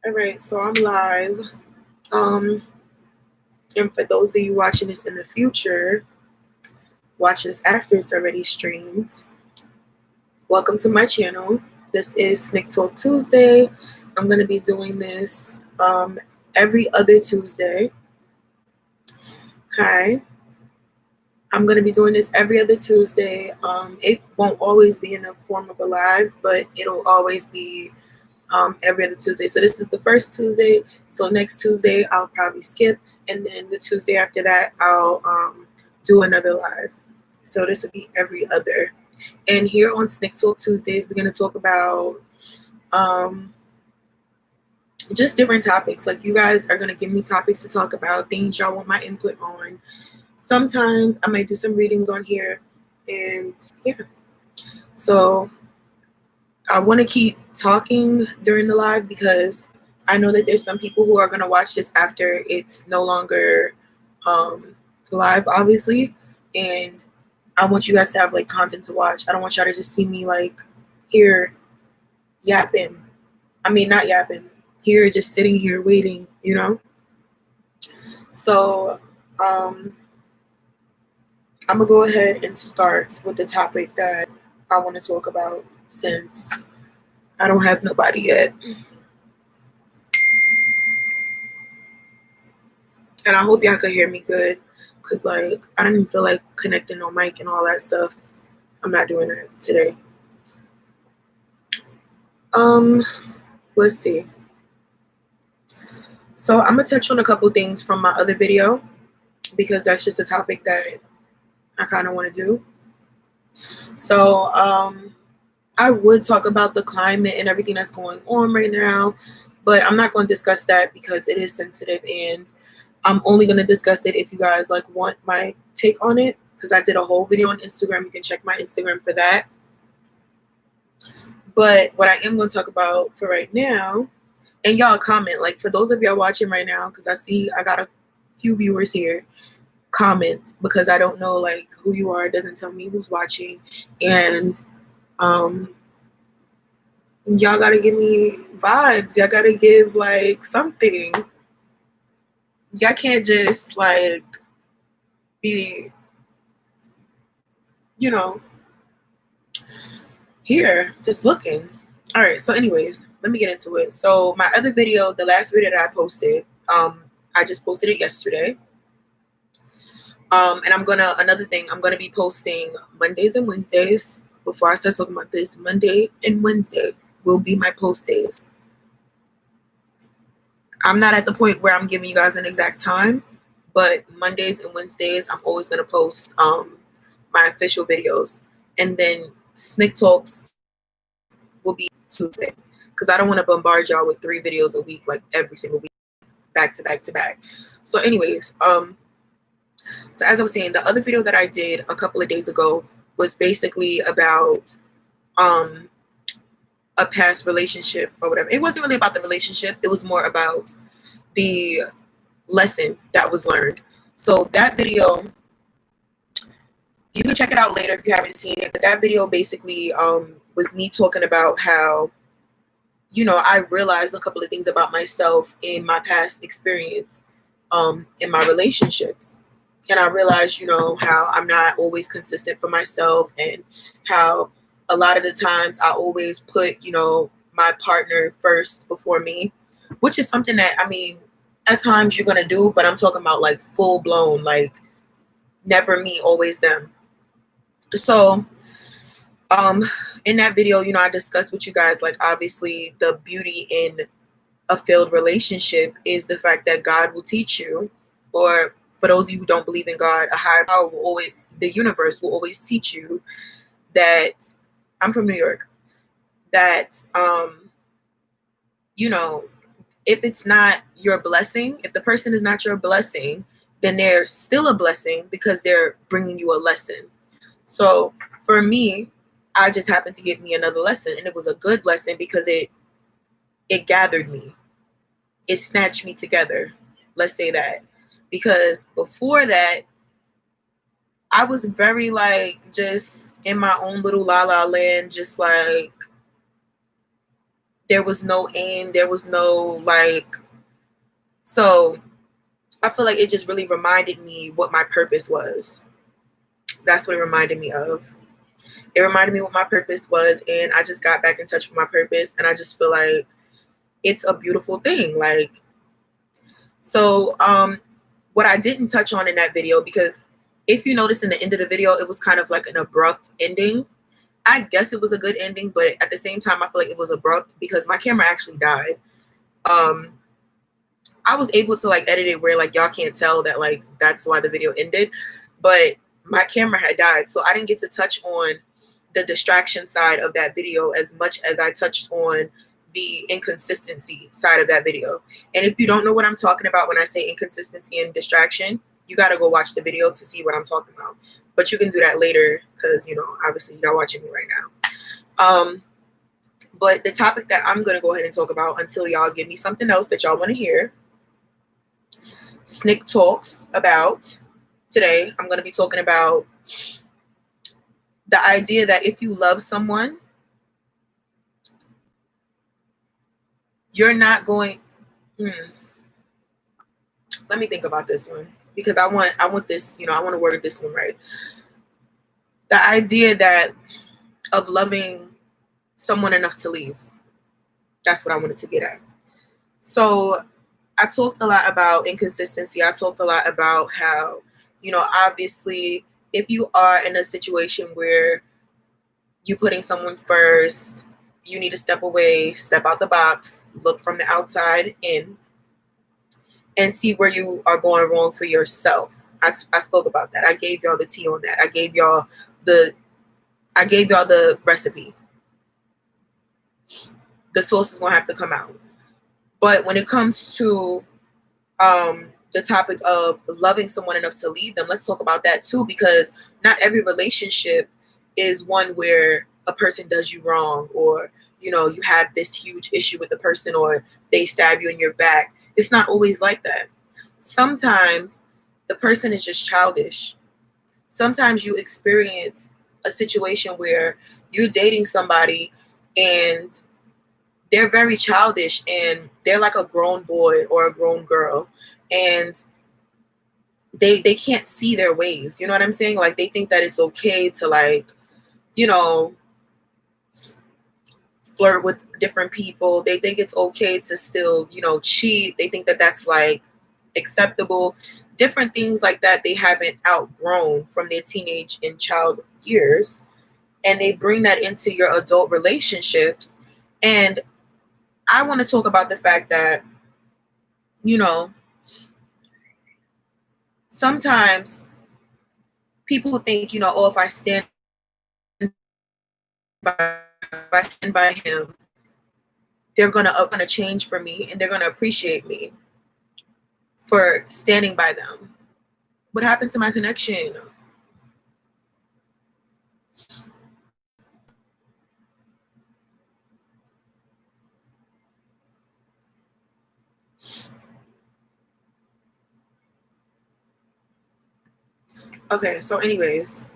All right, so I'm live. And for those of you watching this in the future, watch this after it's already streamed. Welcome to my channel. This is SnickTalk Tuesday. I'm gonna be doing this every other Tuesday. Hi. I'm gonna be doing this every other Tuesday. It won't always be in the form of a live, but it'll always be every other Tuesday. So this is the first Tuesday. So next Tuesday I'll probably skip, and then the Tuesday after that I'll do another live. So this will be every other. And here on SnickTalk Tuesdays, we're gonna talk about just different topics. Like you guys are gonna give me topics to talk about, things y'all want my input on. Sometimes I might do some readings on here, and yeah. So I want to keep talking during the live because I know that there's some people who are going to watch this after it's no longer live, obviously. And I want you guys to have like content to watch. I don't want y'all to just see me like here yapping. I mean, not yapping. Here, just sitting here waiting, you know? So I'm going to go ahead and start with the topic that I want to talk about since I don't have nobody yet. And I hope y'all could hear me good, because like I don't even feel like connecting no mic and all that stuff. I'm not doing that today. Let's see. So I'm gonna touch on a couple things from my other video because that's just a topic that I kind of want to do. So I would talk about the climate and everything that's going on right now, but I'm not going to discuss that because it is sensitive, and I'm only going to discuss it if you guys like want my take on it, because I did a whole video on Instagram. You can check my Instagram for that. But what I am going to talk about for right now, and y'all comment, like for those of y'all watching right now, because I see I got a few viewers here, comment, because I don't know like who you are. It doesn't tell me who's watching. And y'all got to give me vibes. Y'all got to give like something. Y'all can't just like be, you know, here just looking. All right, so anyways, let me get into it. So my other video, the last video that I posted, I just posted it yesterday. And another thing, I'm gonna be posting Mondays and Wednesdays. Before I start talking about this, Monday and Wednesday will be my post days. I'm not at the point where I'm giving you guys an exact time, but Mondays and Wednesdays, I'm always gonna post my official videos, and then Snick Talks will be Tuesday, because I don't want to bombard y'all with 3 videos a week, like every single week, back to back to back. So anyways, so as I was saying, the other video that I did a couple of days ago was basically about a past relationship or whatever. It wasn't really about the relationship. It was more about the lesson that was learned. So that video, you can check it out later if you haven't seen it. But that video basically was me talking about how, you know, I realized a couple of things about myself in my past experience in my relationships. And I realized, you know, how I'm not always consistent for myself, and how a lot of the times I always put, you know, my partner first before me, which is something that, I mean, at times you're going to do, but I'm talking about like full blown, like never me, always them. So in that video, you know, I discussed with you guys, like, obviously the beauty in a failed relationship is the fact that God will teach you, or for those of you who don't believe in God, a higher power will always, the universe will always teach you that, I'm from New York, that, you know, if it's not your blessing, if the person is not your blessing, then they're still a blessing because they're bringing you a lesson. So for me, I just happened to give me another lesson, and it was a good lesson because it gathered me. It snatched me together. Let's say that. Because before that, I was very like just in my own little la la land, just like There was no aim. There was no like, so I feel like it just really reminded me what my purpose was. That's what it reminded me of. It reminded me what my purpose was, and I just got back in touch with my purpose, and I just feel like it's a beautiful thing. Like, so what I didn't touch on in that video, because if you notice in the end of the video, it was kind of like an abrupt ending. I guess it was a good ending, but at the same time, I feel like it was abrupt because my camera actually died. I was able to like edit it where like y'all can't tell that like that's why the video ended, but my camera had died, so I didn't get to touch on the distraction side of that video as much as I touched on the inconsistency side of that video. And if you don't know what I'm talking about when I say inconsistency and distraction, you got to go watch the video to see what I'm talking about. But you can do that later because, you know, obviously y'all watching me right now. But the topic that I'm going to go ahead and talk about until y'all give me something else that y'all want to hear, Snick talks about today. I'm going to be talking about the idea that if you love someone, you're not going. Let me think about this one because I want this. You know, I want to word this one right. The idea that of loving someone enough to leave. That's what I wanted to get at. So I talked a lot about inconsistency. I talked a lot about how, you know, obviously if you are in a situation where you're putting someone first, you need to step away, step out the box, look from the outside in, and see where you are going wrong for yourself. I spoke about that. I gave y'all the tea on that. I gave y'all the recipe. The sauce is gonna have to come out. But when it comes to the topic of loving someone enough to leave them, let's talk about that too, because not every relationship is one where a person does you wrong, or, you know, you have this huge issue with the person, or they stab you in your back. It's not always like that. Sometimes the person is just childish. Sometimes you experience a situation where you're dating somebody and they're very childish and they're like a grown boy or a grown girl, and they can't see their ways. You know what I'm saying? Like, they think that it's okay to, like, you know, flirt with different people. They think it's okay to still, you know, cheat. They think that that's like acceptable. Different things like that they haven't outgrown from their teenage and child years, and they bring that into your adult relationships. And I want to talk about the fact that, you know, sometimes people think, you know, oh, if I stand by him, they're gonna change for me and they're gonna appreciate me for standing by them. What happened to my connection? Okay, so anyways,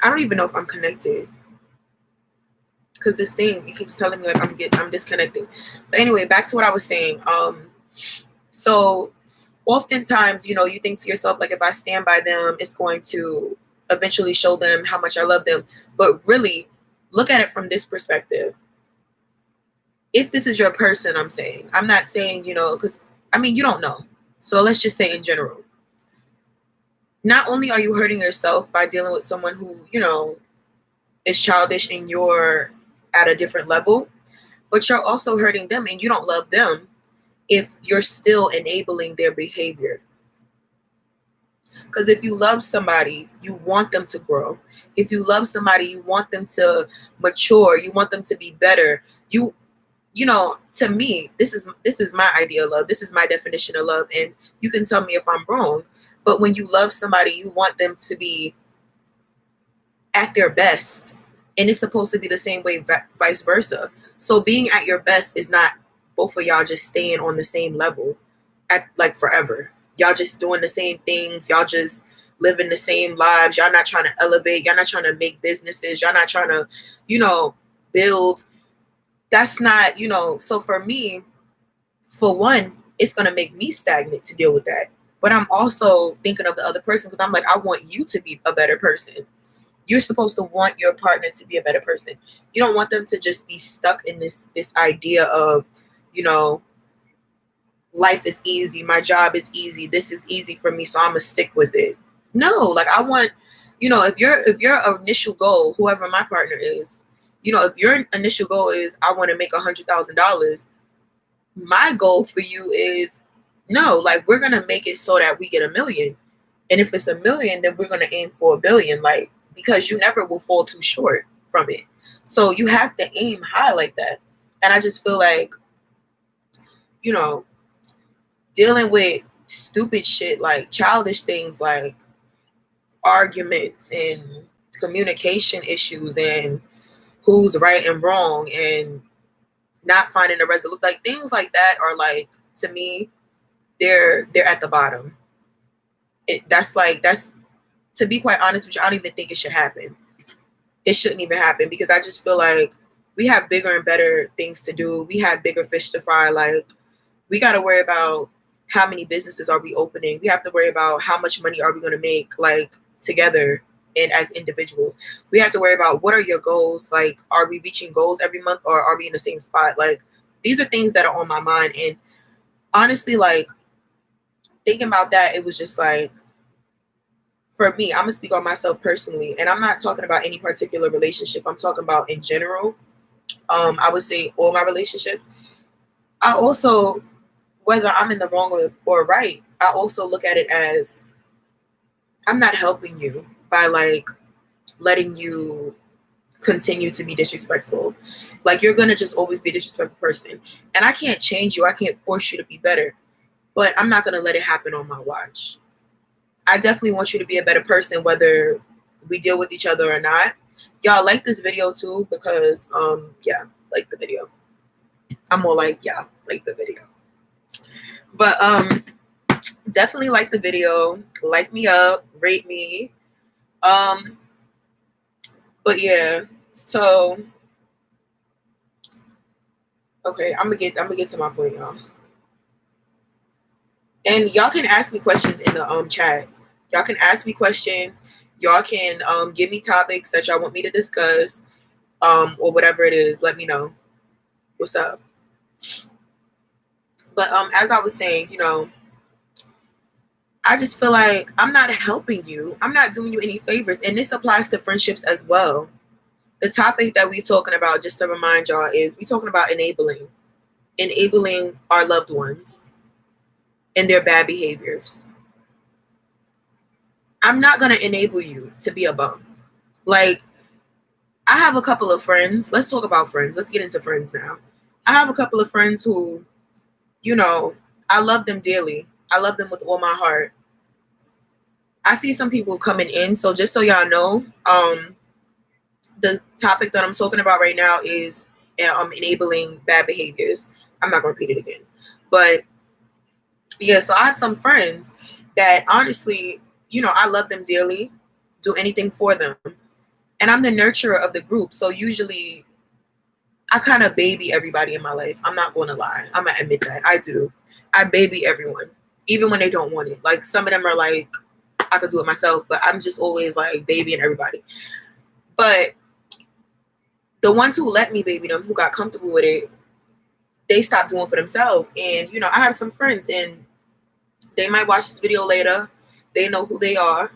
I don't even know if I'm connected because this thing, it keeps telling me like I'm disconnecting. But anyway, back to what I was saying. So oftentimes, you know, you think to yourself, like, if I stand by them, it's going to eventually show them how much I love them. But really, look at it from this perspective. If this is your person, I'm not saying, you know, because I mean, you don't know. So let's just say in general. Not only are you hurting yourself by dealing with someone who, you know, is childish and you're at a different level, but you're also hurting them and you don't love them if you're still enabling their behavior. Because if you love somebody, you want them to grow. If you love somebody, you want them to mature. You want them to be better. You know, to me, this is my idea of love. This is my definition of love. And you can tell me if I'm wrong. But when you love somebody, you want them to be at their best. And it's supposed to be the same way, vice versa. So being at your best is not both of y'all just staying on the same level at like forever. Y'all just doing the same things. Y'all just living the same lives. Y'all not trying to elevate. Y'all not trying to make businesses. Y'all not trying to, build. That's not, so for me, for one, it's going to make me stagnant to deal with that. But I'm also thinking of the other person because I'm like, I want you to be a better person. You're supposed to want your partner to be a better person. You don't want them to just be stuck in this idea of, life is easy, my job is easy, this is easy for me, so I'm gonna stick with it. No, like I want, if your initial goal, whoever my partner is, if your initial goal is I want to make $100,000, my goal for you is no, like we're gonna make it so that we get $1 million. And if it's $1 million, then we're gonna aim for $1 billion, like, because you never will fall too short from it. So you have to aim high like that. And I just feel like, dealing with stupid shit, like childish things like arguments and communication issues and who's right and wrong and not finding a resolution, like things like that are like, to me, they're at the bottom. That's to be quite honest with you, I don't even think it should happen. It shouldn't even happen because I just feel like we have bigger and better things to do. We have bigger fish to fry. Like, we got to worry about how many businesses are we opening. We have to worry about how much money are we going to make, like, together and as individuals. We have to worry about what are your goals. Like, are we reaching goals every month or are we in the same spot? Like, these are things that are on my mind. And honestly, like, thinking about that, it was just like, for me, I'm going to speak on myself personally. And I'm not talking about any particular relationship. I'm talking about in general. I would say all my relationships. I also, whether I'm in the wrong or right, I also look at it as I'm not helping you by like letting you continue to be disrespectful. Like, you're going to just always be a disrespectful person. And I can't change you. I can't force you to be better. But I'm not going to let it happen on my watch. I definitely want you to be a better person, whether we deal with each other or not. Y'all like this video too because, yeah, like the video. I'm more like, yeah, like the video. But definitely like the video, like me up, rate me. But yeah, so okay, I'm gonna get to my point, y'all. And y'all can ask me questions in the chat. Y'all can ask me questions. Y'all can give me topics that y'all want me to discuss, or whatever it is. Let me know. What's up? But as I was saying, I just feel like I'm not helping you. I'm not doing you any favors. And this applies to friendships as well. The topic that we're talking about, just to remind y'all, is we're talking about enabling our loved ones and their bad behaviors. I'm not going to enable you to be a bum. Like, I have a couple of friends. Let's talk about friends. Let's get into friends now. I have a couple of friends who, I love them dearly. I love them with all my heart. I see some people coming in. So just so y'all know, the topic that I'm talking about right now is enabling bad behaviors. I'm not going to repeat it again. But yeah, so I have some friends that honestly, I love them dearly, do anything for them. And I'm the nurturer of the group. So usually I kind of baby everybody in my life. I'm not going to lie. I'm going to admit that. I do. I baby everyone, even when they don't want it. Like, some of them are like, I could do it myself, but I'm just always like babying everybody. But the ones who let me baby them, who got comfortable with it, they stopped doing for themselves. And, I have some friends and they might watch this video later. They know who they are,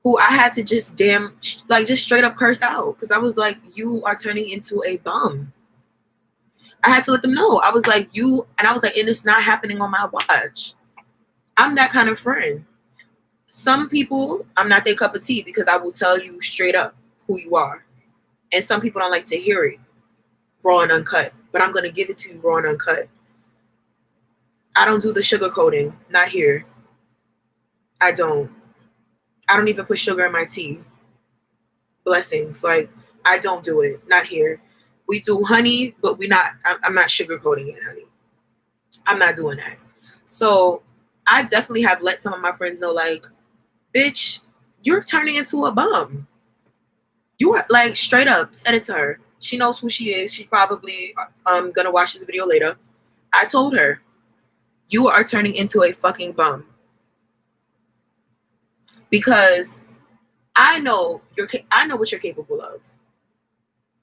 who I had to just just straight up curse out. Because I was like, you are turning into a bum. I had to let them know. I was like, and it's not happening on my watch. I'm that kind of friend. Some people, I'm not their cup of tea because I will tell you straight up who you are. And some people don't like to hear it raw and uncut. But I'm going to give it to you raw and uncut. I don't do the sugarcoating. Not here. I don't even put sugar in my tea. Blessings. Like, I don't do it. Not here. We do honey, but I'm not sugarcoating it, honey. I'm not doing that. So I definitely have let some of my friends know, like, bitch, you're turning into a bum. You are like straight up said it to her. She knows who she is. She's probably gonna watch this video later. I told her, you are turning into a fucking bum. Because I know what you're capable of.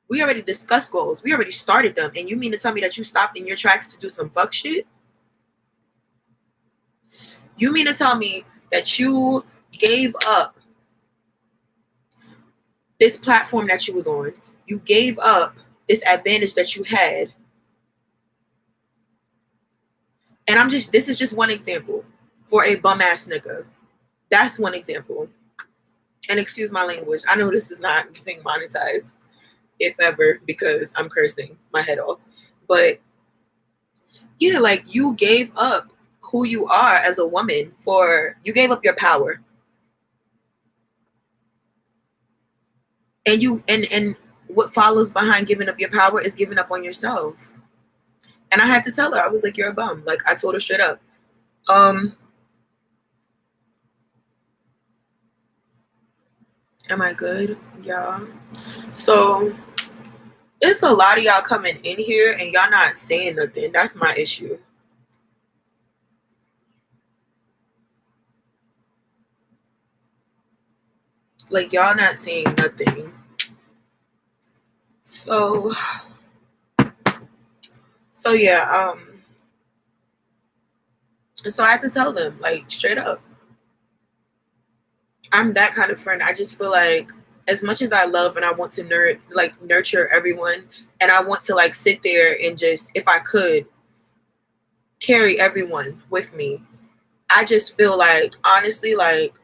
We already discussed goals. We already started them. And you mean to tell me that you stopped in your tracks to do some fuck shit? You mean to tell me that you gave up this platform that you was on? You gave up this advantage that you had. And this is just one example for a bum ass nigga. That's one example. And excuse my language. I know this is not getting monetized, if ever, because I'm cursing my head off. But yeah, like you gave up who you are as a woman you gave up your power. And what follows behind giving up your power is giving up on yourself. And I had to tell her, I was like, you're a bum. Like I told her straight up. Am I good, y'all? So it's a lot of y'all coming in here and y'all not saying nothing. That's my issue. Like y'all not saying nothing. So yeah, so I had to tell them, like, straight up, I'm that kind of friend. I just feel like as much as I love and I want to nurture everyone, and I want to like sit there and just, if I could, carry everyone with me, I just feel like, honestly, like,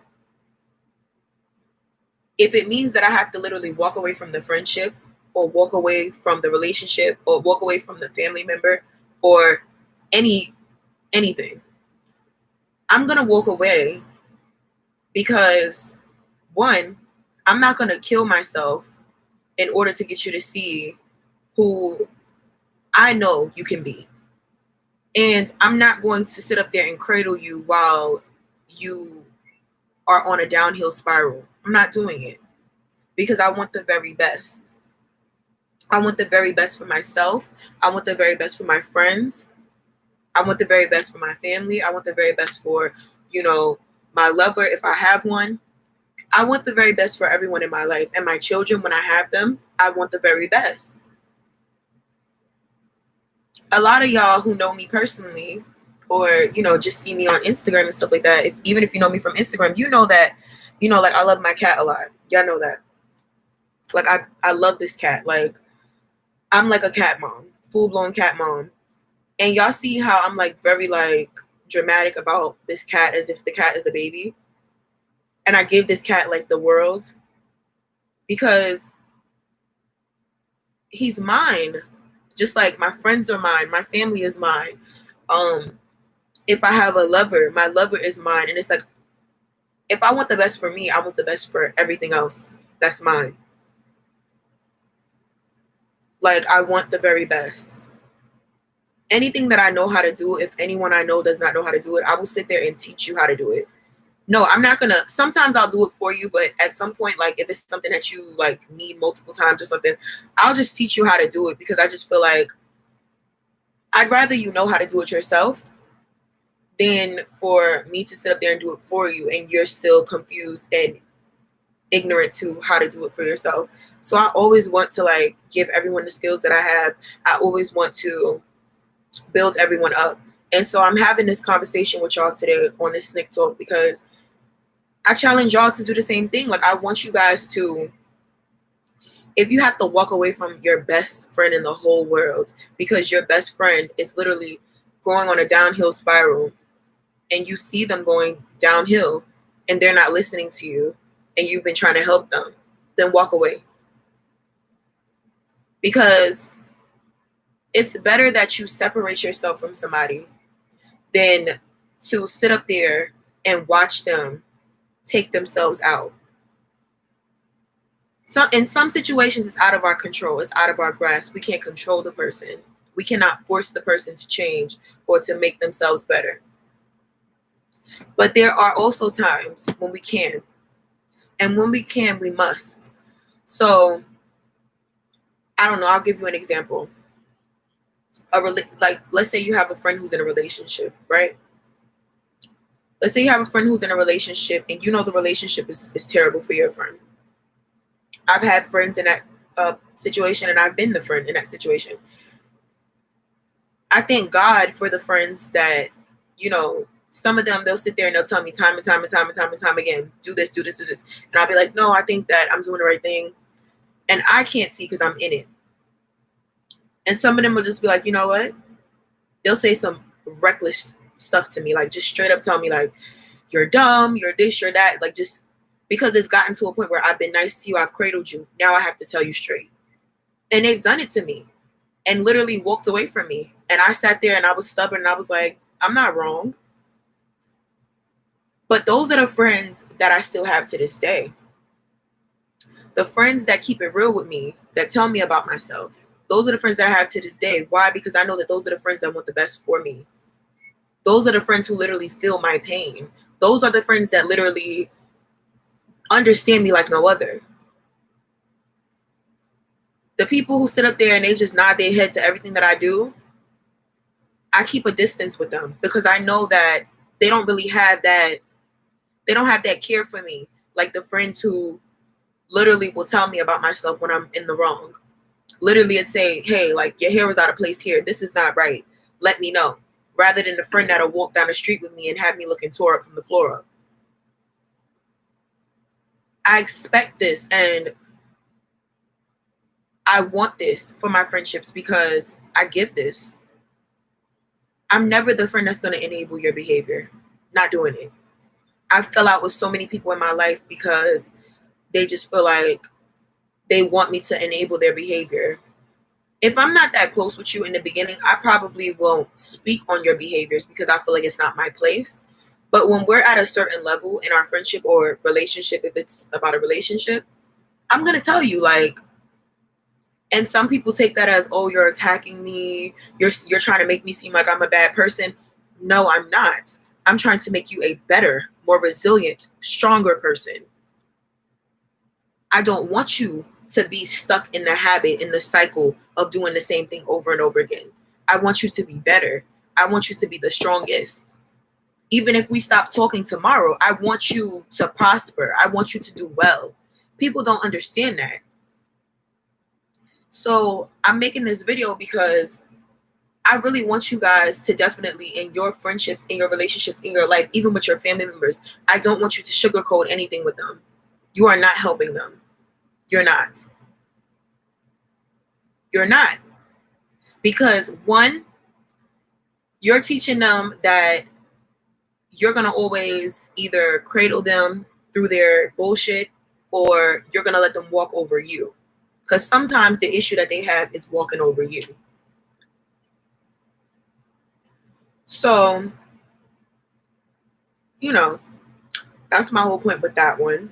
if it means that I have to literally walk away from the friendship or walk away from the relationship or walk away from the family member or anything, I'm going to walk away, because one, I'm not going to kill myself in order to get you to see who I know you can be. And I'm not going to sit up there and cradle you while you are on a downhill spiral. I'm not doing it, because I want the very best. I want the very best for myself. I want the very best for my friends. I want the very best for my family. I want the very best for, my lover, if I have one. I want the very best for everyone in my life. And my children, when I have them, I want the very best. A lot of y'all who know me personally, or, just see me on Instagram and stuff like that, even if you know me from Instagram, you know that, like, I love my cat a lot. Y'all know that. Like, I love this cat. Like, I'm like a cat mom, full-blown cat mom. And y'all see how I'm like very like dramatic about this cat as if the cat is a baby. And I give this cat like the world, because he's mine. Just like my friends are mine, my family is mine. If I have a lover, my lover is mine. And it's like, if I want the best for me, I want the best for everything else that's mine. Like, I want the very best. Anything that I know how to do, if anyone I know does not know how to do it, I will sit there and teach you how to do it. No, I'm not gonna, sometimes I'll do it for you, but at some point, like, if it's something that you like need multiple times or something, I'll just teach you how to do it, because I just feel like I'd rather you know how to do it yourself than for me to sit up there and do it for you and you're still confused and ignorant to how to do it for yourself. So I always want to like give everyone the skills that I have. I always want to build everyone up. And so I'm having this conversation with y'all today on this SnickTalk, because I challenge y'all to do the same thing. Like, I want you guys to, if you have to walk away from your best friend in the whole world because your best friend is literally going on a downhill spiral, and you see them going downhill and they're not listening to you and you've been trying to help them, then walk away. Because it's better that you separate yourself from somebody than to sit up there and watch them take themselves out. So in some situations, it's out of our control. It's out of our grasp. We can't control the person. We cannot force the person to change or to make themselves better. But there are also times when we can. And when we can, we must. So, I don't know. I'll give you an example. Like, let's say you have a friend who's in a relationship, right? Let's say you have a friend who's in a relationship and you know the relationship is terrible for your friend. I've had friends in that situation, and I've been the friend in that situation. I thank God for the friends that, you know, some of them, they'll sit there and they'll tell me time and time and time and time and time again, do this, do this, do this. And I'll be like, no, I think that I'm doing the right thing. And I can't see because I'm in it. And some of them will just be like, you know what? They'll say some reckless stuff to me, like just straight up tell me like, you're dumb, you're this, you're that. Like, just because it's gotten to a point where I've been nice to you, I've cradled you. Now I have to tell you straight. And they've done it to me and literally walked away from me. And I sat there and I was stubborn and I was like, I'm not wrong. But those are the friends that I still have to this day. The friends that keep it real with me, that tell me about myself. Those are the friends that I have to this day. Why? Because I know that those are the friends that want the best for me. Those are the friends who literally feel my pain. Those are the friends that literally understand me like no other. The people who sit up there and they just nod their head to everything that I do, I keep a distance with them because I know that they don't really have that. They don't have that care for me. Like the friends who literally will tell me about myself when I'm in the wrong. Literally, it'd say, hey, like, your hair is out of place here. This is not right. Let me know. Rather than the friend that'll walk down the street with me and have me looking tore up from the floor up. I expect this and I want this for my friendships because I give this. I'm never the friend that's going to enable your behavior. Not doing it. I fell out with so many people in my life because they just feel like they want me to enable their behavior. If I'm not that close with you in the beginning, I probably won't speak on your behaviors because I feel like it's not my place. But when we're at a certain level in our friendship or relationship, if it's about a relationship, I'm going to tell you, like, and some people take that as, oh, you're attacking me. You're trying to make me seem like I'm a bad person. No, I'm not. I'm trying to make you a better, more resilient, stronger person. I don't want you to be stuck in the habit, in the cycle of doing the same thing over and over again. I want you to be better. I want you to be the strongest. Even if we stop talking tomorrow, I want you to prosper. I want you to do well. People don't understand that. So I'm making this video because I really want you guys to definitely, in your friendships, in your relationships, in your life, even with your family members, I don't want you to sugarcoat anything with them. You are not helping them. You're not. You're not. Because one, you're teaching them that you're going to always either cradle them through their bullshit or you're going to let them walk over you. Because sometimes the issue that they have is walking over you. So, you know, that's my whole point with that one.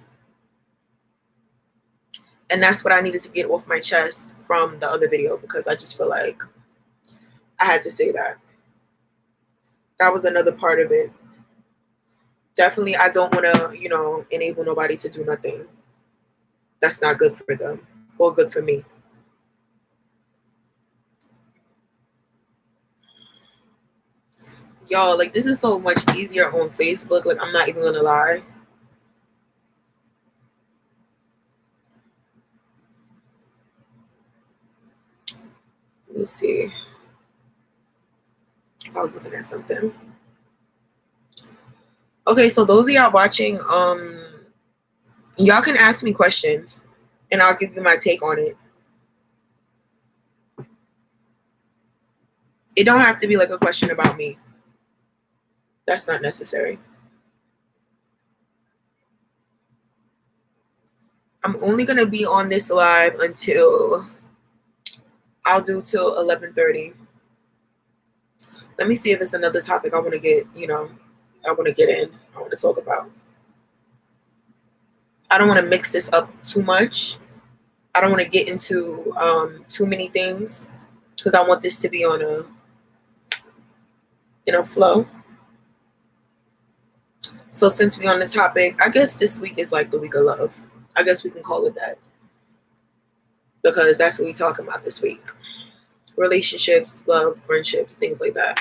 And that's what I needed to get off my chest from the other video because I just feel like I had to say that. That was another part of it. Definitely, I don't want to, enable nobody to do nothing. That's not good for them or good for me. Y'all, like, this is so much easier on Facebook. Like, I'm not even going to lie. Let me see. I was looking at something. Okay, so those of y'all watching, y'all can ask me questions and I'll give you my take on it. It don't have to be like a question about me. That's not necessary. I'm only going to be on this live until I'll do till 11:30. Let me see if it's another topic I want to get, I want to get in. I want to talk about. I don't want to mix this up too much. I don't want to get into too many things because I want this to be on a flow. So since we're on the topic, I guess this week is like the week of love. I guess we can call it that, because that's what we're talking about this week. Relationships, love, friendships, things like that.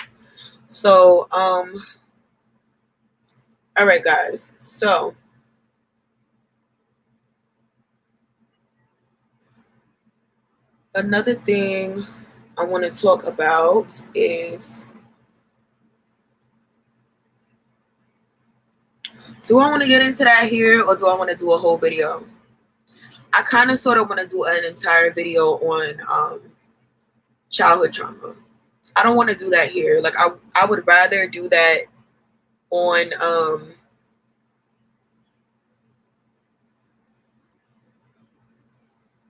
So, all right, guys. So, another thing I want to talk about is, do I want to get into that here, or do I want to do a whole video? I kind of sort of want to do an entire video on childhood trauma. I don't want to do that here. Like I would rather do that on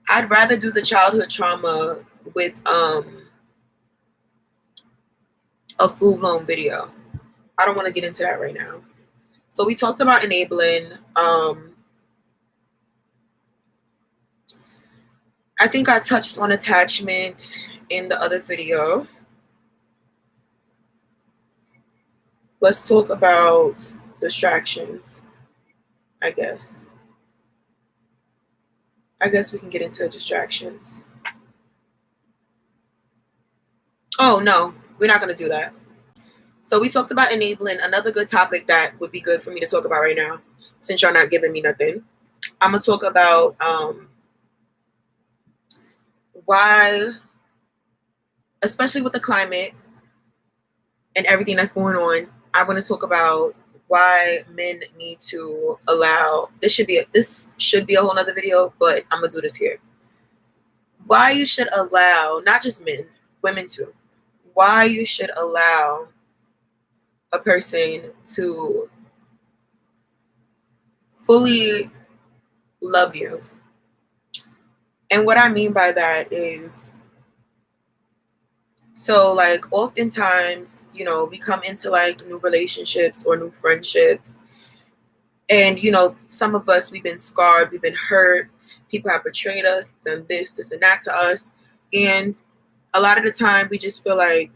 I'd rather do the childhood trauma with a full-blown video. I don't want to get into that right now. So we talked about enabling. I think I touched on attachment in the other video. Let's talk about distractions, I guess. I guess we can get into distractions. Oh, no, we're not going to do that. So we talked about enabling. Another good topic that would be good for me to talk about right now, since y'all not giving me nothing. I'm going to talk about why, especially with the climate and everything that's going on, I want to talk about why men need to allow, this should be a whole nother video, but I'm going to do this here. Why you should allow, not just men, women too, why you should allow a person to fully love you. And what I mean by that is, so like oftentimes, you know, we come into like new relationships or new friendships, and you know, some of us, we've been scarred, we've been hurt, people have betrayed us, done this and that to us, and a lot of the time we just feel like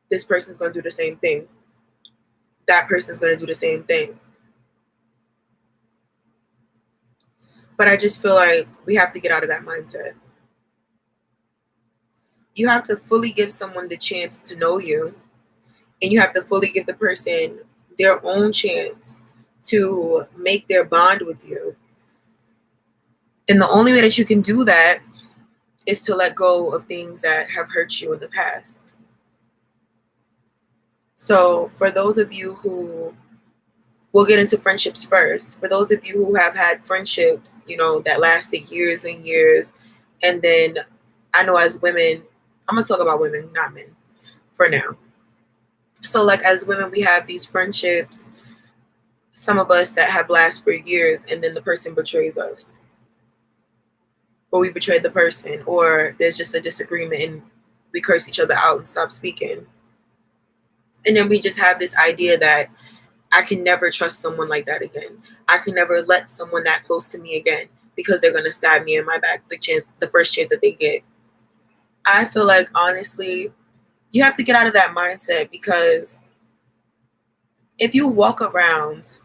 this person's going to do the same thing, that person's going to do the same thing. But I just feel like we have to get out of that mindset. You have to fully give someone the chance to know you, and you have to fully give the person their own chance to make their bond with you. And the only way that you can do that is to let go of things that have hurt you in the past. So for those of you who, we'll get into friendships first. For those of you who have had friendships, you know, that lasted years and years, and then I know as women, I'm going to talk about women, not men, for now. So like as women, we have these friendships, some of us that have lasted for years, and then the person betrays us. Or we betrayed the person, or there's just a disagreement and we curse each other out and stop speaking. And then we just have this idea that I can never trust someone like that again. I can never let someone that close to me again, because they're going to stab me in my back the first chance that they get. I feel like, honestly, you have to get out of that mindset, because if you walk around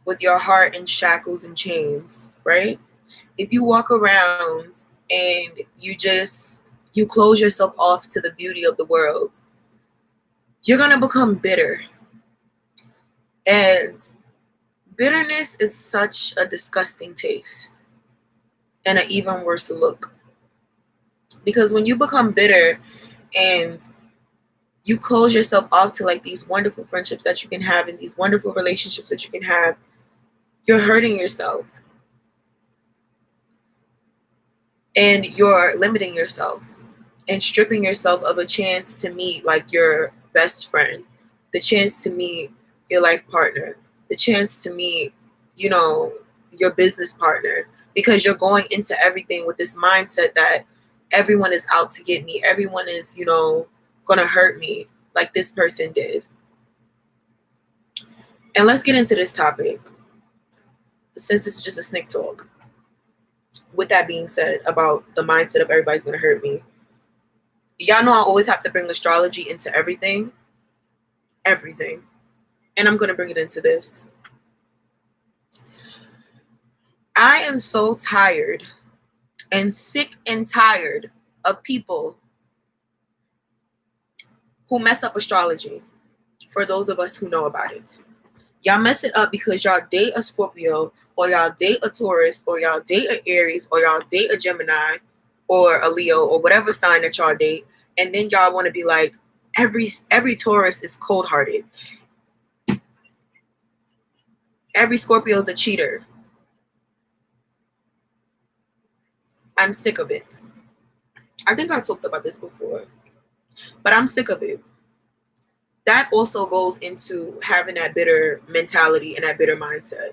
with your heart in shackles and chains, right? If you walk around and you close yourself off to the beauty of the world, you're going to become bitter. And bitterness is such a disgusting taste and an even worse look. Because when you become bitter and you close yourself off to like these wonderful friendships that you can have and these wonderful relationships that you can have, you're hurting yourself. And you're limiting yourself and stripping yourself of a chance to meet like your best friend, the chance to meet your life partner, the chance to meet, you know, your business partner, because you're going into everything with this mindset that everyone is out to get me. Everyone is, you know, going to hurt me like this person did. And let's get into this topic, since this is just a snick talk. With that being said, about the mindset of everybody's going to hurt me, y'all know I always have to bring astrology into everything. Everything. and I'm going to bring it into this. I am so tired and sick and tired of people who mess up astrology. For those of us who know about it, y'all mess it up because y'all date a Scorpio, or y'all date a Taurus, or y'all date an Aries, or y'all date a Gemini, or a Leo, or whatever sign that y'all date, and then y'all want to be like, every Taurus is cold-hearted, every Scorpio is a cheater. I'm sick of it. I think I talked about this before, but I'm sick of it. That also goes into having that bitter mentality and that bitter mindset.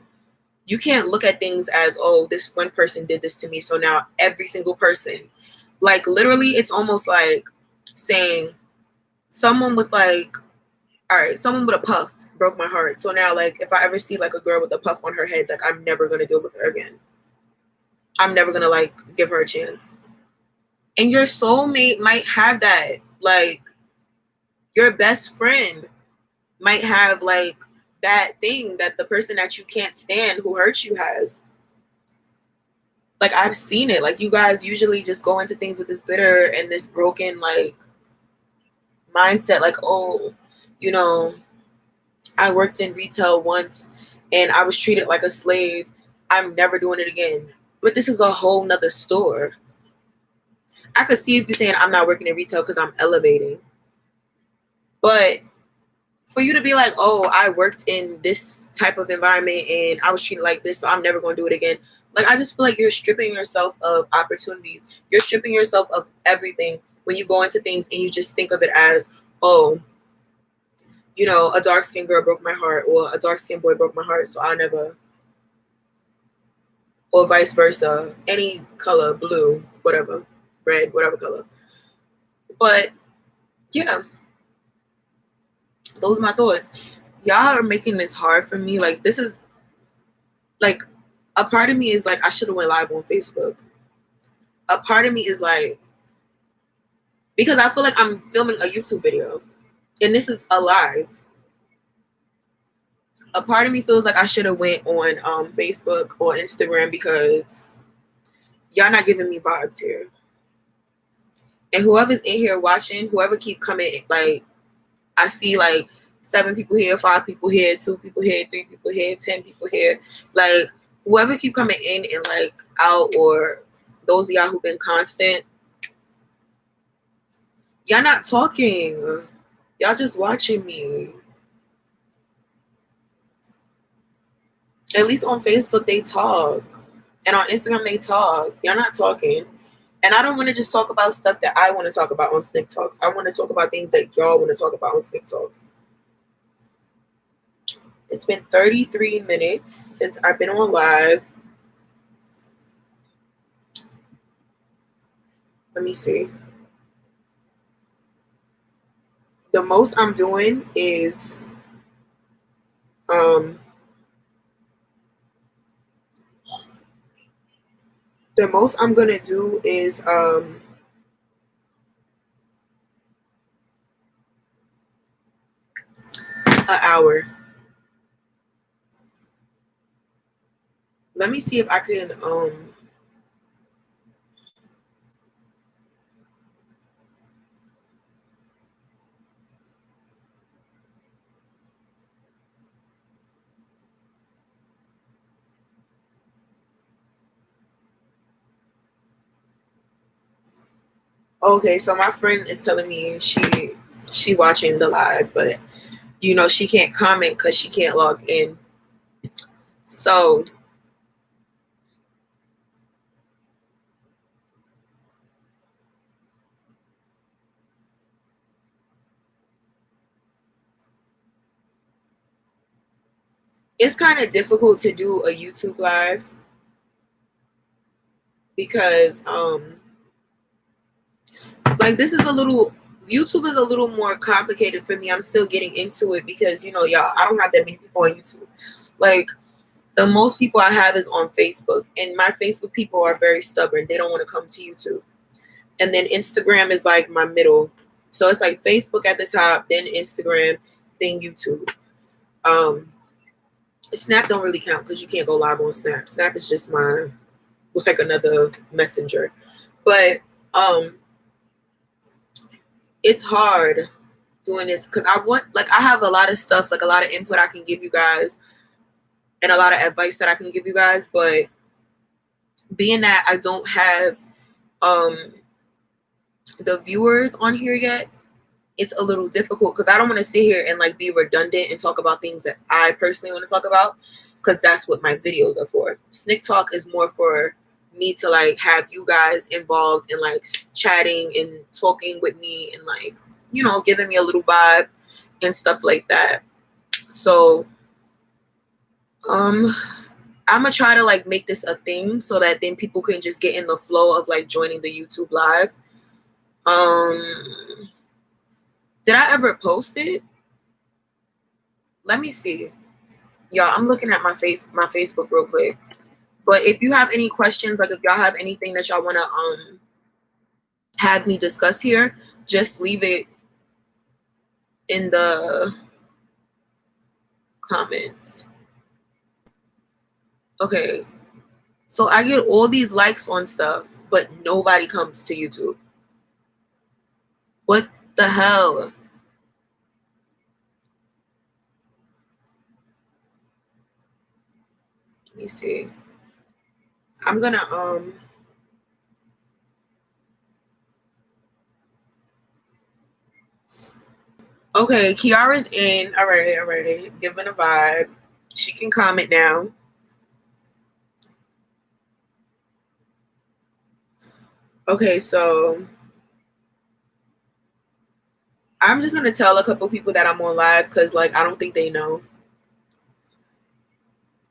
You can't look at things as, oh, this one person did this to me, so now every single person. Like, literally, it's almost like saying someone with like, all right, someone with a puff broke my heart. So now, like, if I ever see like a girl with a puff on her head, like, I'm never going to deal with her again. I'm never going to like give her a chance. And your soulmate might have that. Like, your best friend might have like that thing that the person that you can't stand who hurts you has. Like, I've seen it. Like, you guys usually just go into things with this bitter and this broken like mindset. Like, oh, you know, I worked in retail once and I was treated like a slave. I'm never doing it again. But this is a whole nother store. I could see if you're saying I'm not working in retail because I'm elevating. But for you to be like, oh, I worked in this type of environment and I was treated like this, so I'm never going to do it again. Like, I just feel like you're stripping yourself of opportunities. You're stripping yourself of everything when you go into things and you just think of it as, oh, you know, a dark-skinned girl broke my heart, or a dark-skinned boy broke my heart, so I'll never, or vice versa. Any color, blue, whatever, red, whatever color. But, yeah. Those are my thoughts. Y'all are making this hard for me. Like, this is, like, a part of me is like, I should have went live on Facebook. A part of me is like, because I feel like I'm filming a YouTube video, and this is a live. A part of me feels like I should have went on Facebook or Instagram, because y'all not giving me vibes here. And whoever's in here watching, whoever keep coming, like, I see like 7 people here, 5 people here, 2 people here, 3 people here, 10 people here. Like, whoever keep coming in and like out, or those of y'all who've been constant, y'all not talking. Y'all just watching me. At least on Facebook they talk, and on Instagram they talk. Y'all not talking. And I don't want to just talk about stuff that I want to talk about on SnickTalks. I want to talk about things that y'all want to talk about on SnickTalks. It's been 33 minutes since I've been on live. Let me see. The most I'm doing is the most I'm gonna do is an hour. Let me see if I can okay, so my friend is telling me she watching the live, but you know, she can't comment because she can't log in. So it's kind of difficult to do a YouTube live, because like, this is a little, YouTube is a little more complicated for me. I'm still getting into it because, you know, y'all, I don't have that many people on YouTube. Like, the most people I have is on Facebook, and my Facebook people are very stubborn. They don't want to come to YouTube. And then Instagram is like my middle. So it's like Facebook at the top, then Instagram, then YouTube. Snap don't really count because you can't go live on Snap. Snap is just my like another messenger. But it's hard doing this because I have a lot of stuff, like a lot of input I can give you guys and a lot of advice that I can give you guys, but being that I don't have the viewers on here yet, it's a little difficult because I don't want to sit here and like be redundant and talk about things that I personally want to talk about, because that's what my videos are for. SnickTalk is more for me to like have you guys involved in like chatting and talking with me and like, you know, giving me a little vibe and stuff like that. So I'm gonna try to like make this a thing so that then people can just get in the flow of like joining the YouTube live. Did I ever post it? Let me see. Y'all, I'm looking at my Facebook real quick. But if you have any questions, like if y'all have anything that y'all want to have me discuss here, just leave it in the comments. Okay. So I get all these likes on stuff, but nobody comes to YouTube. What the hell? Let me see. I'm gonna okay, Kiara's in. All right. Giving a vibe. She can comment now. Okay, so I'm just gonna tell a couple people that I'm on live because like I don't think they know.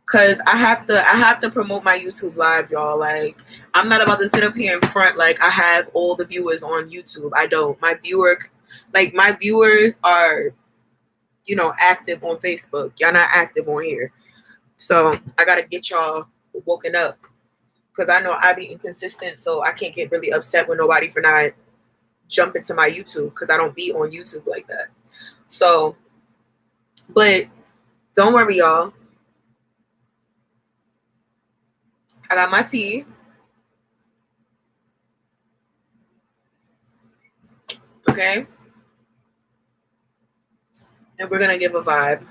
Cause I have to promote my YouTube live, y'all. Like I'm not about to sit up here in front like I have all the viewers on YouTube. I don't. My viewers are, you know, active on Facebook. Y'all not active on here. So I gotta get y'all woken up. Cause I know I be inconsistent, so I can't get really upset with nobody for not jumping to my YouTube because I don't be on YouTube like that. So, but don't worry, y'all. I got my tea. Okay. And we're gonna give a vibe.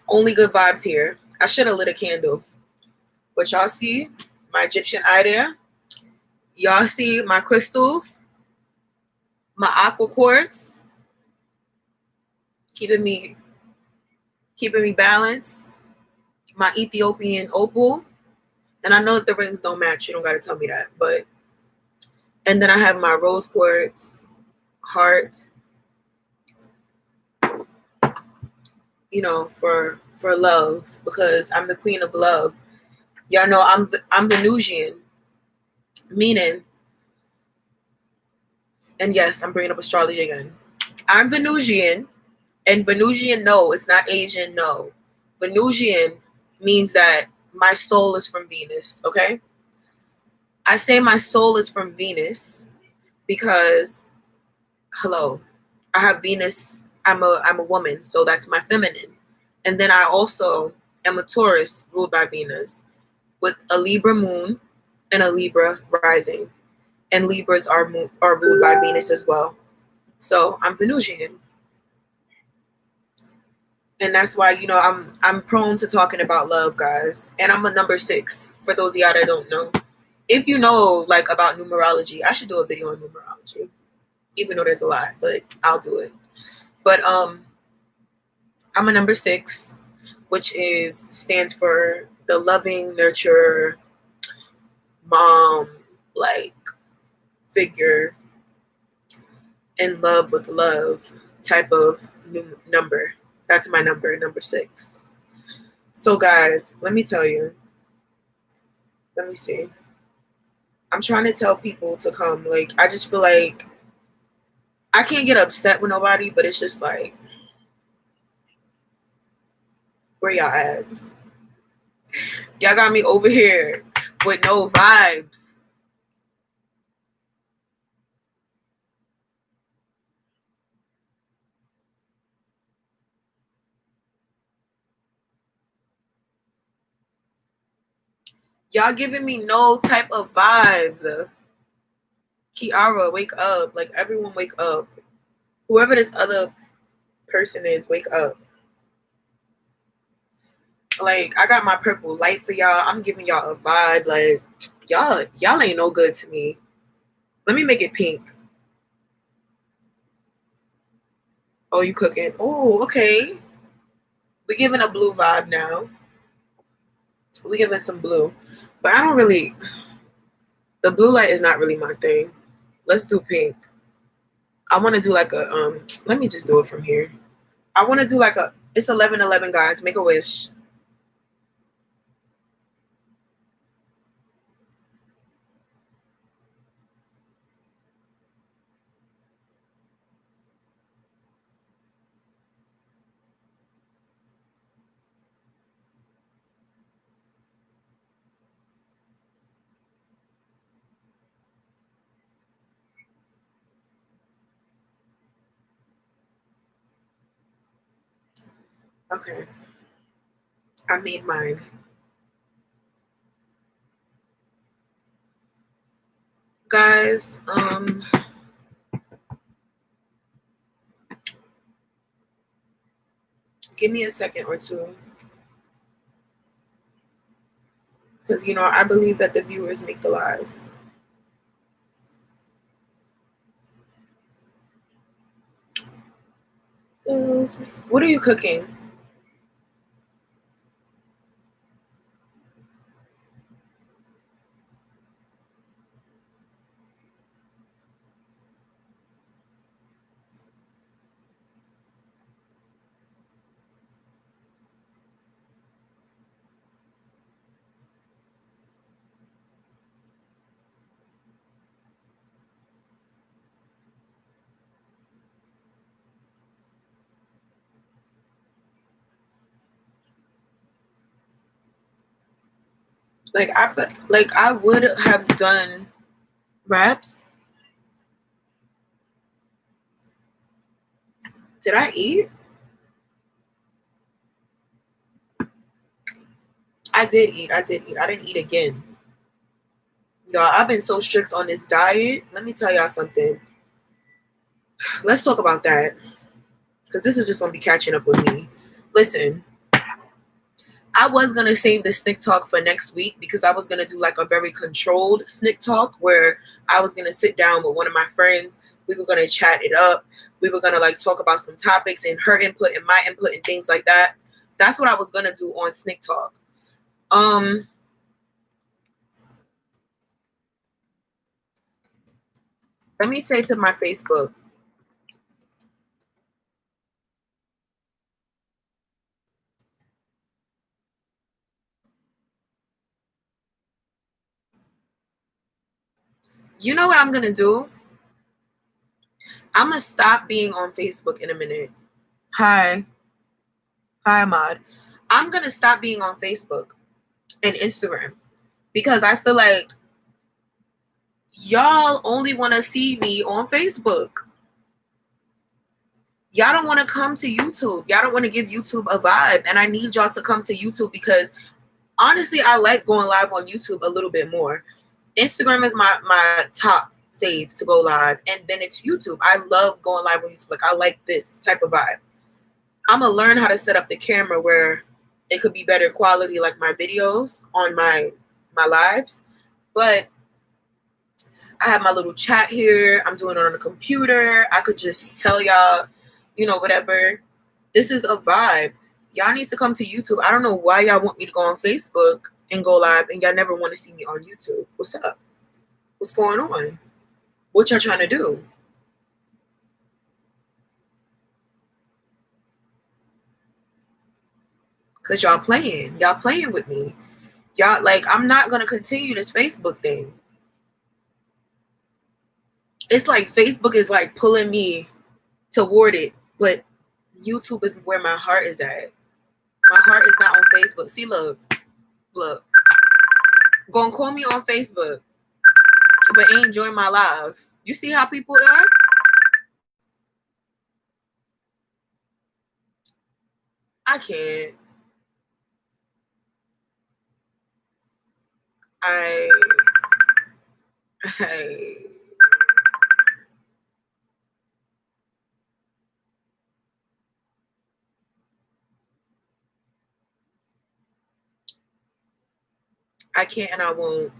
Only good vibes here. I should have lit a candle. But y'all see my Egyptian eye there? Y'all see my crystals? My aqua quartz? Keeping me balanced. My Ethiopian opal. And I know that the rings don't match. You don't gotta tell me that. But and then I have my rose quartz heart. You know, for love, because I'm the queen of love. Y'all know I'm Venusian, meaning, and yes, I'm bringing up astrology again. I'm Venusian, and Venusian, no, it's not Asian, no. Venusian means that my soul is from Venus, okay? I say my soul is from Venus because, hello, I have Venus. I'm a woman, so that's my feminine. And then I also am a Taurus ruled by Venus with a Libra moon and a Libra rising. And Libras are ruled by Venus as well. So I'm Venusian. And that's why, you know, I'm prone to talking about love, guys. And I'm a number 6, for those of y'all that don't know. If you know, like, about numerology, I should do a video on numerology. Even though there's a lot, but I'll do it. But I'm a number 6, which stands for the loving, nurture, mom, like, figure, in love with love type of number. That's my number 6. So guys, let me tell you. Let me see. I'm trying to tell people to come. Like, I just feel like I can't get upset with nobody, but it's just like, where y'all at? Y'all got me over here with no vibes. Y'all giving me no type of vibes. Kiara, wake up. Like, everyone wake up. Whoever this other person is, wake up. Like, I got my purple light for y'all. I'm giving y'all a vibe. Like, y'all ain't no good to me. Let me make it pink. Oh, you cooking? Oh, okay. We're giving a blue vibe now. We're giving some blue. But I don't really... The blue light is not really my thing. Let's do pink. I want to do like a... Let me just do it from here. I want to do like a... It's 11:11, guys. Make a wish. Okay. I made mine. Guys, give me a second or two. Because, I believe that the viewers make the live. What are you cooking? I would have done wraps. Did I eat? I did eat. I didn't eat again. Y'all, I've been so strict on this diet. Let me tell y'all something. Let's talk about that. Because this is just going to be catching up with me. Listen, I was going to save the snick talk for next week because I was going to do like a very controlled snick talk where I was going to sit down with one of my friends. We were going to chat it up. We were going to like talk about some topics and her input and my input and things like that. That's what I was going to do on snick talk. Let me say to my Facebook. You know what I'm going to do? I'm going to stop being on Facebook in a minute. Hi, Ahmad. I'm going to stop being on Facebook and Instagram because I feel like y'all only want to see me on Facebook. Y'all don't want to come to YouTube. Y'all don't want to give YouTube a vibe. And I need y'all to come to YouTube because honestly, I like going live on YouTube a little bit more. Instagram is my top fave to go live. And then it's YouTube. I love going live on YouTube. Like, I like this type of vibe. I'm going to learn how to set up the camera where it could be better quality, like my videos on my lives. But I have my little chat here. I'm doing it on the computer. I could just tell y'all, whatever. This is a vibe. Y'all need to come to YouTube. I don't know why y'all want me to go on Facebook and go live and y'all never want to see me on YouTube. What's up? What's going on? What y'all trying to do? Because y'all playing. Y'all playing with me. Y'all, like, I'm not going to continue this Facebook thing. It's like Facebook is like pulling me toward it, but YouTube is where my heart is at. My heart is not on Facebook. See, look. Gonna call me on Facebook, but ain't join my live. You see how people are? I can't. I can't and I won't.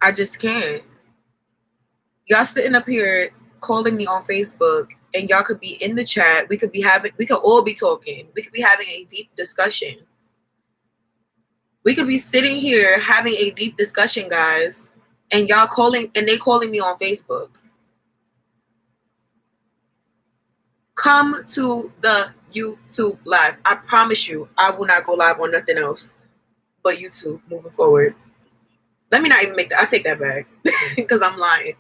I just can't. Y'all sitting up here calling me on Facebook, and y'all could be in the chat. We could all be talking. We could be having a deep discussion. We could be sitting here having a deep discussion, guys, and y'all calling me on Facebook. Come to the YouTube live. I promise you, I will not go live on nothing else but YouTube moving forward. Let me not even make that. I take that back because I'm lying.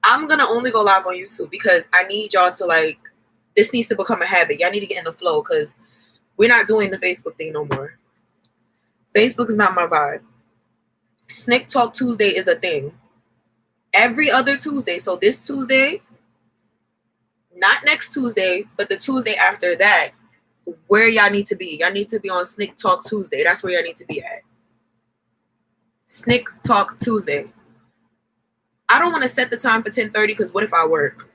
I'm going to only go live on YouTube because I need y'all to this needs to become a habit. Y'all need to get in the flow because we're not doing the Facebook thing no more. Facebook is not my vibe. SnickTalk Tuesday is a thing. Every other Tuesday. So this Tuesday, not next Tuesday, but the Tuesday after that, where y'all need to be. Y'all need to be on SnickTalk Tuesday. That's where y'all need to be at. SnickTalk Tuesday. I don't want to set the time for 10:30 because what if I work?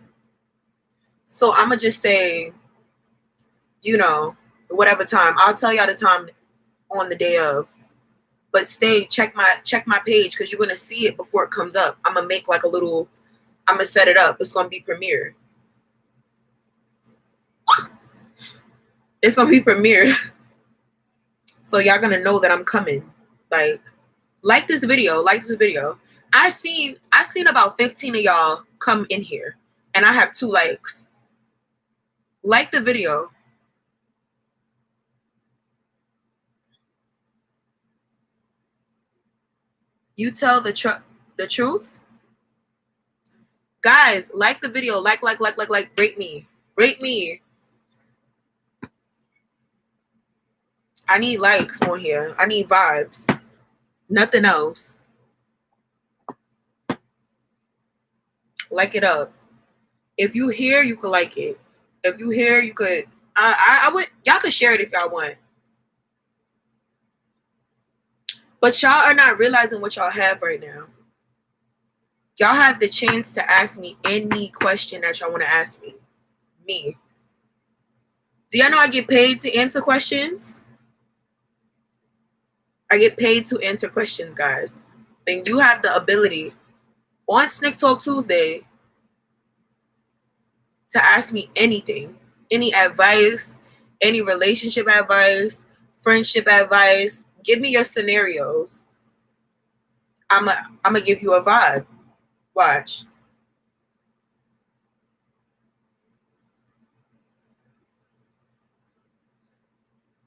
So I'm going to just say, whatever time. I'll tell y'all the time on the day of. But check my page because you're going to see it before it comes up. I'm going to make I'm going to set it up. It's going to be premiered. It's going to be premiered. So y'all going to know that I'm coming. Like this video. I seen about 15 of y'all come in here. And I have 2 likes. Like the video. You tell the truth. Guys, like the video. Like, rate me. Rate me. I need likes on here. I need vibes. Nothing else. Like it up. If you hear, you could like it. If you hear, you could. I would. Y'all could share it if y'all want. But y'all are not realizing what y'all have right now. Y'all have the chance to ask me any question that y'all want to ask me. Me. Do y'all know I get paid to answer questions? I get paid to answer questions, guys. And you have the ability on SnickTalk Tuesday to ask me anything. Any advice, any relationship advice, friendship advice. Give me your scenarios. I'm gonna give you a vibe. Watch.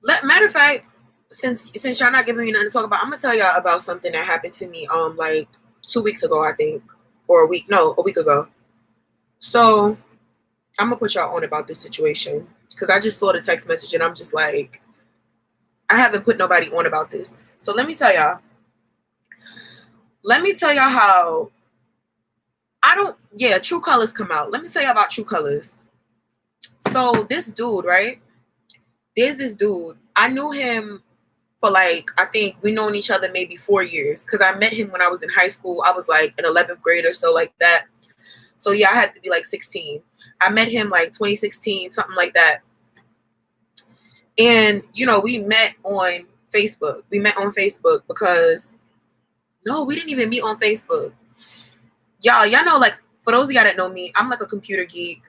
Matter of fact, since y'all not giving me nothing to talk about, I'm gonna tell y'all about something that happened to me 2 weeks ago, I think, or a week ago. So I'm gonna put y'all on about this situation because I just saw the text message and I'm just like, I haven't put nobody on about this. So let me tell y'all how True Colors come out. Let me tell y'all about True Colors. So this dude, right? There's this dude. I knew him for I think we known each other maybe 4 years because I met him when I was in high school. I was in 11th grade or so like that. So yeah, I had to be 16. I met him 2016, something like that. And, we met on Facebook. We met on Facebook because, no, we didn't even meet on Facebook. Y'all know, for those of y'all that know me, I'm a computer geek.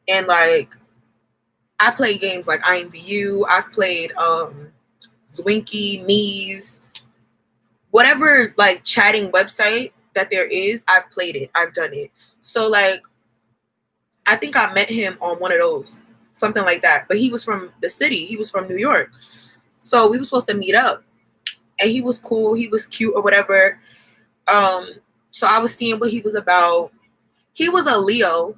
And, I play games like IMVU. I've played Zwinky, Mees, whatever, chatting website that there is, I've played it. I've done it. So, I think I met him on one of those. Something like that. But he was from the city. He was from New York. So we were supposed to meet up. And he was cool. He was cute or whatever. So I was seeing what he was about. He was a Leo.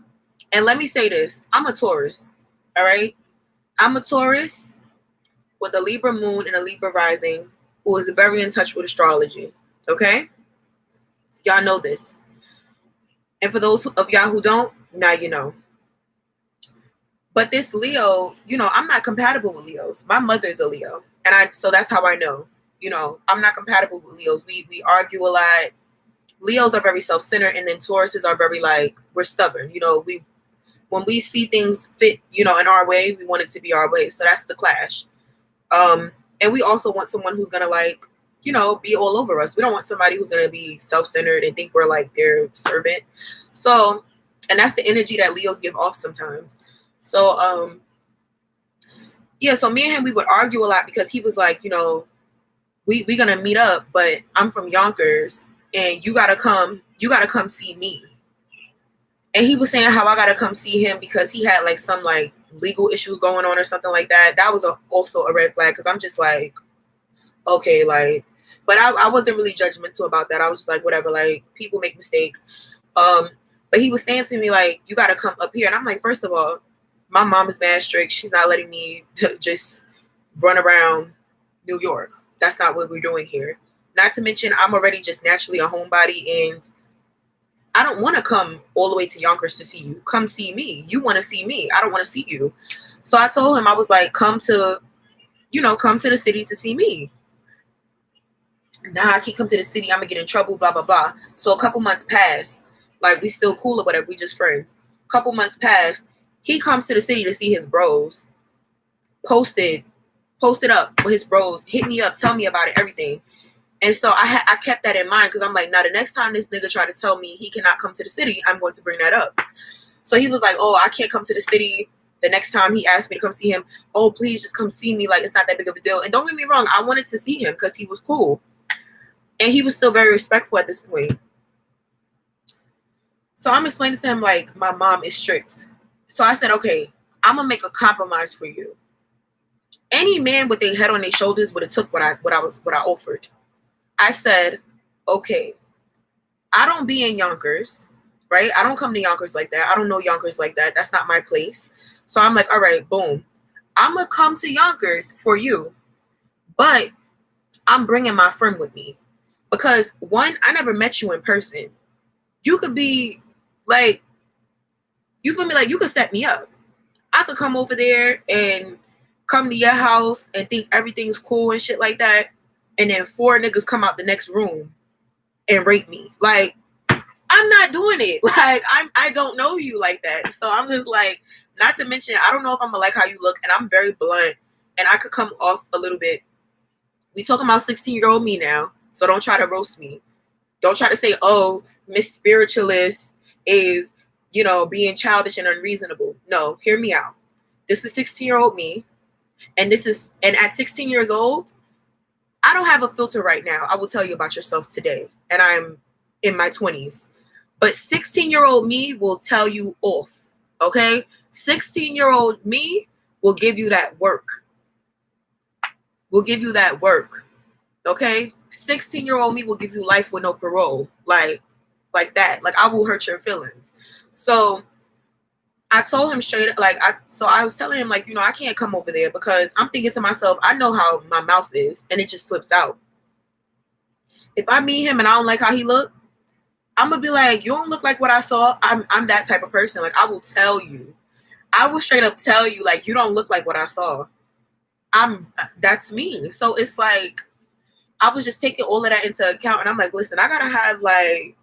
And let me say this. I'm a Taurus. All right? I'm a Taurus with a Libra moon and a Libra rising who is very in touch with astrology. Okay? Y'all know this. And for those of y'all who don't, now you know. But this Leo, I'm not compatible with Leos. My mother's a Leo. So that's how I know. You know, I'm not compatible with Leos. We argue a lot. Leos are very self-centered, and then Tauruses are very like, we're stubborn. You know, when we see things fit, you know, in our way, we want it to be our way. So that's the clash. And we also want someone who's gonna like, you know, be all over us. We don't want somebody who's gonna be self-centered and think we're like their servant. So, and that's the energy that Leos give off sometimes. So, yeah, so me and him, we would argue a lot because he was like, you know, we gonna meet up, but I'm from Yonkers and you gotta come see me. And he was saying how I gotta come see him because he had like some like legal issues going on or something like that. That was also a red flag because I'm just like, okay, like, but I wasn't really judgmental about that. I was just like, whatever, like, people make mistakes. But he was saying to me like, you gotta come up here, and I'm like, first of all, my mom is mad strict. She's not letting me just run around New York. That's not what we're doing here. Not to mention, I'm already just naturally a homebody, and I don't want to come all the way to Yonkers to see you. Come see me. You want to see me. I don't want to see you. So I told him, I was like, come to the city to see me. Nah, I can't come to the city. I'm going to get in trouble, blah, blah, blah. So a couple months passed. Like, we still cool or whatever. We just friends. Couple months passed. He comes to the city to see his bros. Posted up with his bros. Hit me up. Tell me about it. Everything. And so I kept that in mind because I'm like, now the next time this nigga try to tell me he cannot come to the city, I'm going to bring that up. So he was like, oh, I can't come to the city. The next time he asked me to come see him, oh, please just come see me. Like, it's not that big of a deal. And don't get me wrong, I wanted to see him because he was cool. And he was still very respectful at this point. So I'm explaining to him, like, my mom is strict. So I said, okay, I'm going to make a compromise for you. Any man with their head on their shoulders would have took what I offered. I said, okay, I don't be in Yonkers, right? I don't come to Yonkers like that. I don't know Yonkers like that. That's not my place. So I'm like, all right, boom. I'm going to come to Yonkers for you, but I'm bringing my friend with me because, one, I never met you in person. You could be like, you feel me? Like, you could set me up. I could come over there and come to your house and think everything's cool and shit like that. And then 4 niggas come out the next room and rape me. Like, I'm not doing it. Like, I don't know you like that. So I'm just like, not to mention, I don't know if I'm gonna like how you look, and I'm very blunt, and I could come off a little bit. We talking about 16-year-old me now, so don't try to roast me. Don't try to say, oh, Miss Spiritualist is, you know, being childish and unreasonable. No, hear me out. This is 16-year-old me, and at 16 years old, I don't have a filter right now. I will tell you about yourself today. And I'm in my 20s. But 16-year-old me will tell you off. Okay? 16-year-old me will give you that work. Okay? 16-year-old me will give you life with no parole. Like that. Like, I will hurt your feelings. So I told him straight up, like, I was telling him, like, you know, I can't come over there because I'm thinking to myself, I know how my mouth is, and it just slips out. If I meet him and I don't like how he look, I'm gonna be like, you don't look like what I saw. I'm that type of person. Like, I will tell you. I will straight up tell you, like, you don't look like what I saw. That's me. So it's like, I was just taking all of that into account, and I'm like, listen, I gotta have like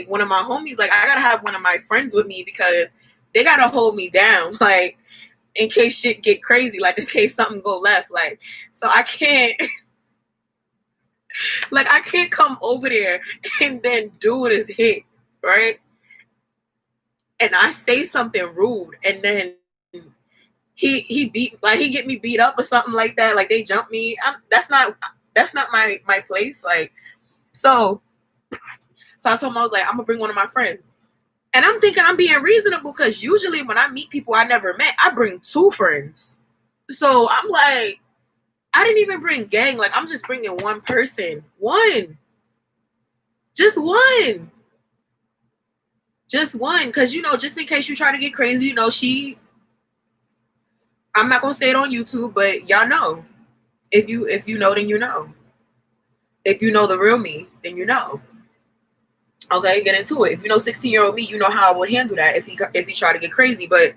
one of my homies, like, I gotta have one of my friends with me because they gotta hold me down, like, in case shit get crazy, like, in case something go left, like, so I can't, like, I can't come over there and then do this hit, right? And I say something rude, and then he get me beat up or something like that, like, they jump me. That's not my place, like, so I told him, I was like, I'm gonna bring one of my friends. And I'm thinking I'm being reasonable because usually when I meet people I never met, I bring 2 friends. So I'm like, I didn't even bring gang. Like, I'm just bringing one person. One. Just one. Because, you know, just in case you try to get crazy, you know, I'm not going to say it on YouTube, but y'all know. If you know, then you know. If you know the real me, then you know. Okay, get into it. If you know 16-year-old me, you know how I would handle that if he tried to get crazy. But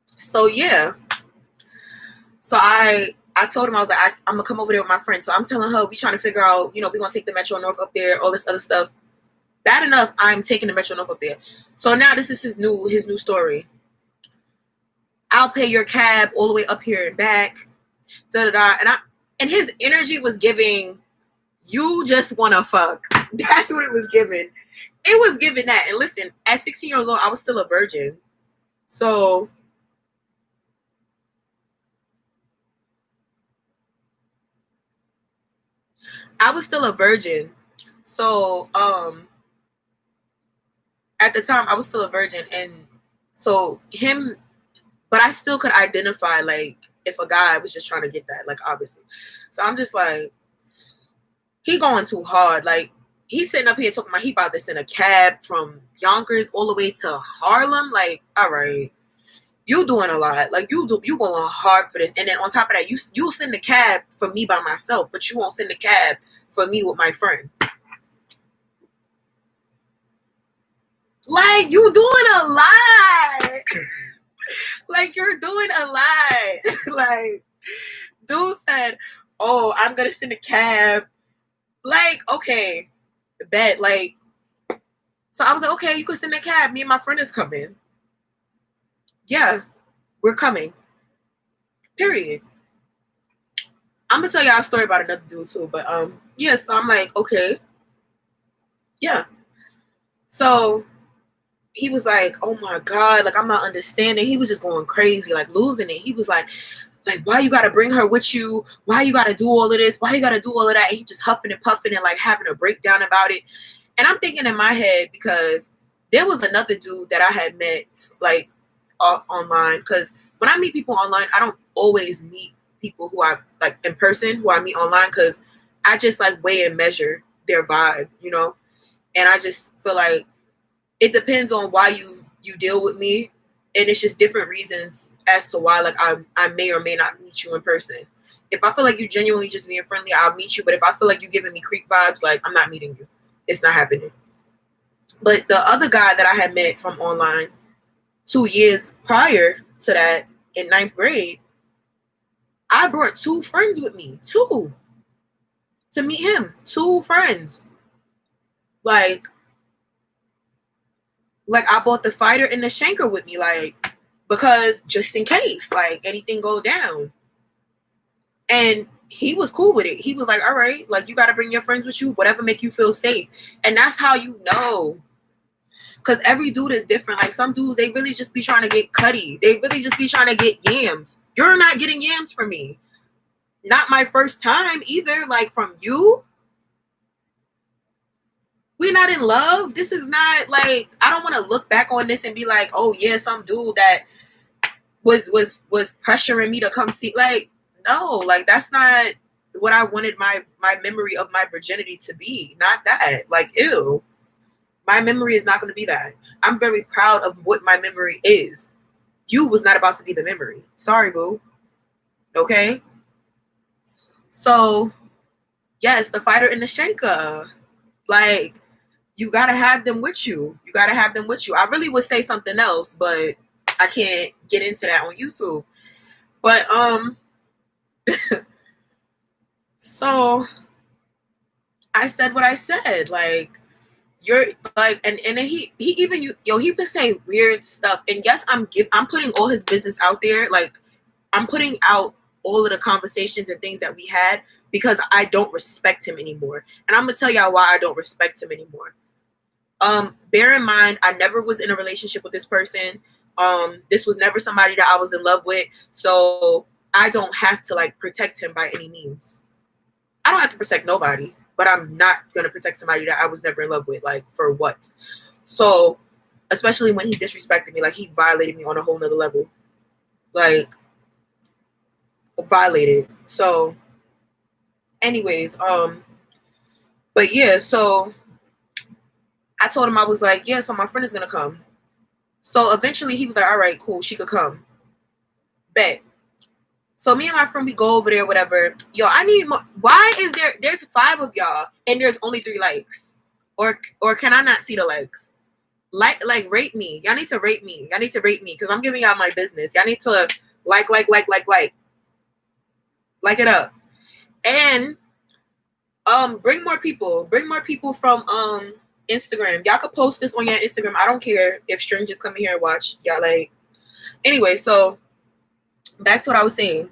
so yeah. So I I told him, I was like, I'm gonna come over there with my friend. So I'm telling her, we trying to figure out, we're gonna take the Metro North up there, all this other stuff. Bad enough, I'm taking the Metro North up there. So now this is his new story. I'll pay your cab all the way up here and back. Da da da. And his energy was giving, you just wanna fuck. That's what it was giving. It was giving that. And listen, at 16 years old, I was still a virgin. So I was still a virgin. So at the time I was still a virgin, and so him, but I still could identify like if a guy was just trying to get that, like obviously. So I'm just like, he going too hard. Like he's sitting up here talking about he about to send a cab from Yonkers all the way to Harlem. Like, all right, you doing a lot. Like you going hard for this. And then on top of that, you'll send a cab for me by myself, but you won't send a cab for me with my friend. Like you doing a lot. Like you're doing a lot. Like dude said, oh, I'm gonna send a cab. Like, okay, bet. Like, so I was like, okay, you could send a cab. Me and my friend is coming. Yeah, we're coming. Period. I'm gonna tell y'all a story about another dude too, but yeah, so I'm like, okay. Yeah. So he was like, oh my God, like I'm not understanding. He was just going crazy, like losing it. He was like, why you gotta bring her with you? Why you gotta do all of this? Why you gotta do all of that? And he just huffing and puffing and like having a breakdown about it. And I'm thinking in my head, because there was another dude that I had met like online. Because when I meet people online, I don't always meet people who I like in person, who I meet online, because I just like weigh and measure their vibe, And I just feel like it depends on why you deal with me. And it's just different reasons as to why, like, I may or may not meet you in person. If I feel like you genuinely just being friendly, I'll meet you. But if I feel like you're giving me creep vibes, like, I'm not meeting you. It's not happening. But the other guy that I had met from online 2 years prior to that in 9th grade, I brought 2 friends with me. 2. To meet him. 2 friends. Like I bought the fighter and the shanker with me, like, because just in case, like, anything go down. And he was cool with it. He was like, all right, like, you got to bring your friends with you, whatever make you feel safe. And that's how you know. Because every dude is different. Like, some dudes, they really just be trying to get cutty. They really just be trying to get yams. You're not getting yams from me. Not my first time either. Like, from you. We're not in love. This is not like, I don't want to look back on this and be like, oh yeah, some dude that was pressuring me to come see. Like, no, like that's not what I wanted my memory of my virginity to be. Not that. Like, ew. My memory is not going to be that. I'm very proud of what my memory is. You was not about to be the memory. Sorry, boo. Okay? So, yes, the fighter and the shanker. Like, you got to have them with you. You got to have them with you. I really would say something else, but I can't get into that on YouTube. But, so I said what I said. Like, you're like, and then he even, he would say weird stuff. And yes, I'm putting all his business out there. Like, I'm putting out all of the conversations and things that we had because I don't respect him anymore. And I'm going to tell y'all why I don't respect him anymore. Bear in mind, I never was in a relationship with this person. This was never somebody that I was in love with. So I don't have to like protect him by any means. I don't have to protect nobody, but I'm not going to protect somebody that I was never in love with. Like, for what? So, especially when he disrespected me, like he violated me on a whole nother level. Like, violated. So, anyways, but yeah, so I told him, I was like, yeah, so my friend is going to come. So eventually he was like, all right, cool, she could come. Bet. So me and my friend, we go over there, whatever. Yo, I need more. Why is there's 5 of y'all and there's only 3 likes? Or can I not see the likes? Like rate me. Y'all need to rate me. Y'all need to rate me because I'm giving y'all my business. Y'all need to like. Like it up. And bring more people from Instagram. Y'all could post this on your Instagram. I don't care if strangers come in here and watch. Y'all like, anyway, so back to what I was saying.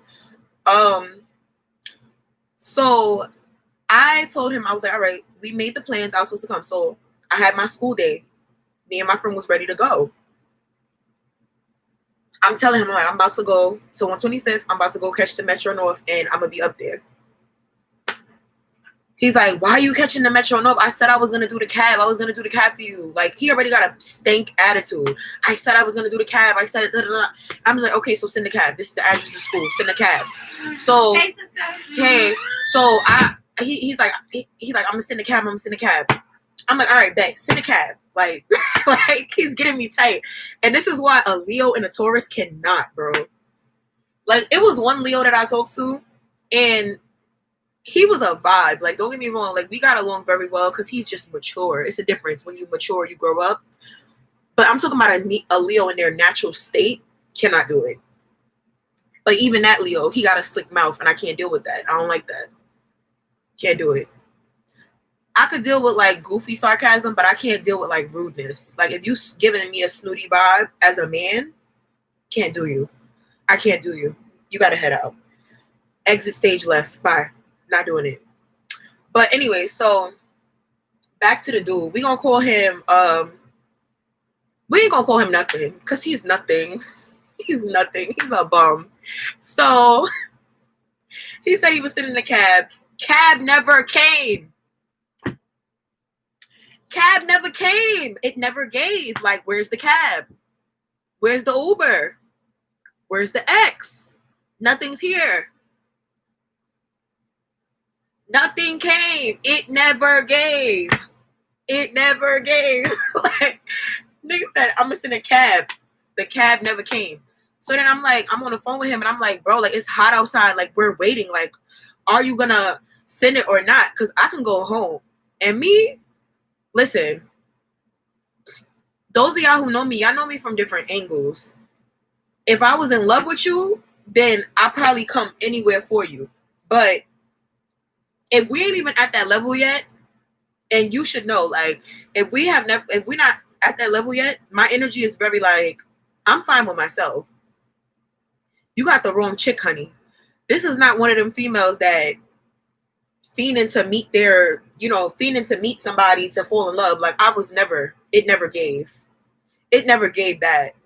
So I told him, I was like, all right, we made the plans. I was supposed to come. So I had my school day. Me and my friend was ready to go. I'm telling him, like, I'm about to go to 125th. I'm about to go catch the Metro North, and I'm going to be up there. He's like, why are you catching the Metro North? I said I was going to do the cab. I was going to do the cab for you. Like, he already got a stank attitude. I said I was going to do the cab. I said, da, da, da. I'm just like, okay, so send the cab. This is the address of the school. Send the cab. So, hey, sister. Hey, so he's like, I'm going to send the cab. I'm going to send the cab. I'm like, all right, bet. Send the cab. Like, like, he's getting me tight. And this is why a Leo and a Taurus cannot, bro. Like, it was one Leo that I talked to, and he was a vibe. Like, don't get me wrong. Like, we got along very well because he's just mature. It's a difference. When you mature, you grow up. But I'm talking about a Leo in their natural state. Cannot do it. But even that Leo, he got a slick mouth, and I can't deal with that. I don't like that. Can't do it. I could deal with, like, goofy sarcasm, but I can't deal with, like, rudeness. Like, if you giving me a snooty vibe as a man, can't do you. I can't do you. You got to head out. Exit stage left. Bye. Not doing it. But anyway, so back to the dude. We gonna call him, we ain't gonna call him nothing, because he's nothing. He's nothing. He's a bum. So he said he was sitting in the cab. Cab never came. Cab never came. It never gave. Like, where's the cab? Where's the Uber? Where's the X? Nothing's here. Nothing came. It never gave. It never gave. Like, nigga said, I'm gonna send a cab. The cab never came. So then I'm like, I'm on the phone with him, and I'm like, bro, like, it's hot outside. Like, we're waiting. Like, are you gonna send it or not? Because I can go home. And me, listen, those of y'all who know me, y'all know me from different angles. If I was in love with you, then I'll probably come anywhere for you. But if we ain't even at that level yet, and you should know, like, if we're not at that level yet, my energy is very, like, I'm fine with myself. You got the wrong chick, honey. This is not one of them females that fiending to meet fiending to meet somebody to fall in love. Like, it never gave. It never gave that.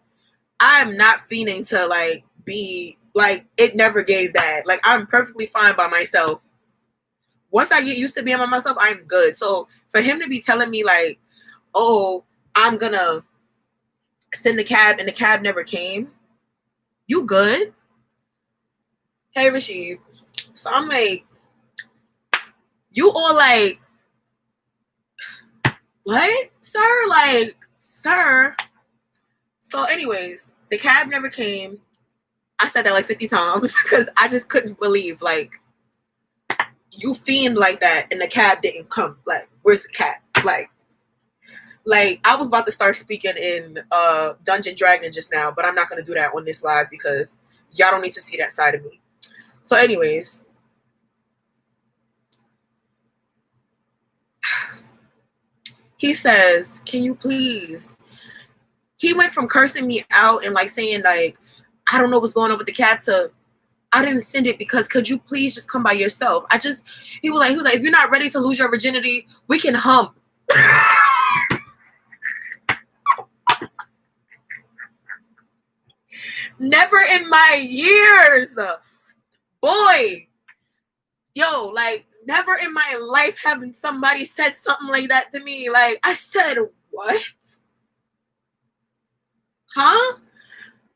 I'm not fiending to, like, be, like, it never gave that. Like, I'm perfectly fine by myself. Once I get used to being by myself, I'm good. So for him to be telling me, like, oh, I'm gonna send the cab and the cab never came, you good? Hey, Rashid. So I'm like, you all like, what, sir? Like, sir. So anyways, the cab never came. I said that like 50 times because I just couldn't believe, like, you fiend like that and the cab didn't come. Like, where's the cab? Like I was about to start speaking in Dungeon Dragon just now, but I'm not going to do that on this live because y'all don't need to see that side of me. So anyways, he says, can you please? He went from cursing me out and, like, saying, like, I don't know what's going on with the cab to, I didn't send it because could you please just come by yourself? He was like, if you're not ready to lose your virginity, we can hump. Never in my years, boy, yo, like, never in my life having somebody said something like that to me. Like, I said, what? Huh?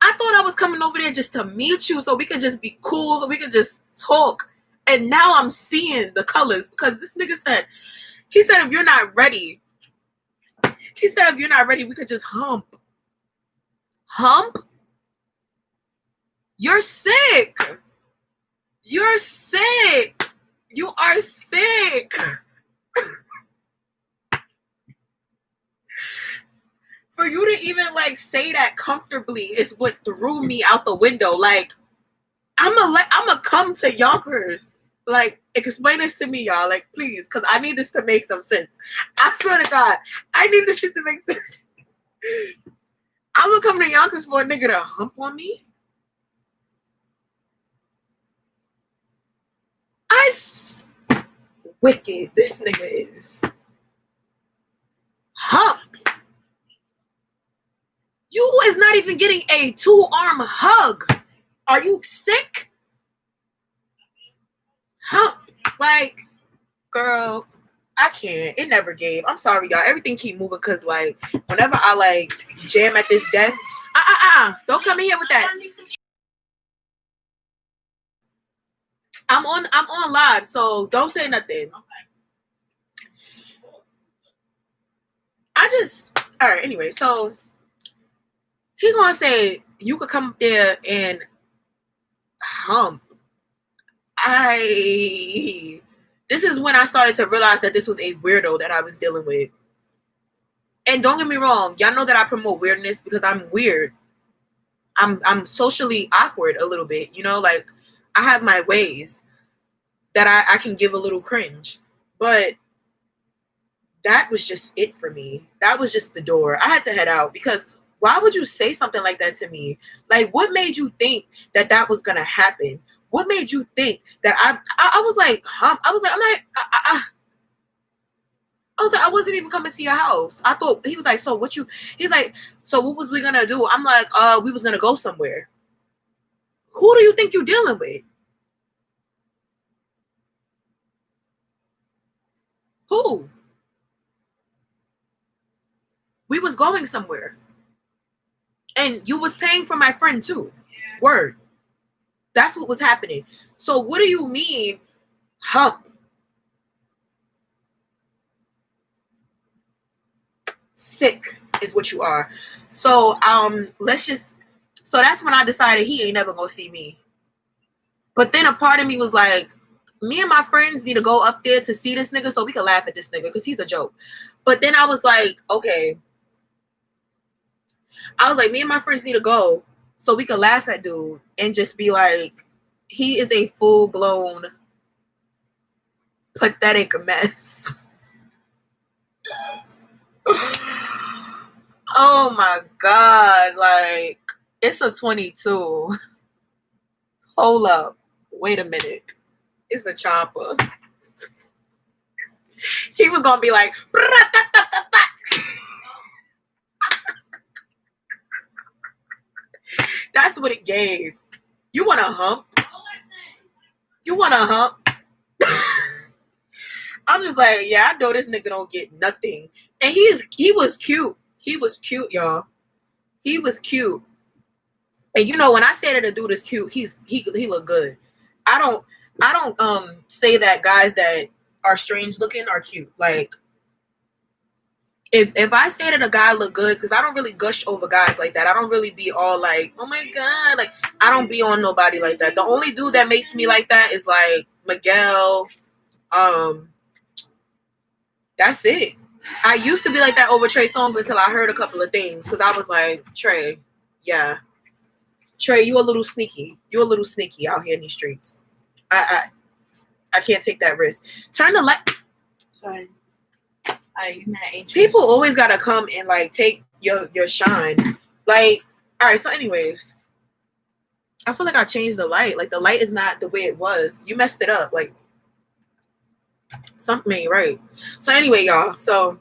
I thought I was coming over there just to meet you so we could just be cool, so we could just talk. And now I'm seeing the colors because this nigga said, he said, if you're not ready, we could just hump. Hump? You're sick. You're sick. You are sick. For you to even, like, say that comfortably is what threw me out the window. Like, I'ma come to Yonkers. Like, explain this to me, y'all. Like, please, because I need this to make some sense. I swear to God, I need this shit to make sense. I'm gonna come to Yonkers for a nigga to hump on me. Wicked. This nigga is hump. You is not even getting a 2-arm hug. Are you sick? Hump. Like, girl, I can't. It never gave. I'm sorry, y'all. Everything keep moving because, like, whenever I, like, jam at this desk, don't come in here with that. I'm on live, so don't say nothing. All right, anyway, so he gonna say you could come up there and hump. This is when I started to realize that this was a weirdo that I was dealing with. And don't get me wrong, y'all know that I promote weirdness because I'm weird. I'm socially awkward a little bit, you know, like I have my ways that I can give a little cringe. But that was just it for me. That was just the door. I had to head out because why would you say something like that to me? Like, what made you think that that was gonna happen? What made you think that I was like, I was like, I wasn't even coming to your house. I thought he was like, he's like, so what was we gonna do? I'm like, we was gonna go somewhere. Who do you think you're dealing with? Who? We was going somewhere. And you was paying for my friend too. Yeah. Word. That's what was happening. So what do you mean, hump? Sick is what you are. So so that's when I decided he ain't never gonna see me. But then a part of me was like, me and my friends need to go up there to see this nigga so we can laugh at this nigga because he's a joke. But then I was like, okay. I was like, me and my friends need to go so we can laugh at dude and just be like, he is a full-blown pathetic mess. Oh my God. Like, it's a 22. Hold up. Wait a minute. It's a chopper. He was gonna be like, that's what it gave. You want a hump? You want a hump? I'm just like, yeah, I know this nigga don't get nothing. And he was cute. He was cute, y'all. He was cute. And you know, when I say that a dude is cute, he look good. I don't say that guys that are strange looking are cute. Like, if I say that a guy look good, because I don't really gush over guys like that. I don't really be all like, oh my God, like I don't be on nobody like that. The only dude that makes me like that is like Miguel. That's it. I used to be like that over Trey Songz until I heard a couple of things because I was like, Trey, yeah, Trey, you a little sneaky. You a little sneaky out here in these streets. I can't take that risk. Turn the light. Sorry. People always gotta come and like take your shine. Like, all right. So, anyways, I feel like I changed the light. Like the light is not the way it was. You messed it up. Like something ain't right. So anyway, y'all. So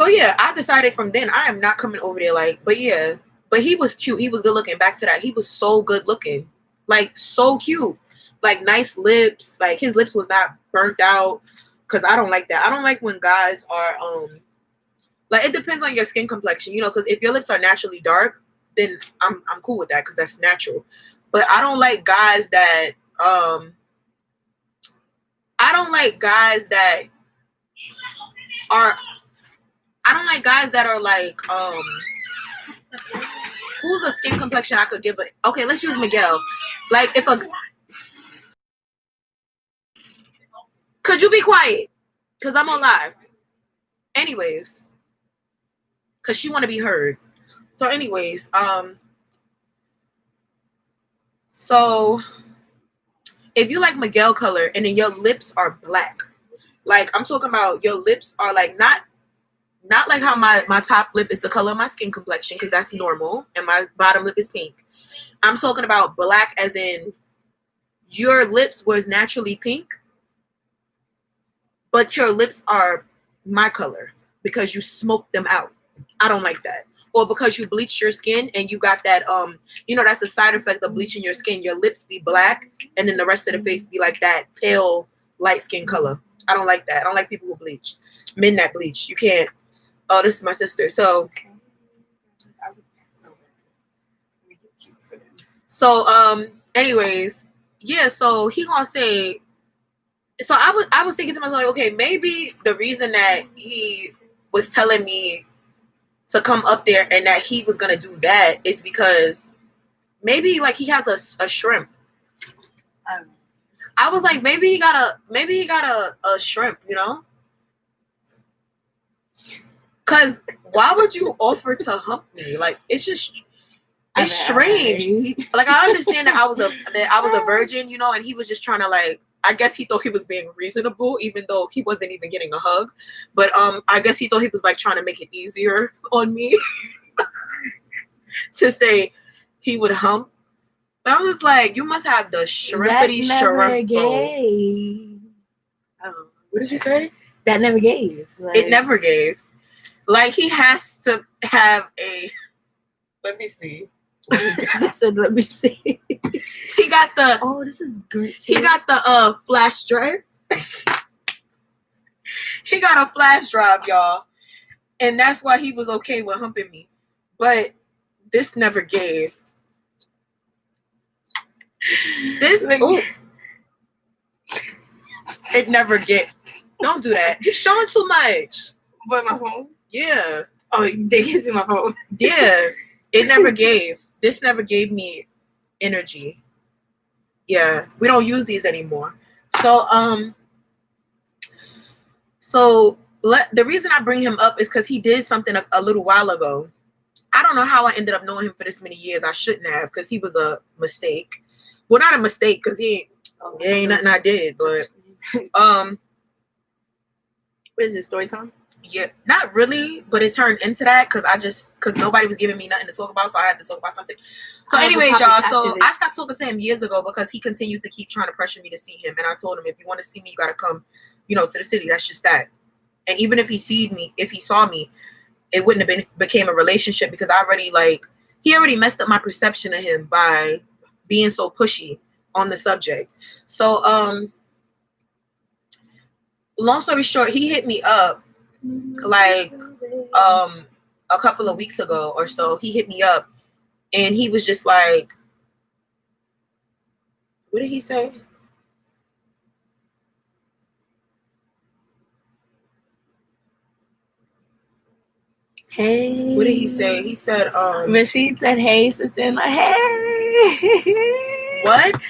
yeah, I decided from then I am not coming over there. Like, but yeah, but he was cute. He was good looking. Back to that, he was so good looking. Like so cute. Like nice lips. Like his lips was not burnt out. Cause I don't like that. I don't like when guys are like it depends on your skin complexion, you know. Cause if your lips are naturally dark, then I'm cool with that because that's natural. But I don't like guys that I don't like guys that are. I don't like guys that are like who's a skin complexion I could give it. Okay, let's use Miguel. Like if a could you be quiet? Cause I'm on live. Anyways, cause she want to be heard. So anyways, So if you like Miguel color and then your lips are black, like I'm talking about your lips are like not like how my top lip is the color of my skin complexion, because that's normal, and my bottom lip is pink. I'm talking about black as in your lips was naturally pink, but your lips are my color because you smoked them out. I don't like that. Or because you bleached your skin and you got that that's a side effect of bleaching your skin. Your lips be black and then the rest of the face be like that pale light skin color. I don't like that. I don't like people who bleach. Men that bleach. You can't. Oh, this is my sister. So anyways, yeah, so he gonna say, so I was thinking to myself, like, okay, maybe the reason that he was telling me to come up there and that he was gonna do that is because maybe like he has a shrimp. I was like, maybe he got a shrimp, you know? Cause why would you offer to hump me? Like it's strange. Like I understand that I was a virgin, you know, and he was just trying to like, I guess he thought he was being reasonable, even though he wasn't even getting a hug. But I guess he thought he was like trying to make it easier on me to say he would hump. But I was like, you must have the shrimpity shrimp. What did you say? That never gave. Like, it never gave. Like he has to have a. Let me see. I said, let me see. He got the. Oh, this is great. He got the flash drive. He got a flash drive, y'all, and that's why he was okay with humping me. But this never gave. This it never get. Don't do that. You're showing too much. But my phone? Yeah. Oh, they can see my phone. Yeah. It never gave. This never gave me energy. Yeah. We don't use these anymore. So the reason I bring him up is because he did something a little while ago. I don't know how I ended up knowing him for this many years. I shouldn't have, because he was a mistake. Well, not a mistake, because it ain't nothing I did, but what is this, story time? Yeah, not really, but it turned into that because nobody was giving me nothing to talk about, so I had to talk about something. So anyways, y'all, so I stopped talking to him years ago because he continued to keep trying to pressure me to see him, and I told him, if you want to see me, you gotta come, to the city. That's just that. And even if he saw me, it wouldn't have became a relationship, because he already messed up my perception of him by being so pushy on the subject. So long story short, he hit me up like a couple of weeks ago or so. He hit me up and he was just like, what did he say? Hey. What did he say? He said, when she said, hey, sister, and like, hey. What?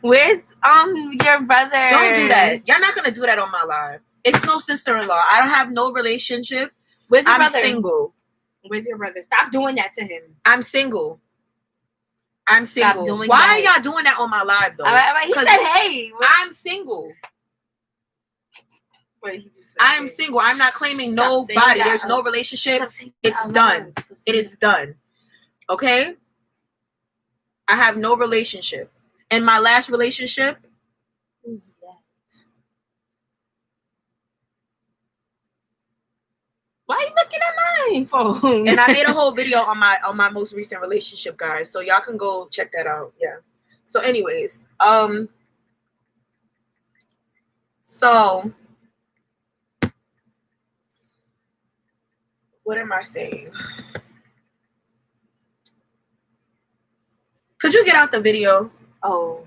Where's your brother? Don't do that. Y'all not gonna do that on my live. It's no sister-in-law. I don't have no relationship. Where's your brother? I'm single. Where's your brother? Stop doing that to him. I'm single. Why are y'all doing that on my live though? All right. He said, hey. I'm single. Wait, he just said, I am single. I'm not claiming nobody. There's no relationship. It's done. It is done. Okay? I have no relationship. And my last relationship. Who's that? Why are you looking at my phone? And I made a whole video on my most recent relationship, guys. So y'all can go check that out. Yeah. So anyways, so what am I saying? Could you get out the video? Oh,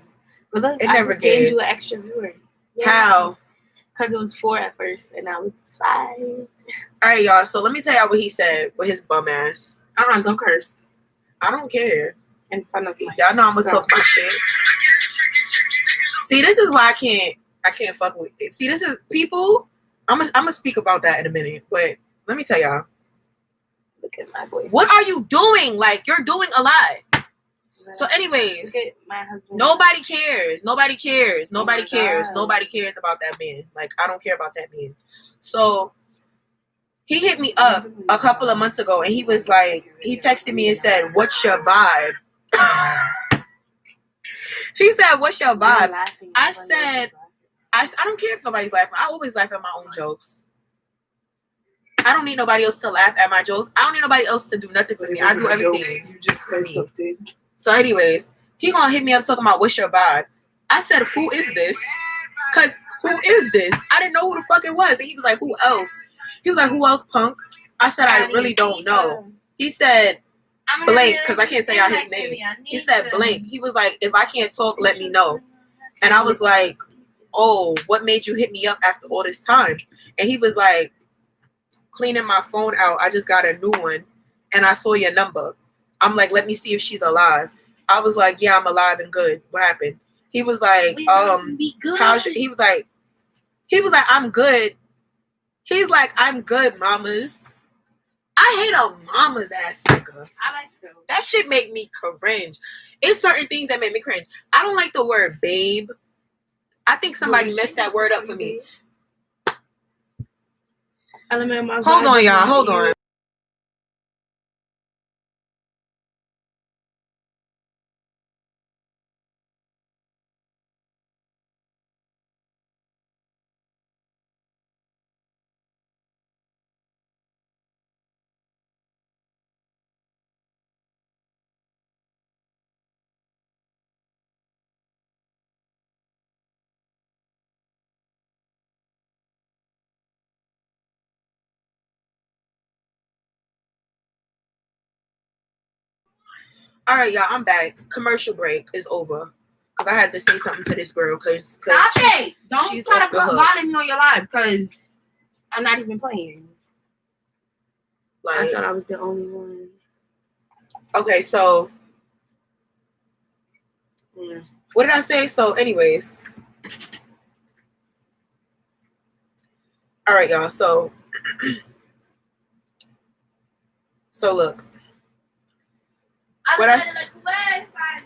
but look, it never gave you an extra viewer. Yeah. How? Because it was 4 at first, and now it's 5. All right, y'all. So let me tell y'all what he said with his bum ass. Don't curse. I don't care. In front of me. Y'all know I'm gonna talk my shit. See, this is why I can't fuck with it. See, this is people. I'm gonna speak about that in a minute, but let me tell y'all. Look at my boy. What are you doing? Like, you're doing a lot. So anyways, my husband. Nobody cares. Nobody cares. Nobody cares. God. Nobody cares about that man. Like, I don't care about that man. So he hit me up a couple of months ago and he was like, he texted me and said, "What's your vibe?" He said, "What's your vibe?" I said, I don't care if nobody's laughing. I always laugh at my own jokes. I don't need nobody else to laugh at my jokes. I don't need nobody else to do nothing for me. I do everything for me. So anyways, he gonna hit me up talking about what's your vibe. I said, "Who is this?" Cause who is this? I didn't know who the fuck it was. And he was like, "Who else?" He was like, "Who else, punk?" I said, "I really don't know." He said, "Blank," because I can't tell y'all his name. He said, "Blank." He was like, "If I can't talk, let me know." And I was like, "Oh, what made you hit me up after all this time?" And he was like, "Cleaning my phone out. I just got a new one and I saw your number." I'm like, "Let me see if she's alive." I was like, "Yeah, I'm alive and good. What happened?" He was like, how's your, he was like, "I'm good." He's like, "I'm good, mamas." I hate a mama's ass nigga. I like them. That shit make me cringe. It's certain things that make me cringe. I don't like the word babe. I think somebody messed that word up for me. Hold on, y'all. Hold on. All right, y'all. I'm back. Commercial break is over. Because I had to say something to this girl. Because don't try to bother me on your live. Because I'm not even playing. Like, I thought I was the only one. Okay, so what did I say? So anyways. All right, y'all. So look. What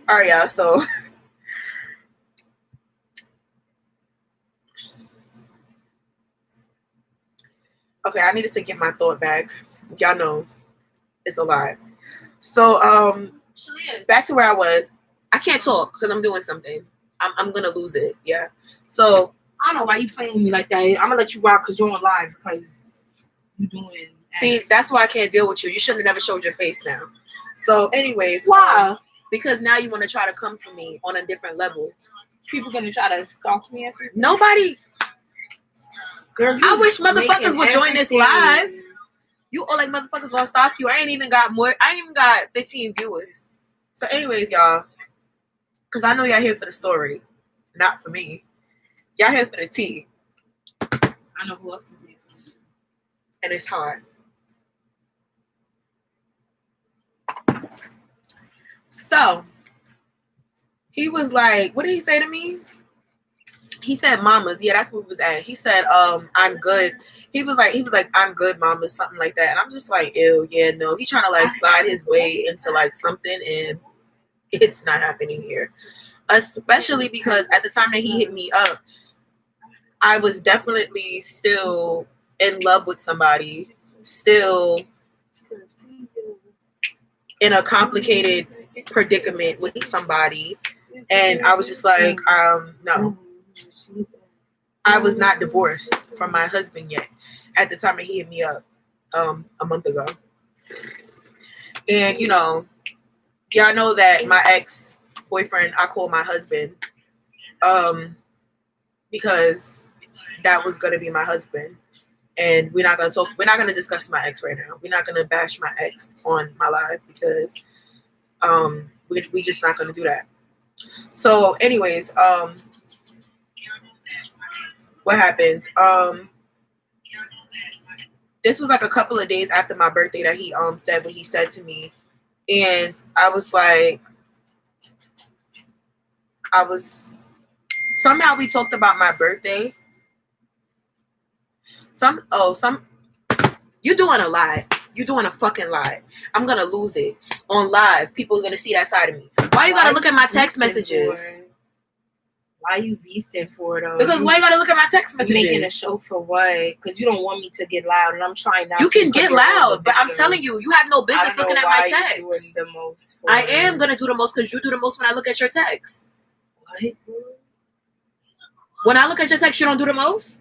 all right, y'all. So okay, I needed to get my thought back. Y'all know it's a lot. So back to where I was. I can't talk because I'm doing something. I'm gonna lose it. Yeah. So I don't know why you playing me like that. I'm gonna let you rock because you're on live because you doing. See, that's why I can't deal with you. You should have never showed your face now. So, anyways, why? Because now you want to try to come for me on a different level. People gonna try to stalk me or something? Nobody. Girl, I wish motherfuckers would join this live. You all like motherfuckers gonna stalk you. I ain't even got 15 viewers. So, anyways, y'all, because I know y'all here for the story, not for me. Y'all here for the tea. I know who else is here. And it's hard. So he was like, what did he say to me? He said, "Mamas." Yeah, that's what he was at. He said, "I'm good." He was like, "I'm good, mamas," something like that. And I'm just like, ew, yeah, no. He's trying to like slide his way into like something, and it's not happening here. Especially because at the time that he hit me up, I was definitely still in love with somebody, still in a complicated predicament with somebody. And I was just like, no. I was not divorced from my husband yet at the time that he hit me up a month ago. And, you know, y'all know that my ex-boyfriend, I call my husband because that was going to be my husband. And we're not going to discuss my ex right now. We're not going to bash my ex on my live because we just not going to do that. So anyways, what happened? This was like a couple of days after my birthday that he said what he said to me. And I was like, somehow we talked about my birthday. You doing a lie. You doing a fucking lie. I'm gonna lose it on live. People are gonna see that side of me. Why Why you gotta look at my text messages? Why you beasting for though? Because why you gotta look at my text messages? Making a show for what? Because you don't want me to get loud, and I'm trying not. You can get loud, but I'm telling you, you have no business looking at my text. Doing the most I am gonna do the most because you do the most when I look at your text. What? When I look at your text, you don't do the most?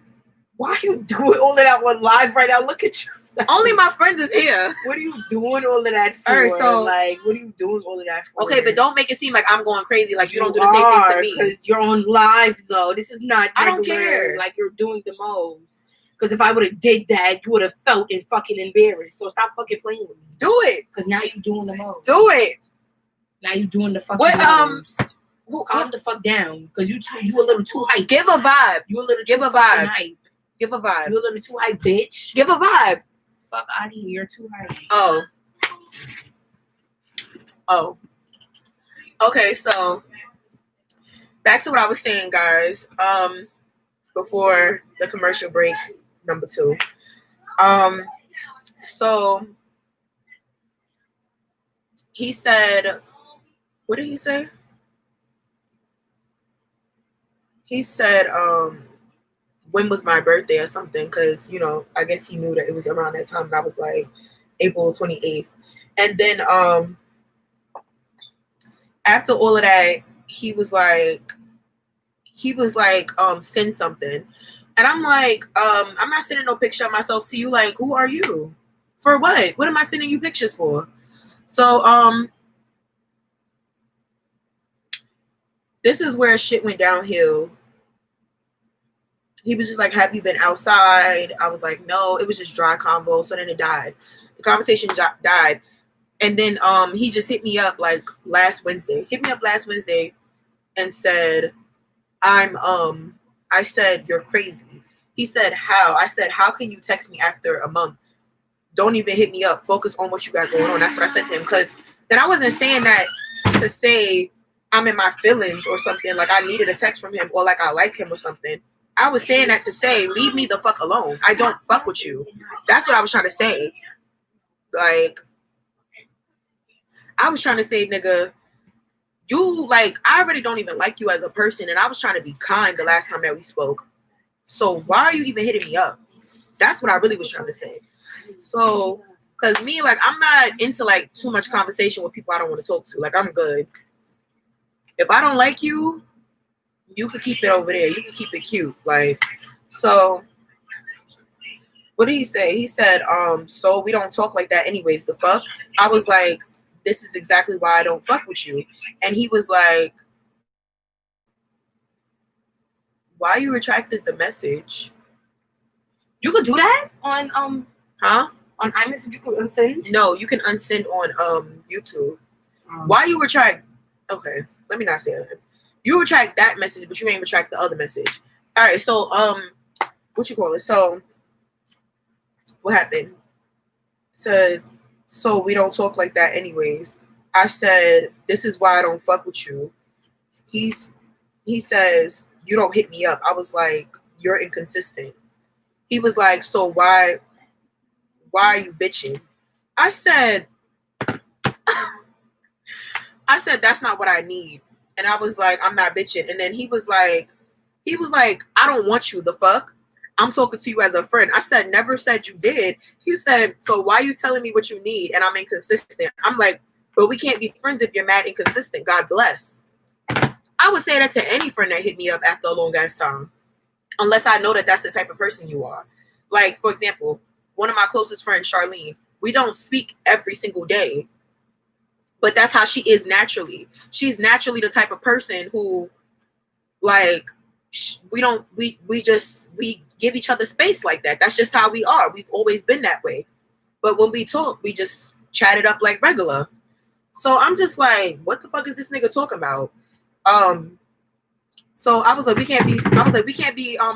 Why are you doing all of that on live right now? Look at yourself. Only my friends is here. What are you doing all of that for? Alright, so, like, what are you doing all of that for? Okay, but don't make it seem like I'm going crazy. Like you don't do the same thing to me. Because you're on live though. This is not regular, I don't care. Like you're doing the most. Because if I would have did that, you would have felt and fucking embarrassed. So stop fucking playing with me. Do it. Because now you're doing the most. Do it. Now you're doing the fucking most. Calm the fuck down. Because you a little too hype. Give a vibe. You a little give too a vibe. Hype. Give a vibe. You a little too hype, bitch. Give a vibe. Fuck out of here. You're too hype. Oh. Okay, so back to what I was saying, guys. Before the commercial break, number 2. So he said, what did he say? He said, when was my birthday or something? Because, you know, I guess he knew that it was around that time. And I was like, April 28th. And then after all of that, he was like, send something. And I'm like, I'm not sending no picture of myself to you. Like, who are you? For what? What am I sending you pictures for? So, this is where shit went downhill. He was just like, have you been outside? I was like, no, it was just dry convo. So then it died. The conversation died. And then he just hit me up like last Wednesday. And said, I said, you're crazy. He said, how? I said, how can you text me after a month? Don't even hit me up. Focus on what you got going on. That's what I said to him. Because then I wasn't saying that to say I'm in my feelings or something. Like I needed a text from him or like I like him or something. I was saying that to say, leave me the fuck alone. I don't fuck with you. That's what I was trying to say. Like, I was trying to say, nigga, you, like, I already don't even like you as a person. And I was trying to be kind the last time that we spoke. So why are you even hitting me up? That's what I really was trying to say. So, because me, like, I'm not into, like, too much conversation with people I don't want to talk to. Like, I'm good. If I don't like you, you can keep it over there. You can keep it cute. Like, so what did he say? He said, so we don't talk like that anyways, the fuck? I was like, this is exactly why I don't fuck with you. And he was like, why you retracted the message? You could do that on on iMessage. You could unsend. No, you can unsend on YouTube. Why you retract? Okay, let me not say that. You retract that message, but you ain't retract the other message. All right, so what you call it? So what happened? Said, so we don't talk like that anyways. I said, this is why I don't fuck with you. He says, you don't hit me up. I was like, you're inconsistent. He was like, so why are you bitching? I said, that's not what I need. And I was like, I'm not bitching. And then he was like, I don't want you, the fuck? I'm talking to you as a friend. I said, never said you did. He said, so why are you telling me what you need? And I'm inconsistent. I'm like, but we can't be friends if you're mad inconsistent. God bless. I would say that to any friend that hit me up after a long ass time. Unless I know that that's the type of person you are. Like, for example, one of my closest friends, Charlene, we don't speak every single day. But that's how she is naturally. She's naturally the type of person who, like, we give each other space like that. That's just how we are. We've always been that way. But when we talk, we just chat it up like regular. So I'm just like, what the fuck is this nigga talking about? So I was like, we can't be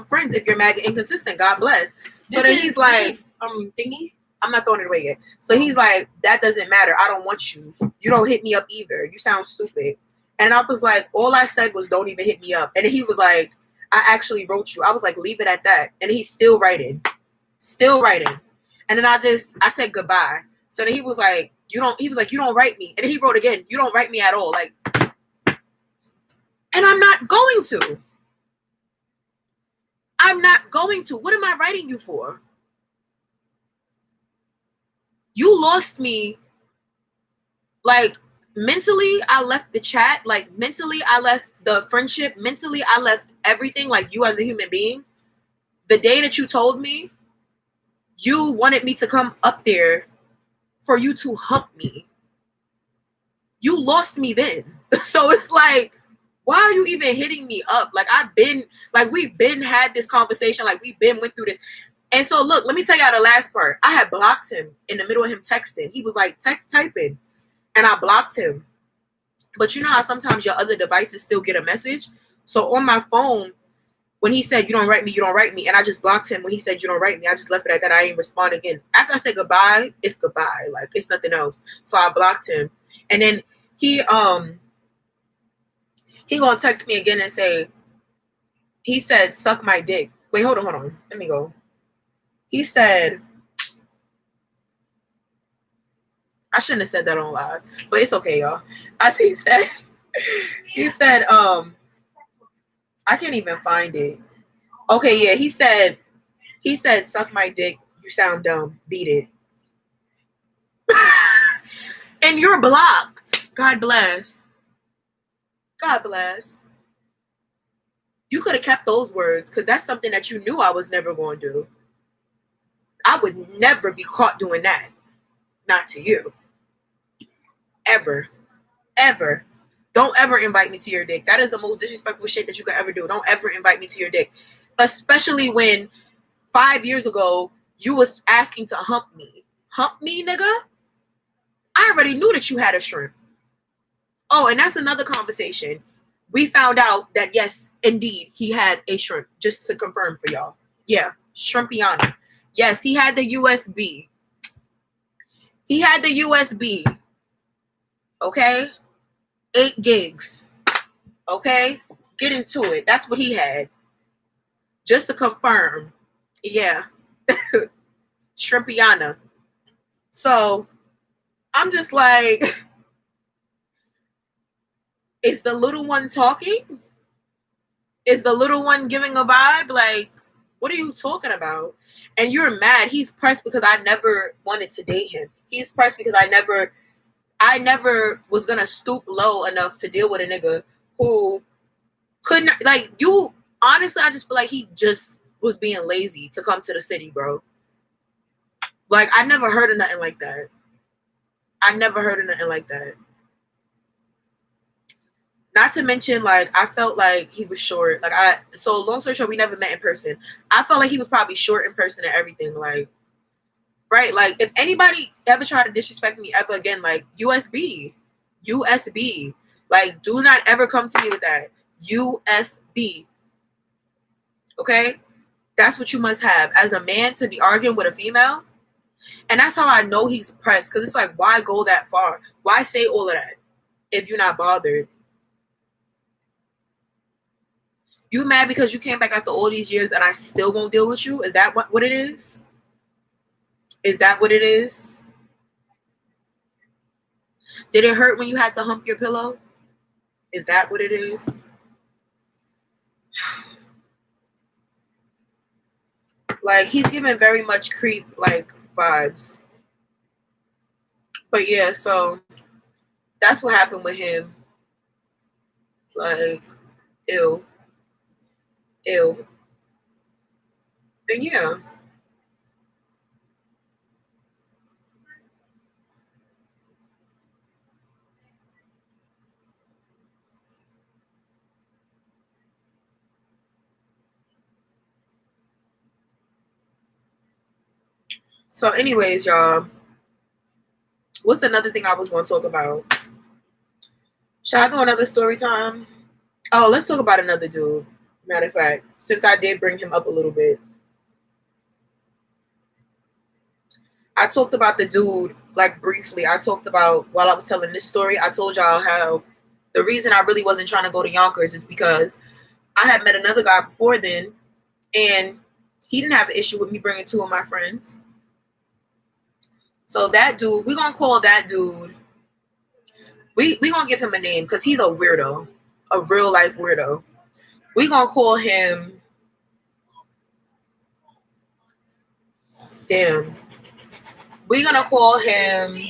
friends if you're mad and inconsistent. God bless. So then he's like, thingy. I'm not throwing it away yet. So he's like, that doesn't matter. I don't want you. You don't hit me up either. You sound stupid. And I was like, all I said was don't even hit me up. And then he was like, I actually wrote you. I was like, leave it at that. And he's still writing. And then I said goodbye. So then he was like, you don't write me. And then he wrote again, you don't write me at all. Like, And I'm not going to. I'm not going to. What am I writing you for? You lost me. Like, mentally, I left the chat. Like, mentally, I left the friendship. Mentally, I left everything, like you as a human being. The day that you told me you wanted me to come up there for you to hump me, you lost me then. So it's like, why are you even hitting me up? Like, we've been had this conversation. Like, we've been went through this. And so, look, let me tell y'all the last part. I had blocked him in the middle of him texting. He was like typing, and I blocked him. But you know how sometimes your other devices still get a message? So on my phone, when he said, you don't write me, and I just blocked him when he said, you don't write me, I just left it at that. I ain't respond again. After I said goodbye, it's goodbye. Like, it's nothing else. So I blocked him. And then he gonna text me again and say, he said, suck my dick. Wait, hold on. Let me go. He said, I shouldn't have said that on live, but it's okay, y'all. As he said, I can't even find it. Okay, yeah, he said, suck my dick. You sound dumb. Beat it. And you're blocked. God bless. God bless. You could have kept those words, because that's something that you knew I was never going to do. I would never be caught doing that. Not to you. Ever. Ever. Don't ever invite me to your dick. That is the most disrespectful shit that you could ever do. Don't ever invite me to your dick. Especially when 5 years ago, you was asking to hump me. Hump me, nigga? I already knew that you had a shrimp. Oh, and that's another conversation. We found out that, yes, indeed, he had a shrimp. Just to confirm for y'all. Yeah, Shrimpiana. Yes, he had the USB. He had the USB. Okay? 8 gigs. Okay? Get into it. That's what he had. Just to confirm. Yeah. Shrimpiana. So, I'm just like, is the little one talking? Is the little one giving a vibe? Like, what are you talking about? And you're mad. He's pressed because I never wanted to date him. He's pressed because I never was gonna stoop low enough to deal with a nigga who couldn't, like, you. Honestly, I just feel like he just was being lazy to come to the city, bro. Like, I never heard of nothing like that. Not to mention, like, I felt like he was short. Like, so long story short, we never met in person. I felt like he was probably short in person and everything. Like, right? Like, if anybody ever tried to disrespect me ever again, like, USB. Like, do not ever come to me with that. USB. Okay? That's what you must have as a man to be arguing with a female. And that's how I know he's pressed. Because it's like, why go that far? Why say all of that if you're not bothered? You mad because you came back after all these years and I still won't deal with you? Is that what it is? Is that what it is? Did it hurt when you had to hump your pillow? Is that what it is? Like, he's giving very much creep, like, vibes. But yeah, so that's what happened with him. Like, ew. And yeah. So anyways, y'all, what's another thing I was going to talk about? Should I do another story time? Oh, let's talk about another dude. Matter of fact, since I did bring him up a little bit. I talked about the dude, like, briefly. I talked about, while I was telling this story, I told y'all how the reason I really wasn't trying to go to Yonkers is because I had met another guy before then, and he didn't have an issue with me bringing 2 of my friends. So that dude, we're going to call that dude, we're going to give him a name because he's a weirdo. a real life weirdo. We gonna call him. Damn. We gonna call him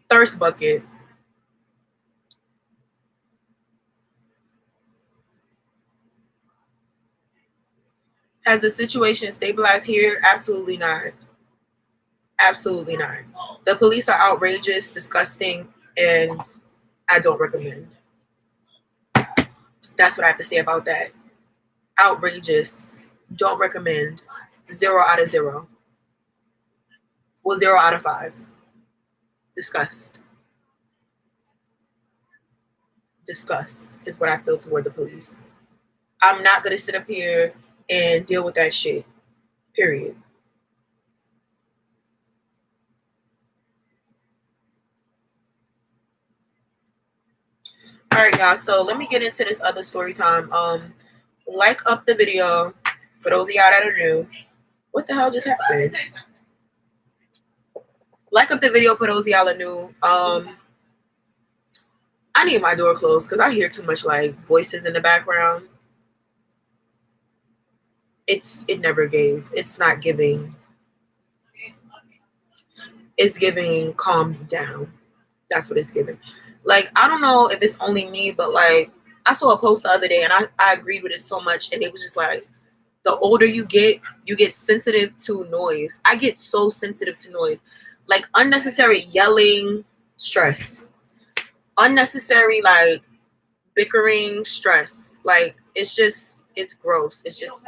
Thirst Bucket. Has the situation stabilized here? Absolutely not. Absolutely not. The police are outrageous, disgusting, and I don't recommend. That's what I have to say about that. Outrageous. Don't recommend. 0 out of 0. Well, 0 out of 5. Disgust. Disgust is what I feel toward the police. I'm not going to sit up here and deal with that shit. Period. All right, y'all. So let me get into this other story time. Like up the video for those of y'all that are new. What the hell just happened? Like up the video for those of y'all that are new. I need my door closed because I hear too much like voices in the background. It never gave. It's not giving. It's giving calm down. That's what it's giving. Like, I don't know if it's only me, but like I saw a post the other day and I agreed with it so much, and it was just like, the older you get sensitive to noise. I get so sensitive to noise. Like unnecessary yelling, stress. Unnecessary like bickering, stress. Like it's gross. It's just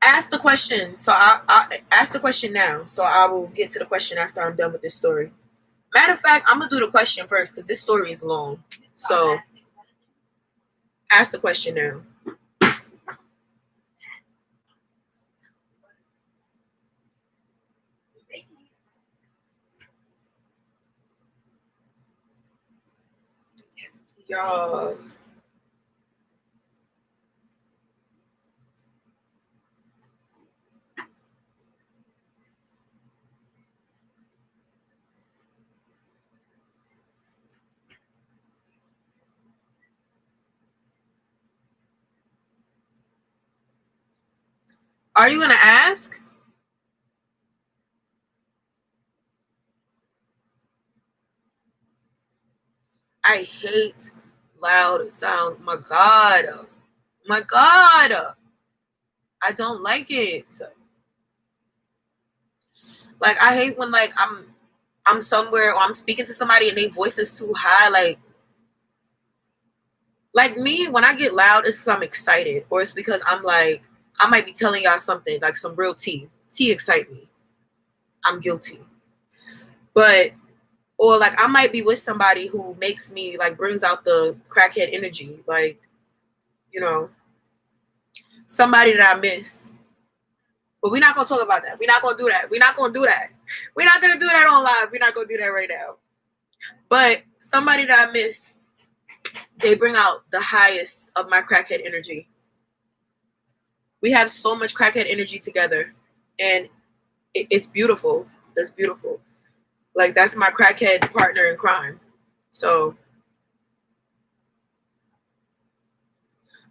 Ask the question. So I ask the question now. So I will get to the question after I'm done with this story. Matter of fact, I'm gonna do the question first because this story is long. So ask the question now. Y'all. Are you gonna ask? I hate loud sound. My God. My God. I don't like it. Like I hate when like I'm somewhere or I'm speaking to somebody and their voice is too high. Like me, when I get loud, it's because I'm excited, or it's because I'm like, I might be telling y'all something, like some real tea. Tea excite me. I'm guilty. But, or like I might be with somebody who makes me, like brings out the crackhead energy. Like, you know, somebody that I miss. But we're not going to talk about that. We're not going to do that. We're not going to do that. We're not going to do that on live. We're not going to do that right now. But somebody that I miss, they bring out the highest of my crackhead energy. We have so much crackhead energy together, and it's beautiful. It's beautiful. Like that's my crackhead partner in crime. So,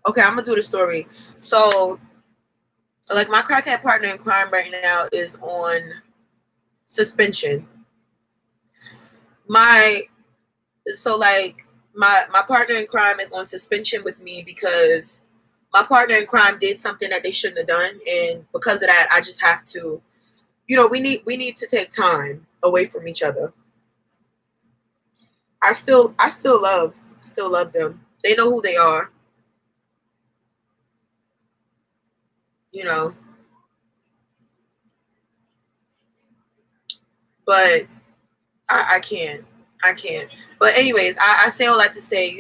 okay, I'm gonna do the story. So, like my crackhead partner in crime right now is on suspension. My partner in crime is on suspension with me because my partner in crime did something that they shouldn't have done, and because of that, I just have to, we need to take time away from each other. I still love them. They know who they are. But I can't. But anyways, I say all that to say,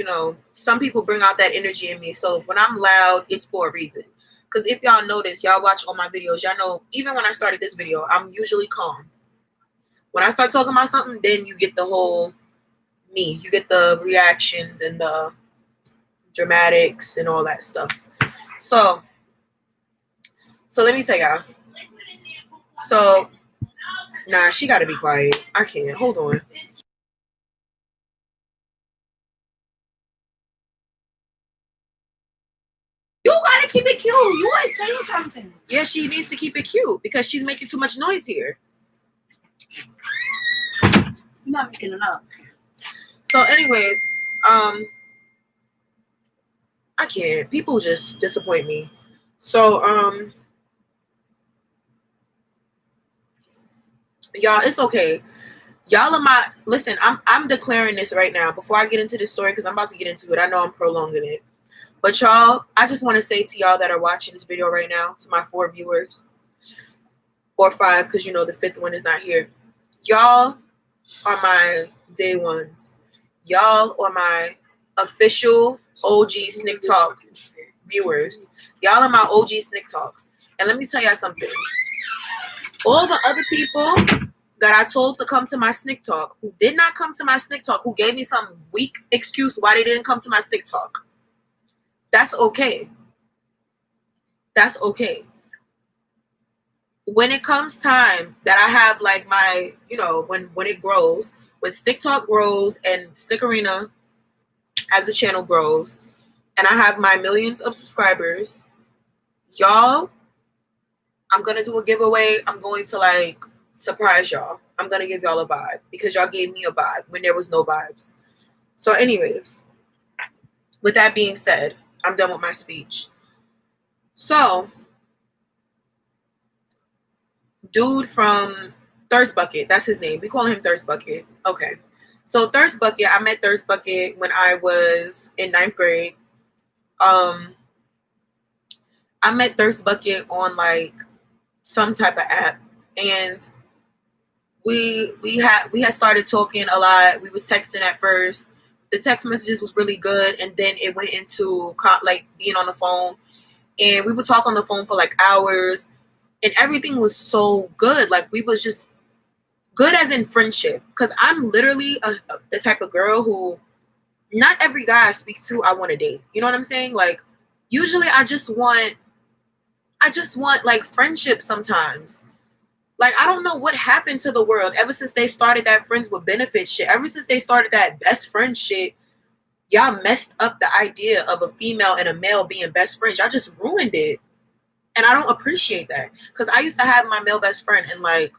some people bring out that energy in me. So when I'm loud, it's for a reason. Because if y'all notice, y'all watch all my videos, y'all know, even when I started this video, I'm usually calm. When I start talking about something, then you get the whole me. You get the reactions and the dramatics and all that stuff. So let me tell y'all. So Nah, she gotta be quiet. I can't. Hold on. You gotta keep it cute. You always saying something. Yeah, she needs to keep it cute because she's making too much noise here. You're not making enough. So, anyways, I can't. People just disappoint me. So, y'all, it's okay. Y'all are my listen. I'm declaring this right now before I get into this story because I'm about to get into it. I know I'm prolonging it, but y'all, I just want to say to y'all that are watching this video right now, to my 4 viewers or 5, because you know the 5th one is not here. Y'all are my day ones. Y'all are my official OG SnickTalk viewers. Y'all are my OG SnickTalks. And let me tell y'all something. All the other people that I told to come to my SnickTalk, who did not come to my SnickTalk, who gave me some weak excuse why they didn't come to my SnickTalk, that's okay. That's okay. When it comes time that I have like my, you know, when it grows, when SnickTalk grows and Snickerina as a channel grows, and I have my millions of subscribers, y'all, I'm gonna do a giveaway. I'm going to like surprise y'all. I'm gonna give y'all a vibe because y'all gave me a vibe when there was no vibes. So anyways, with that being said, I'm done with my speech. So, dude from Thirst Bucket, that's his name. We call him Thirst Bucket. Okay. So Thirst Bucket, I met Thirst Bucket when I was in 9th grade. I met Thirst Bucket on like some type of app, and we had started talking a lot. We was texting at first. The text messages was really good, and then it went into like being on the phone, and we would talk on the phone for like hours, and everything was so good. Like we was just good as in friendship, because I'm literally the type of girl who not every guy I speak to I want to date. You know what I'm saying? Like usually I just want like friendship sometimes. Like, I don't know what happened to the world ever since they started that friends with benefits shit. Ever since they started that best friend shit, y'all messed up the idea of a female and a male being best friends. Y'all just ruined it. And I don't appreciate that. Because I used to have my male best friend, and like,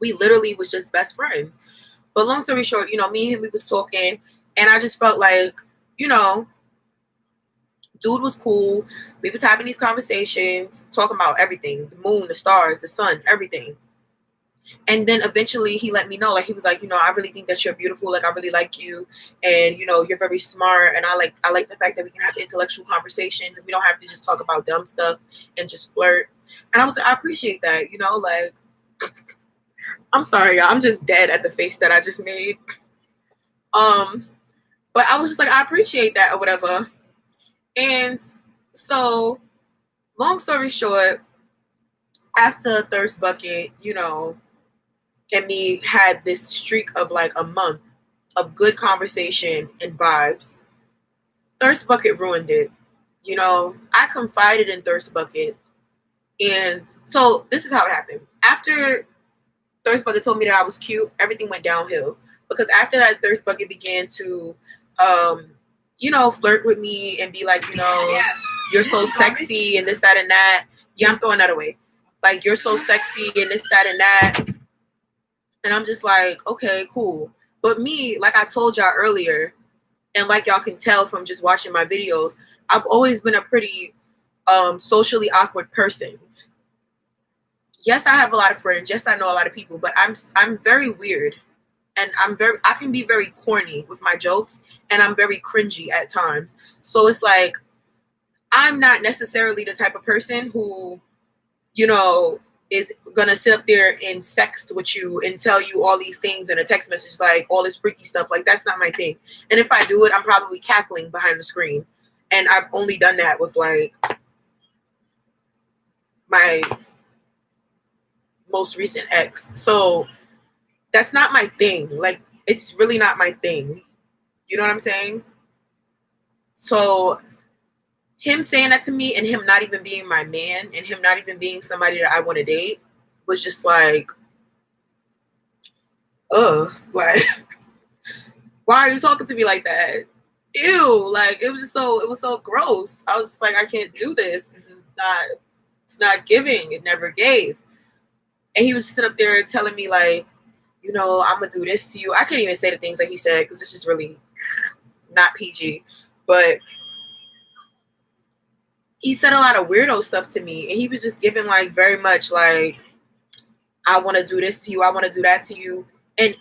we literally was just best friends. But long story short, you know, me and him, we was talking, and I just felt like, you know, dude was cool. We was having these conversations, talking about everything, the moon, the stars, the sun, everything. And then eventually he let me know, like, he was like, you know, I really think that you're beautiful. Like, I really like you. And, you know, you're very smart. And I like the fact that we can have intellectual conversations and we don't have to just talk about dumb stuff and just flirt. And I was like, I appreciate that, you know, like, I'm sorry, y'all. I'm just dead at the face that I just made. But I was just like, I appreciate that or whatever. And so, long story short, after Thirst Bucket, you know, and me had this streak of like a month of good conversation and vibes, Thirst Bucket ruined it. You know, I confided in Thirst Bucket. And so this is how it happened. After Thirst Bucket told me that I was cute, everything went downhill. Because after that, Thirst Bucket began to, you know, flirt with me and be like, you know, you're so sexy and this, that, and that. Yeah, I'm throwing that away. Like, you're so sexy and this, that, and that. And I'm just like, okay, cool. But me, like I told y'all earlier, and like y'all can tell from just watching my videos, I've always been a pretty socially awkward person. Yes, I have a lot of friends. Yes, I know a lot of people, but I'm very weird. And I can be very corny with my jokes, and I'm very cringy at times. So it's like, I'm not necessarily the type of person who, you know, is gonna sit up there and sext with you and tell you all these things in a text message, like all this freaky stuff. Like, that's not my thing. And if I do it, I'm probably cackling behind the screen. And I've only done that with like my most recent ex. So that's not my thing. Like, it's really not my thing. You know what I'm saying? So him saying that to me and him not even being my man and him not even being somebody that I want to date was just like, like, why are you talking to me like that? Ew, like, it was so gross. I was just like, I can't do this. It's not giving. It never gave. And he was sitting up there telling me, like, I'm going to do this to you. I can't even say the things that he said because it's just really not PG. But he said a lot of weirdo stuff to me. And he was just giving, like, very much, like, I want to do this to you. I want to do that to you. And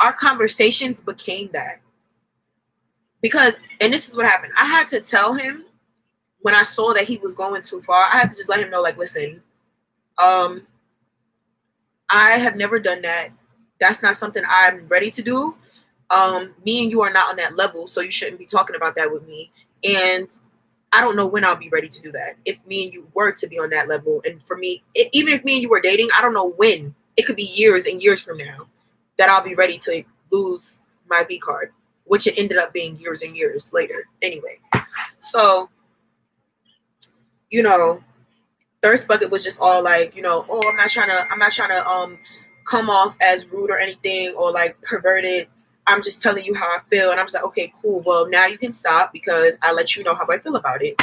our conversations became that. Because, and this is what happened. I had to tell him when I saw that he was going too far. I had to just let him know, like, listen, I have never done that. That's not something I'm ready to do. Me and you are not on that level, so you shouldn't be talking about that with me. And I don't know when I'll be ready to do that. If me and you were to be on that level, and for me, even if me and you were dating, I don't know when. It could be years and years from now that I'll be ready to lose my V card, which it ended up being years and years later. Anyway, so, Thirst Bucket was just all like, oh, I'm not trying to come off as rude or anything or like perverted. I'm just telling you how I feel. And I'm just like, okay, cool. Well, now you can stop because I let you know how I feel about it.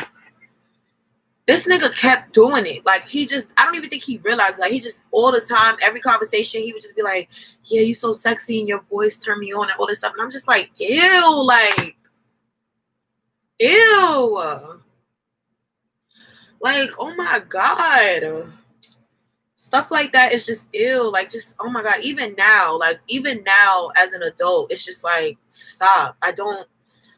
This nigga kept doing it. Like, I don't even think he realized, like, he just, all the time, every conversation, he would just be like, yeah, you so sexy and your voice turned me on and all this stuff. And I'm just like, ew, like, ew. Like, oh my God. Stuff like that is just ill. Like, just, oh my God. Even now as an adult, it's just like, stop. I don't,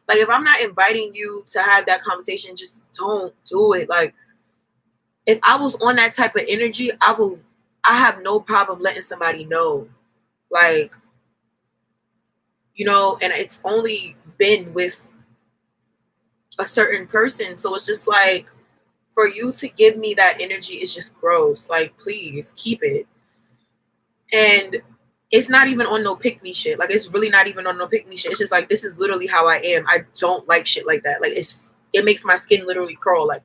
like, if I'm not inviting you to have that conversation, just don't do it. Like, if I was on that type of energy, I have no problem letting somebody know. Like, and it's only been with a certain person. So it's just like, for you to give me that energy is just gross. Like, please keep it. And it's not even on no pick me shit. Like, it's really not even on no pick me shit. It's just like, this is literally how I am. I don't like shit like that. Like, it makes my skin literally crawl. Like,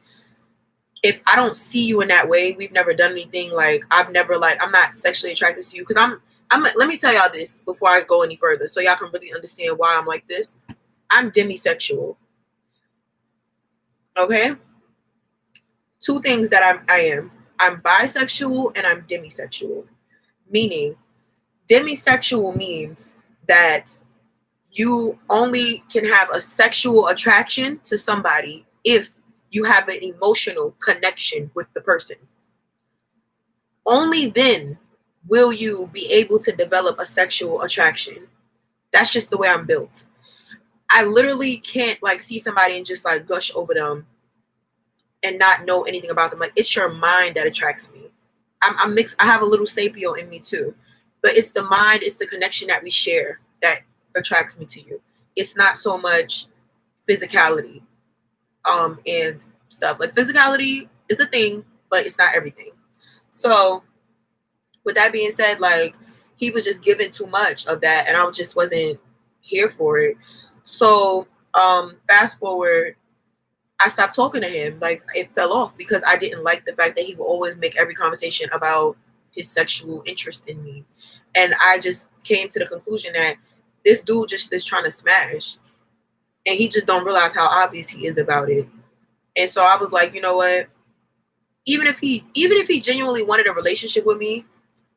if I don't see you in that way, we've never done anything. Like, I'm not sexually attracted to you. Cause let me tell y'all this before I go any further. So y'all can really understand why I'm like this. I'm demisexual. Okay. Two things that I am. I'm bisexual and I'm demisexual. Meaning, demisexual means that you only can have a sexual attraction to somebody if you have an emotional connection with the person. Only then will you be able to develop a sexual attraction. That's just the way I'm built. I literally can't like see somebody and just like gush over them and not know anything about them. Like, it's your mind that attracts me. I'm mixed. I have a little sapio in me too, but it's the mind, it's the connection that we share that attracts me to you. It's not so much physicality, and stuff. Like, physicality is a thing, but it's not everything. So with that being said, like, he was just giving too much of that and I just wasn't here for it. So fast forward, I stopped talking to him. Like, it fell off because I didn't like the fact that he would always make every conversation about his sexual interest in me. And I just came to the conclusion that this dude just is trying to smash. And he just don't realize how obvious he is about it. And so I was like, you know what? Even if he genuinely wanted a relationship with me,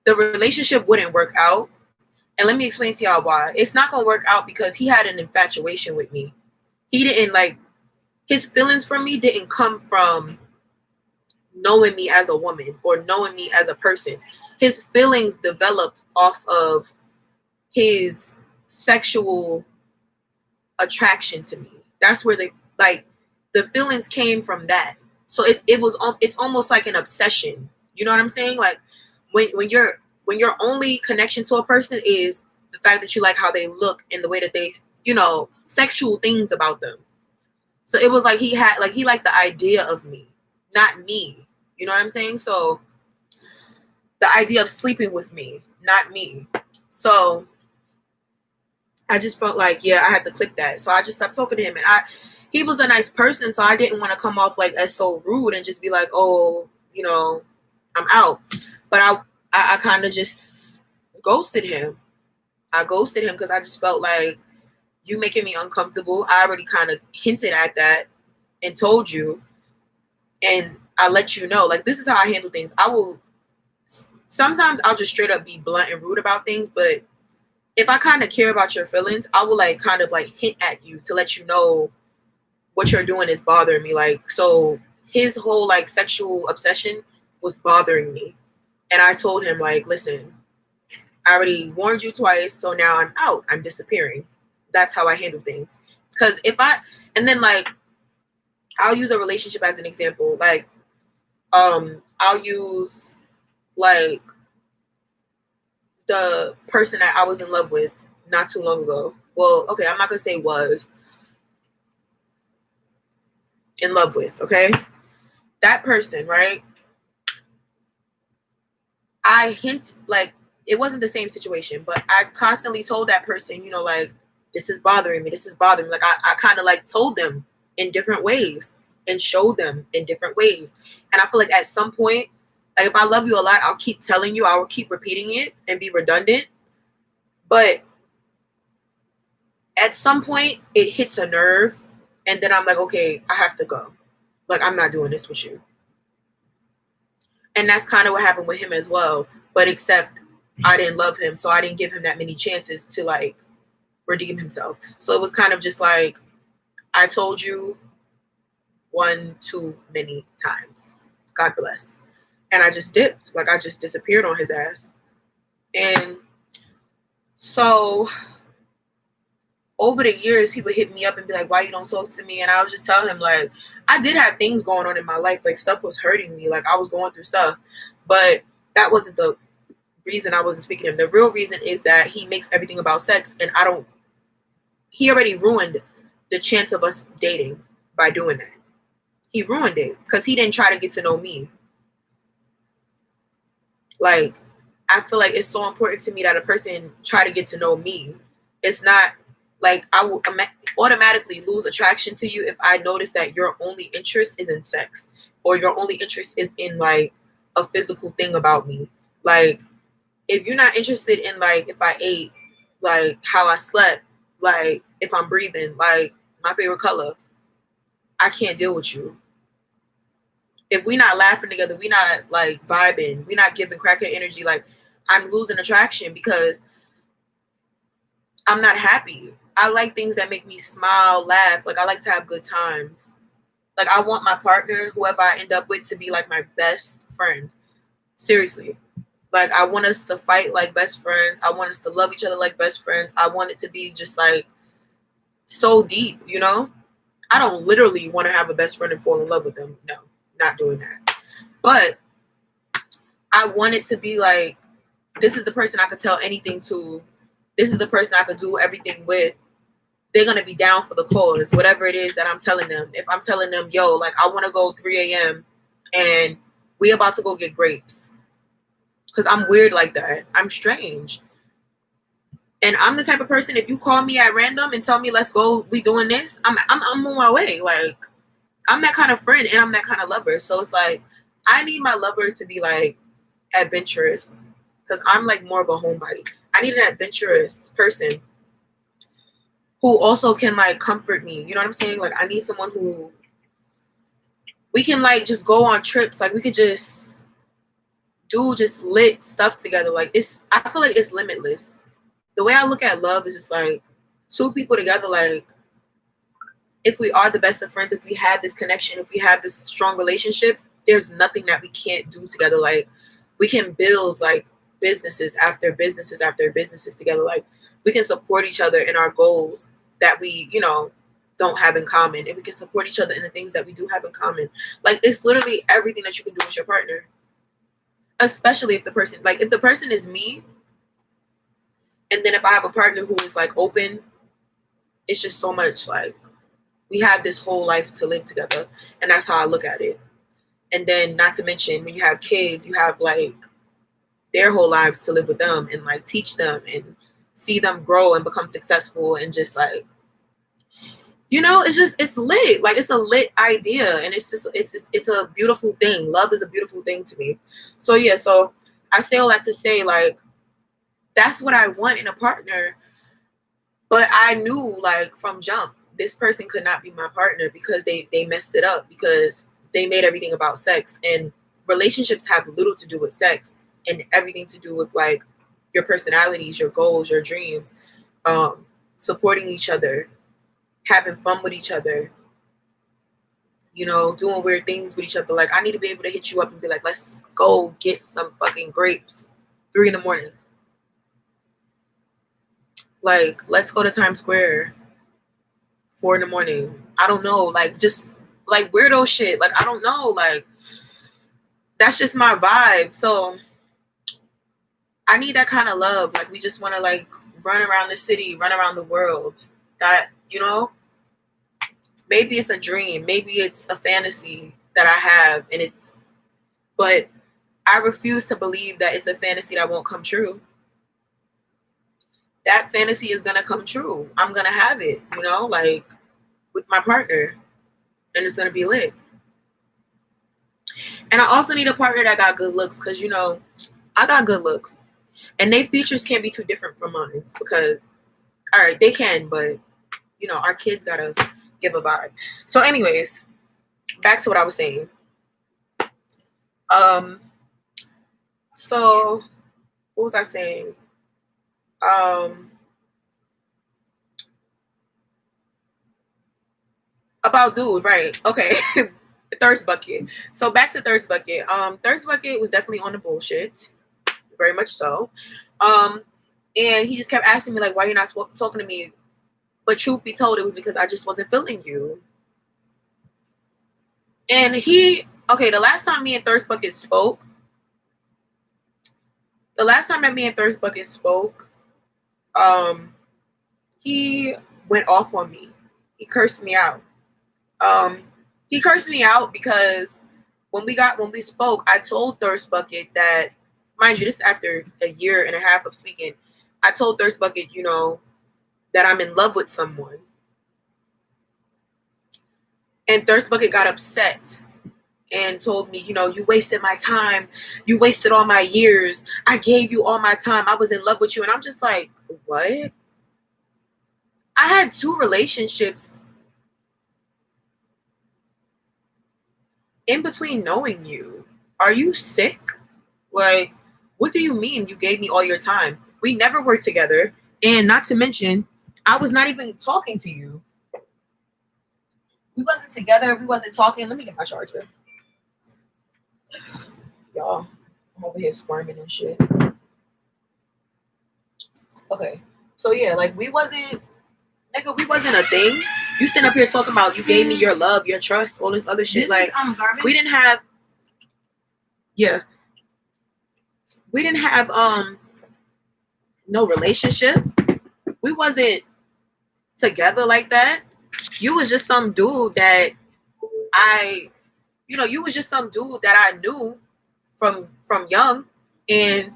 the relationship wouldn't work out. And let me explain to y'all why. It's not going to work out because he had an infatuation with me. He didn't like, his feelings for me didn't come from knowing me as a woman or knowing me as a person. His feelings developed off of his sexual attraction to me. That's where the feelings came from that. So it's almost like an obsession. You know what I'm saying? Like, when your only connection to a person is the fact that you like how they look and the way that they, sexual things about them. So it was like he liked the idea of me, not me. You know what I'm saying? So the idea of sleeping with me, not me. So I just felt like, yeah, I had to click that. So I just stopped talking to him. And he was a nice person, so I didn't want to come off like as so rude and just be like, oh, I'm out. But I kind of just ghosted him. I ghosted him because I just felt like you making me uncomfortable. I already kind of hinted at that and told you, and I let you know, like, this is how I handle things. Sometimes I'll just straight up be blunt and rude about things, but if I kind of care about your feelings, I will like kind of like hint at you to let you know what you're doing is bothering me. Like, so his whole like sexual obsession was bothering me. And I told him, like, listen, I already warned you twice, so now I'm out. I'm disappearing. That's how I handle things. Because and then like, I'll use a relationship as an example. Like, I'll use like the person that I was in love with not too long ago. Well, okay, I'm not gonna say was in love with, okay? That person, right? I hint, like, it wasn't the same situation, but I constantly told that person, you know, like, this is bothering me. This is bothering me. Like, I kind of like told them in different ways and showed them in different ways. And I feel like at some point, like, if I love you a lot, I'll keep telling you, I will keep repeating it and be redundant. But at some point, it hits a nerve. And then I'm like, okay, I have to go. Like, I'm not doing this with you. And that's kind of what happened with him as well. But except I didn't love him, so I didn't give him that many chances to like redeem himself. So it was kind of just like, I told you one too many times. God bless. And I just dipped. Like, I just disappeared on his ass. And so over the years, he would hit me up and be like, why you don't talk to me? And I was just telling him, like, I did have things going on in my life. Like, stuff was hurting me. Like, I was going through stuff. But that wasn't the reason I wasn't speaking to him. The real reason is that he makes everything about sex. And he already ruined the chance of us dating by doing that. He ruined it because he didn't try to get to know me. Like, I feel like it's so important to me that a person try to get to know me. It's not like I will automatically lose attraction to you if I notice that your only interest is in sex or your only interest is in like a physical thing about me. Like, if you're not interested in like if I ate, like how I slept, like if I'm breathing, like my favorite color, I can't deal with you. If we not laughing together, we not like vibing, we not giving crackhead energy, like I'm losing attraction because I'm not happy. I like things that make me smile, laugh. Like, I like to have good times. Like, I want my partner, whoever I end up with, to be like my best friend. Seriously. Like, I want us to fight like best friends. I want us to love each other like best friends. I want it to be just like so deep, you know? I don't literally want to have a best friend and fall in love with them. No, not doing that. But I want it to be like, this is the person I could tell anything to. This is the person I could do everything with. They're going to be down for the cause, whatever it is that I'm telling them. If I'm telling them, yo, like, I want to go 3 a.m. and we about to go get grapes. Because I'm weird like that. I'm strange. And I'm the type of person, if you call me at random and tell me, let's go, we doing this, I'm on my way. Like, I'm that kind of friend and I'm that kind of lover. So it's like, I need my lover to be like adventurous. Because I'm like more of a homebody. I need an adventurous person who also can like comfort me. You know what I'm saying? Like, I need someone who we can like just go on trips. Like, we could just do just lit stuff together. Like, I feel like it's limitless. The way I look at love is just like two people together. Like, if we are the best of friends, if we have this connection, if we have this strong relationship, there's nothing that we can't do together. Like, we can build like businesses after businesses after businesses together. Like, we can support each other in our goals that we, you know, don't have in common. And we can support each other in the things that we do have in common. Like, it's literally everything that you can do with your partner. Especially if the person is me, and then if I have a partner who is like open, it's just so much like we have this whole life to live together. And that's how I look at it. And then not to mention when you have kids, you have like their whole lives to live with them and like teach them and see them grow and become successful and just like, you know, it's lit. Like, it's a lit idea and it's a beautiful thing. Love is a beautiful thing to me. So yeah, so I say all that to say, like, That's what I want in a partner. But I knew, like, from jump, this person could not be my partner because they messed it up, because they made everything about sex. And relationships have little to do with sex and everything to do with, like, your personalities, your goals, your dreams, supporting each other, having fun with each other, you know, doing weird things with each other. Like, I need to be able to hit you up and be like, let's go get some fucking grapes 3 a.m. Like, let's go to Times Square 4 a.m. I don't know, like, just like weirdo shit. Like, I don't know, like, that's just my vibe. So I need that kind of love. Like, we just want to, like, run around the city, run around the world. That, you know, maybe it's a dream, maybe it's a fantasy that I have, but I refuse to believe that it's a fantasy that won't come true. That fantasy is gonna come true. I'm gonna have it, you know, like, with my partner, and it's gonna be lit. And I also need a partner that got good looks, because, you know, I got good looks, and their features can't be too different from mine, because, all right, they can, but, you know, our kids gotta give a vibe. So anyways, back to what I was saying. So what was I saying? About dude, right? Okay. Thirst bucket. So back to thirst bucket. Thirst bucket was definitely on the bullshit, very much so. And he just kept asking me, like, why you're not talking to me? But truth be told, it was because I just wasn't feeling you. And the last time me and Thirst Bucket spoke, he went off on me. He cursed me out. Because when we spoke, I told Thirst Bucket that, mind you, this is after a year and a half of speaking. I told Thirst Bucket, you know, that I'm in love with someone. And Thirst Bucket got upset and told me, you know, you wasted my time. You wasted all my years. I gave you all my time. I was in love with you. And I'm just like, what? I had 2 relationships in between knowing you. Are you sick? Like, what do you mean you gave me all your time? We never worked together. And not to mention, I was not even talking to you. We wasn't together. We wasn't talking. Let me get my charger. Y'all, I'm over here squirming and shit. Okay. So yeah, like, we wasn't a thing. You sitting up here talking about you gave me your love, your trust, all this other shit. Like, we didn't have no relationship. We wasn't together like that. You was just some dude that I knew from young, and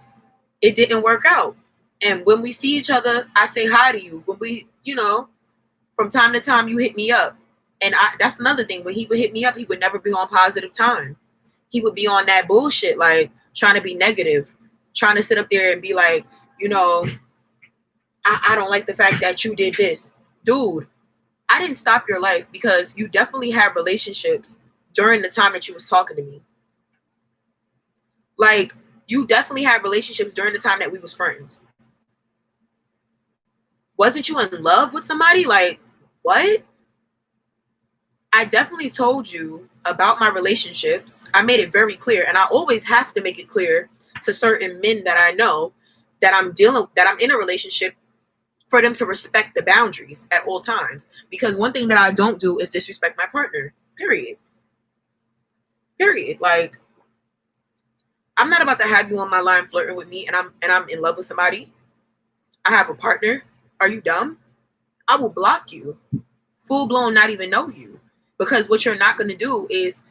it didn't work out. And when we see each other, I say hi to you. When we, you know, from time to time, you hit me up. And that's another thing. When he would hit me up, he would never be on positive time. He would be on that bullshit, like, trying to be negative, trying to sit up there and be like, you know, I don't like the fact that you did this. Dude, I didn't stop your life, because you definitely had relationships during the time that you was talking to me. Like, you definitely had relationships during the time that we was friends. Wasn't you in love with somebody? Like, what? I definitely told you about my relationships. I made it very clear, and I always have to make it clear to certain men that I know that I'm in a relationship, for them to respect the boundaries at all times. Because one thing that I don't do is disrespect my partner. Period. Like, I'm not about to have you on my line flirting with me, and I'm in love with somebody. I have a partner. Are you dumb? I will block you. Full blown, not even know you. Because what you're not going to do is,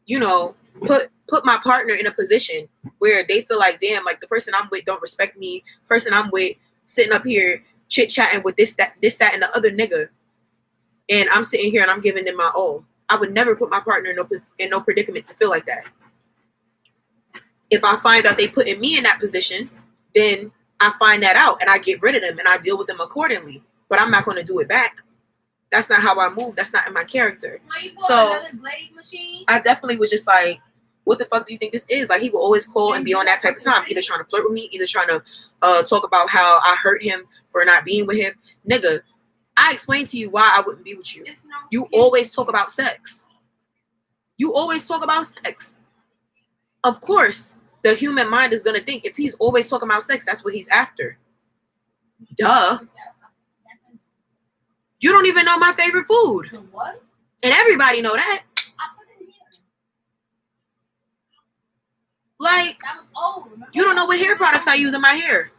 you know, put my partner in a position where they feel like, damn, like, the person I'm with don't respect me. Person I'm with sitting up here chit-chatting with this, that, and the other nigga. And I'm sitting here and I'm giving them my all. I would never put my partner in no predicament to feel like that. If I find out they putting me in that position, then I find that out and I get rid of them and I deal with them accordingly. But I'm not going to do it back. That's not how I move. That's not in my character. So I definitely was just like, what the fuck do you think this is? Like, he will always call and be on that type of time, either trying to flirt with me, either trying to talk about how I hurt him for not being with him. Nigga, I explained to you why I wouldn't be with you. You always talk about sex. You always talk about sex. Of course, the human mind is going to think if he's always talking about sex, that's what he's after. Duh. You don't even know my favorite food. What? And everybody know that. Like, you don't know what hair products I use in my hair.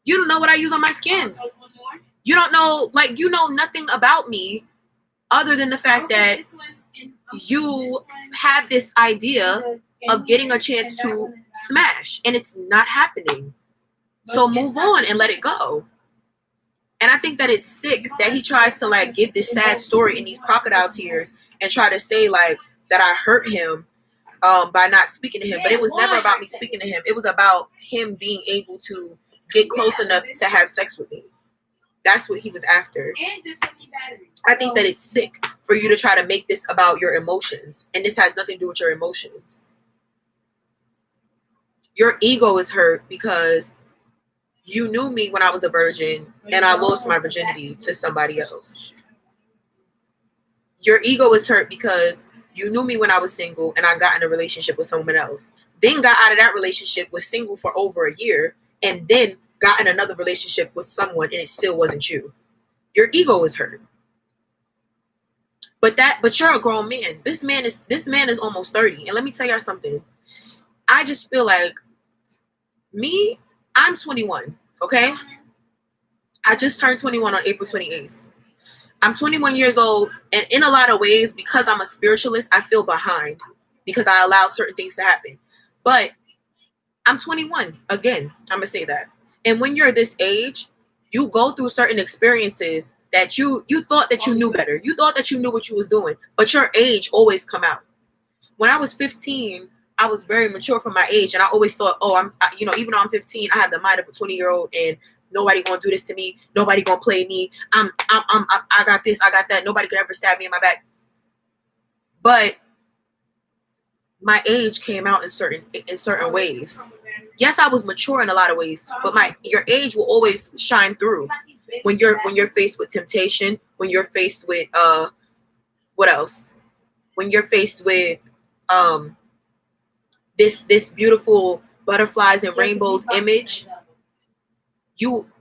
You don't know what I use on my skin. You don't know, like, you know nothing about me other than the fact that you have this idea of getting a chance to smash, and it's not happening. So move on and let it go. And I think that it's sick that he tries to, like, give this sad story in these crocodile tears and try to say, like, that I hurt him by not speaking to him. But it was never about me speaking to him. It was about him being able to get close enough to have sex with me. That's what he was after. I think that it's sick for you to try to make this about your emotions. And this has nothing to do with your emotions. Your ego is hurt because you knew me when I was a virgin and I lost my virginity to somebody else. Your ego is hurt because you knew me when I was single and I got in a relationship with someone else. Then got out of that relationship, was single for over a year, and then got in another relationship with someone and it still wasn't you. Your ego is hurt. But you're a grown man. This man is almost 30. And let me tell y'all something. I just feel like I'm 21, okay? I just turned 21 on April 28th. I'm 21 years old, and in a lot of ways, because I'm a spiritualist, I feel behind because I allowed certain things to happen. But I'm 21. Again, I'm going to say that. And when you're this age, you go through certain experiences that you thought that you knew better. You thought that you knew what you was doing, but your age always come out. When I was 15, I was very mature for my age, and I always thought, even though I'm 15, I have the mind of a 20-year-old, and nobody gonna do this to me. Nobody gonna play me. I got this. I got that. Nobody could ever stab me in my back. But my age came out in certain ways. Yes, I was mature in a lot of ways, but your age will always shine through when you're faced with temptation. When you're faced with what else? When you're faced with this beautiful butterflies and rainbows image,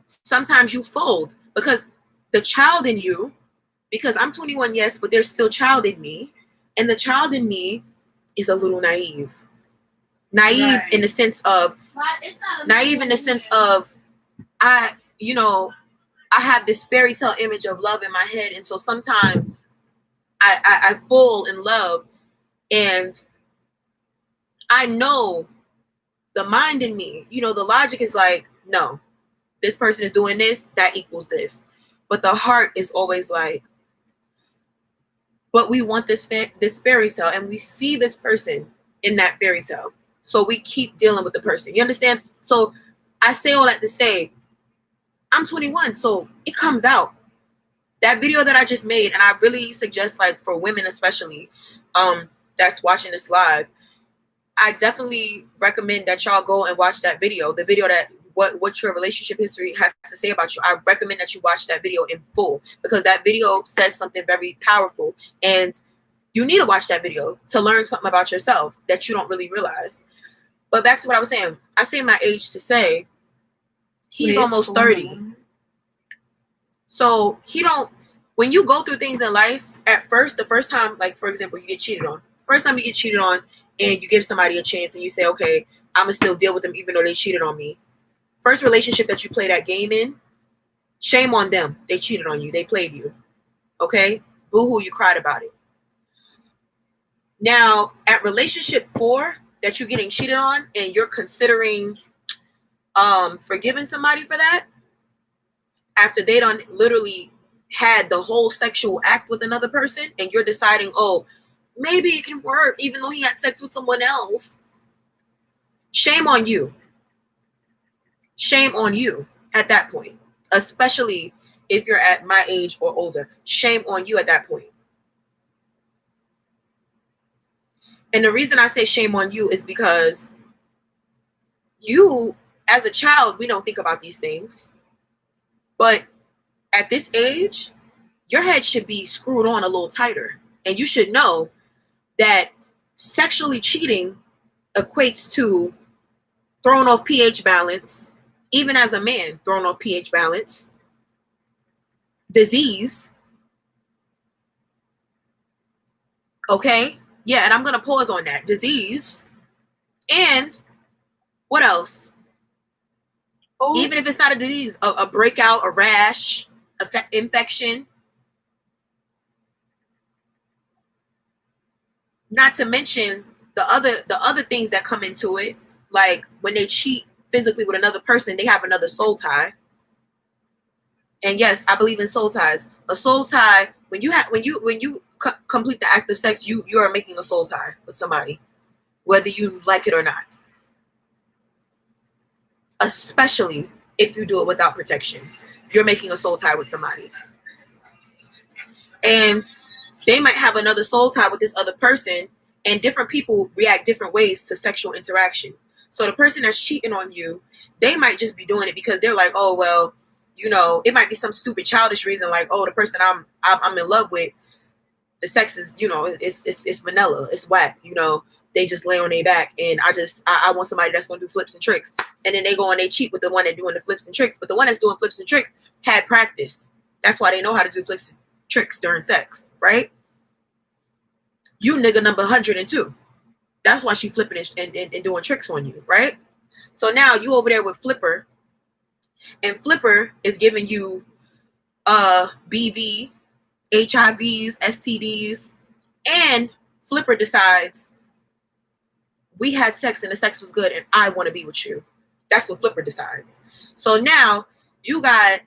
sometimes you fold because the child in you, because I'm 21, yes, but there's still child in me, and the child in me is a little naive right. in the sense of I have this fairy tale image of love in my head, and so sometimes I fall in love, and I know the mind in me, the logic is like, no, this person is doing this, that equals this. But the heart is always like, but we want this fairy tale, and we see this person in that fairy tale. So we keep dealing with the person. You understand? So I say all that to say, I'm 21, so it comes out. That video that I just made, and I really suggest, like, for women especially, that's watching this live, I definitely recommend that y'all go and watch that video. The video that what your relationship history has to say about you. I recommend that you watch that video in full because that video says something very powerful, and you need to watch that video to learn something about yourself that you don't really realize. But back to what I was saying. I say my age to say he's almost 30. So when you go through things in life, at first, the first time, like, for example, you get cheated on. First time you get cheated on and you give somebody a chance and you say, okay, I'm going to still deal with them even though they cheated on me. First relationship that you play that game in, shame on them. They cheated on you. They played you. Okay? Boo-hoo, you cried about it. Now, at relationship 4 that you're getting cheated on and you're considering forgiving somebody for that, after they done literally had the whole sexual act with another person, and you're deciding, oh, maybe it can work even though he had sex with someone else. Shame on you. Shame on you at that point, especially if you're at my age or older. Shame on you at that point. And the reason I say shame on you is because you, as a child, we don't think about these things. But at this age, your head should be screwed on a little tighter. And you should know that sexually cheating equates to thrown off pH balance, even as a man, thrown off pH balance, disease. Okay? Yeah, and I'm going to pause on that. Disease. And what else? Oh. Even if it's not a disease, a breakout, a rash, infection. Not to mention the other things that come into it, like when they cheat physically with another person, they have another soul tie. And yes, I believe in soul ties. A soul tie, when you complete the act of sex, you are making a soul tie with somebody, whether you like it or not. Especially if you do it without protection, you're making a soul tie with somebody. And they might have another soul tie with this other person, and different people react different ways to sexual interaction. So the person that's cheating on you, they might just be doing it because they're like, oh, well, you know, it might be some stupid childish reason, like, oh, the person I'm in love with, the sex is, you know, it's vanilla, it's whack, you know, they just lay on their back, and I want somebody that's going to do flips and tricks. And then they go and they cheat with the one that's doing the flips and tricks, but the one that's doing flips and tricks had practice. That's why they know how to do flips and tricks during sex, right? You nigga number 102. That's why she flipping and doing tricks on you, right? So now you over there with Flipper, and Flipper is giving you BV, HIVs, STDs, and Flipper decides we had sex and the sex was good and I want to be with you. That's what Flipper decides. So now you got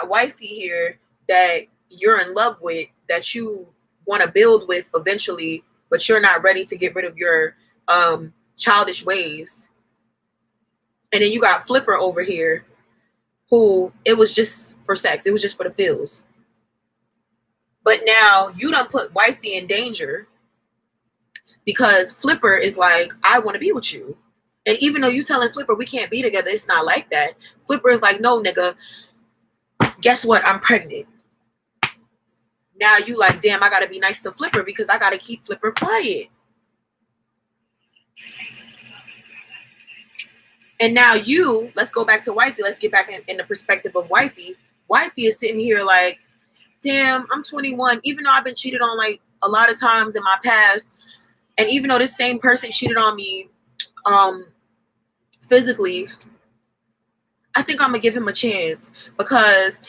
wifey here that you're in love with, that you want to build with eventually, but you're not ready to get rid of your childish ways. And then you got Flipper over here, who it was just for sex. It was just for the feels. But now you done put wifey in danger because Flipper is like, I want to be with you. And even though you telling Flipper we can't be together, it's not like that. Flipper is like, no, nigga, guess what? I'm pregnant. Now you like, damn, I got to be nice to Flipper because I got to keep Flipper quiet. And now let's go back to wifey. Let's get back in the perspective of wifey. Wifey is sitting here like, damn, I'm 21. Even though I've been cheated on like a lot of times in my past, and even though this same person cheated on me physically, I think I'm going to give him a chance because,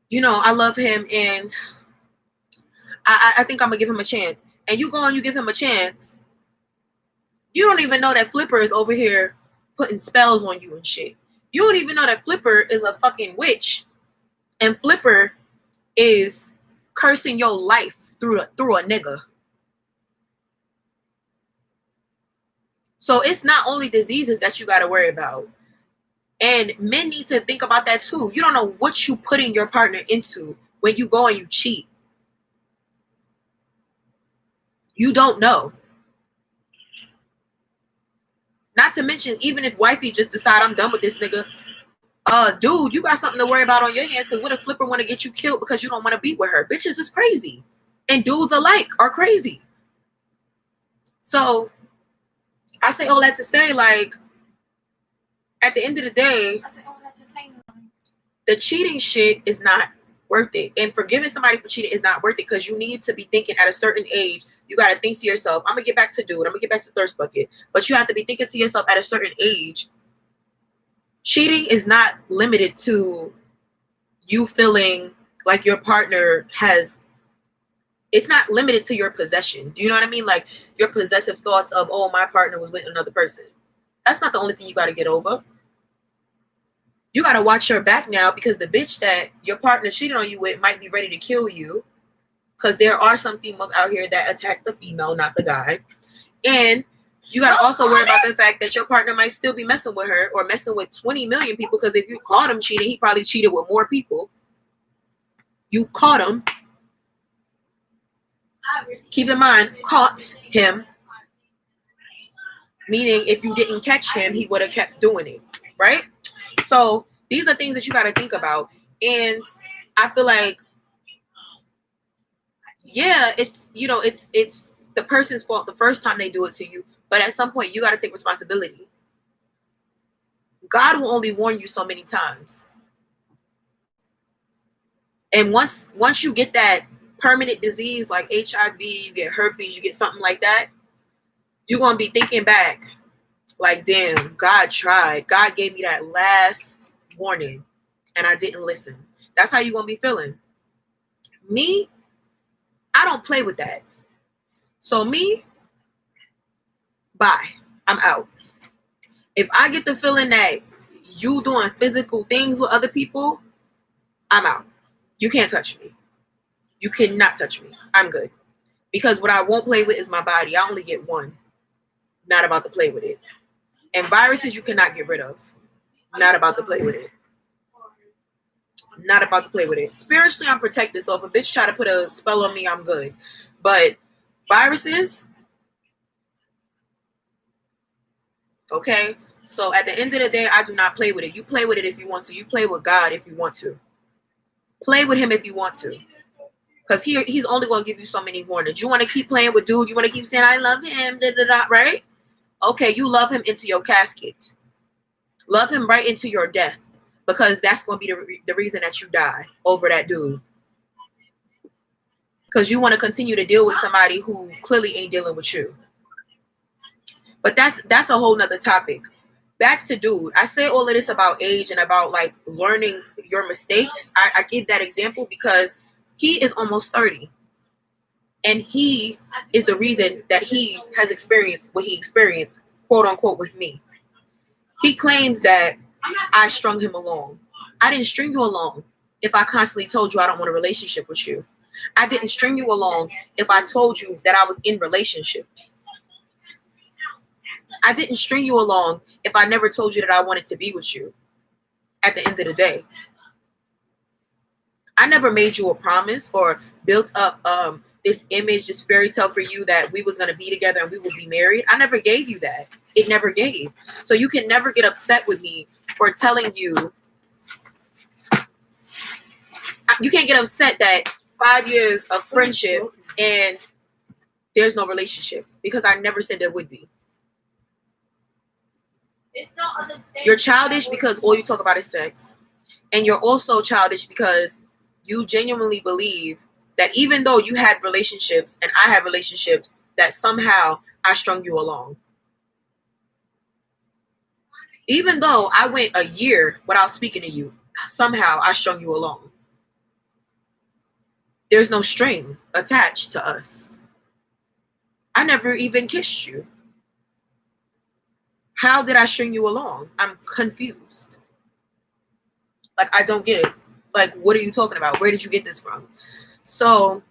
you know, I love him and I think I'm going to give him a chance. And you go and you give him a chance. You don't even know that Flipper is over here putting spells on you and shit. You don't even know that Flipper is a fucking witch, and Flipper is cursing your life through a nigga. So it's not only diseases that you got to worry about, and men need to think about that too. You don't know what you putting your partner into when you go and you cheat. You don't know. Not to mention, even if wifey just decide I'm done with this nigga, dude, you got something to worry about on your hands, because what if Flipper want to get you killed because you don't want to be with her? Bitches is crazy. And dudes alike are crazy. So I say all that to say, like, at the end of the day, the cheating shit is not worth it. And forgiving somebody for cheating is not worth it, because you need to be thinking at a certain age. You got to think to yourself, I'm going to get back to dude. I'm going to get back to thirst bucket. But you have to be thinking to yourself at a certain age. Cheating is not limited to you feeling like your partner has, it's not limited to your possession. Do you know what I mean? Like your possessive thoughts of, oh, my partner was with another person. That's not the only thing you got to get over. You got to watch your back now, because the bitch that your partner cheated on you with might be ready to kill you. Because there are some females out here that attack the female, not the guy. And you got to also worry about the fact that your partner might still be messing with her or messing with 20 million people, because if you caught him cheating, he probably cheated with more people. You caught him. Keep in mind, caught him, meaning if you didn't catch him, he would have kept doing it, right? So these are things that you got to think about. And I feel like, yeah, it's, you know, it's the person's fault the first time they do it to you, but at some point you got to take responsibility. God will only warn you so many times. And once you get that permanent disease like HIV, you get herpes, you get something like that, you're going to be thinking back like, damn, God tried. God gave me that last warning and I didn't listen. That's how you're going to be feeling. Me, I don't play with that. So me, bye. I'm out. If I get the feeling that you doing physical things with other people, I'm out. You can't touch me. You cannot touch me. I'm good. Because what I won't play with is my body. I only get one. Not about to play with it. And viruses you cannot get rid of. Not about to play with it. Not about to play with it. Spiritually, I'm protected. So if a bitch try to put a spell on me, I'm good. But viruses, okay? So at the end of the day, I do not play with it. You play with it if you want to. You play with God if you want to. Play with him if you want to. Because he's only going to give you so many warnings. You want to keep playing with dude. You want to keep saying, I love him, right? Okay, you love him into your casket. Love him right into your death. Because that's going to be the reason that you die over that dude. Because you want to continue to deal with somebody who clearly ain't dealing with you. But that's a whole nother topic. Back to dude. I say all of this about age and about like learning your mistakes. I give that example because he is almost 30. And he is the reason that he has experienced what he experienced, quote unquote, with me. He claims that I strung him along. I didn't string you along if I constantly told you I don't want a relationship with you. I didn't string you along if I told you that I was in relationships. I didn't string you along if I never told you that I wanted to be with you at the end of the day. I never made you a promise or built up this image, this fairy tale for you that we was going to be together and we would be married. I never gave you that. It never gave. So you can never get upset with me for telling you. You can't get upset that 5 years of friendship and there's no relationship, because I never said there would be. You're childish because all you talk about is sex. And you're also childish because you genuinely believe that even though you had relationships and I had relationships, that somehow I strung you along. Even though I went a year without speaking to you, somehow I strung you along. There's no string attached to us. I never even kissed you. How did I string you along? I'm confused. Like, I don't get it. Like, what are you talking about? Where did you get this from? So,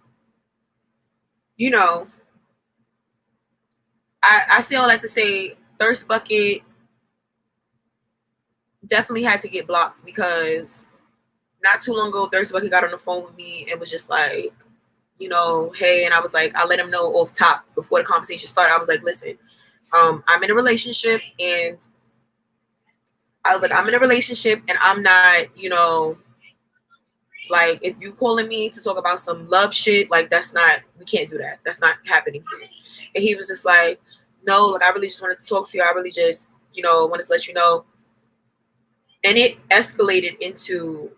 you know, I say all that to say Thirst Bucket definitely had to get blocked, because not too long ago, Thirst Bucket got on the phone with me and was just like, you know, hey, and I was like, I let him know off top before the conversation started. I was like, listen, I'm in a relationship, and I was like, I'm in a relationship and I'm not, you know, like, if you calling me to talk about some love shit, like, that's not, we can't do that. That's not happening here. And he was just like, no, like, I really just wanted to talk to you. I really just, you know, wanted to let you know. And it escalated into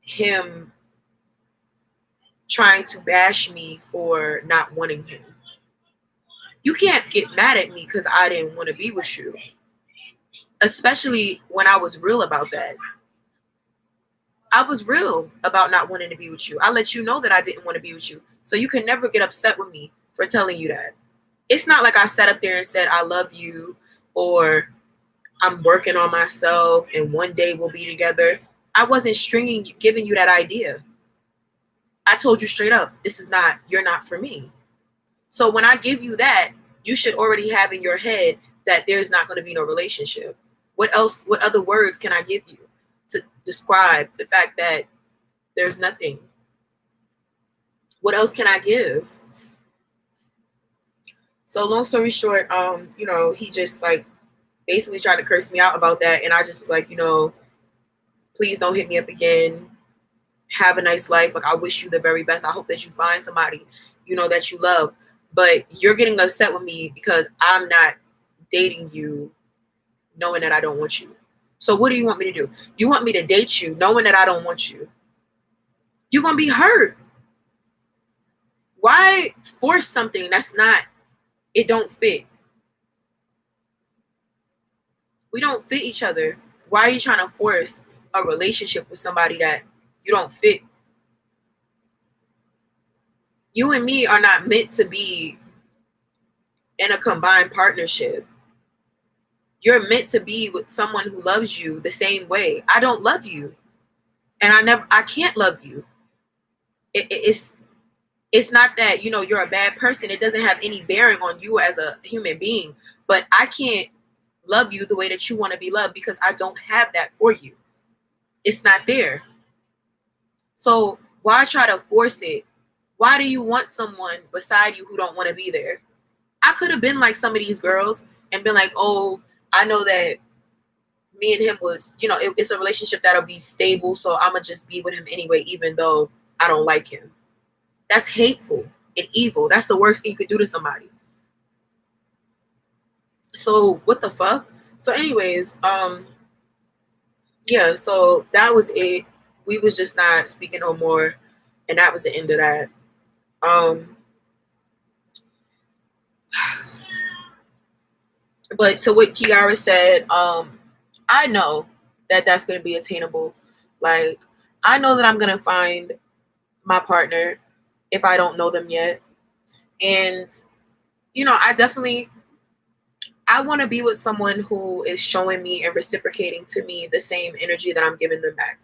him trying to bash me for not wanting him. You can't get mad at me because I didn't want to be with you. Especially when I was real about that. I was real about not wanting to be with you. I let you know that I didn't want to be with you. So you can never get upset with me for telling you that. It's not like I sat up there and said, I love you, or I'm working on myself and one day we'll be together. I wasn't stringing you, giving you that idea. I told you straight up, you're not for me. So when I give you that, you should already have in your head that there's not going to be no relationship? What else? What other words can I give you to describe the fact that there's nothing? What else can I give? So long story short, you know, he just like basically tried to curse me out about that, and I just was like, you know, please don't hit me up again. Have a nice life. Like, I wish you the very best. I hope that you find somebody, you know, that you love. But you're getting upset with me because I'm not dating you knowing that I don't want you. So what do you want me to do? You want me to date you knowing that I don't want you? You're going to be hurt. Why force something that's not, it don't fit? We don't fit each other. Why are you trying to force a relationship with somebody that you don't fit? You and me are not meant to be in a combined partnership. You're meant to be with someone who loves you the same way. I don't love you. And I can't love you. It's not that, you know, you're a bad person. It doesn't have any bearing on you as a human being. But I can't love you the way that you want to be loved because I don't have that for you. It's not there. So why try to force it? Why do you want someone beside you who don't want to be there? I could have been like some of these girls and been like, oh, I know that me and him was, you know, it's a relationship that'll be stable, so I'm going to just be with him anyway, even though I don't like him. That's hateful and evil. That's the worst thing you could do to somebody. So what the fuck? So anyways, yeah, so that was it. We was just not speaking no more, and that was the end of that. But so what Kiara said, I know that that's going to be attainable. Like, I know that I'm going to find my partner if I don't know them yet. And, you know, I want to be with someone who is showing me and reciprocating to me the same energy that I'm giving them back.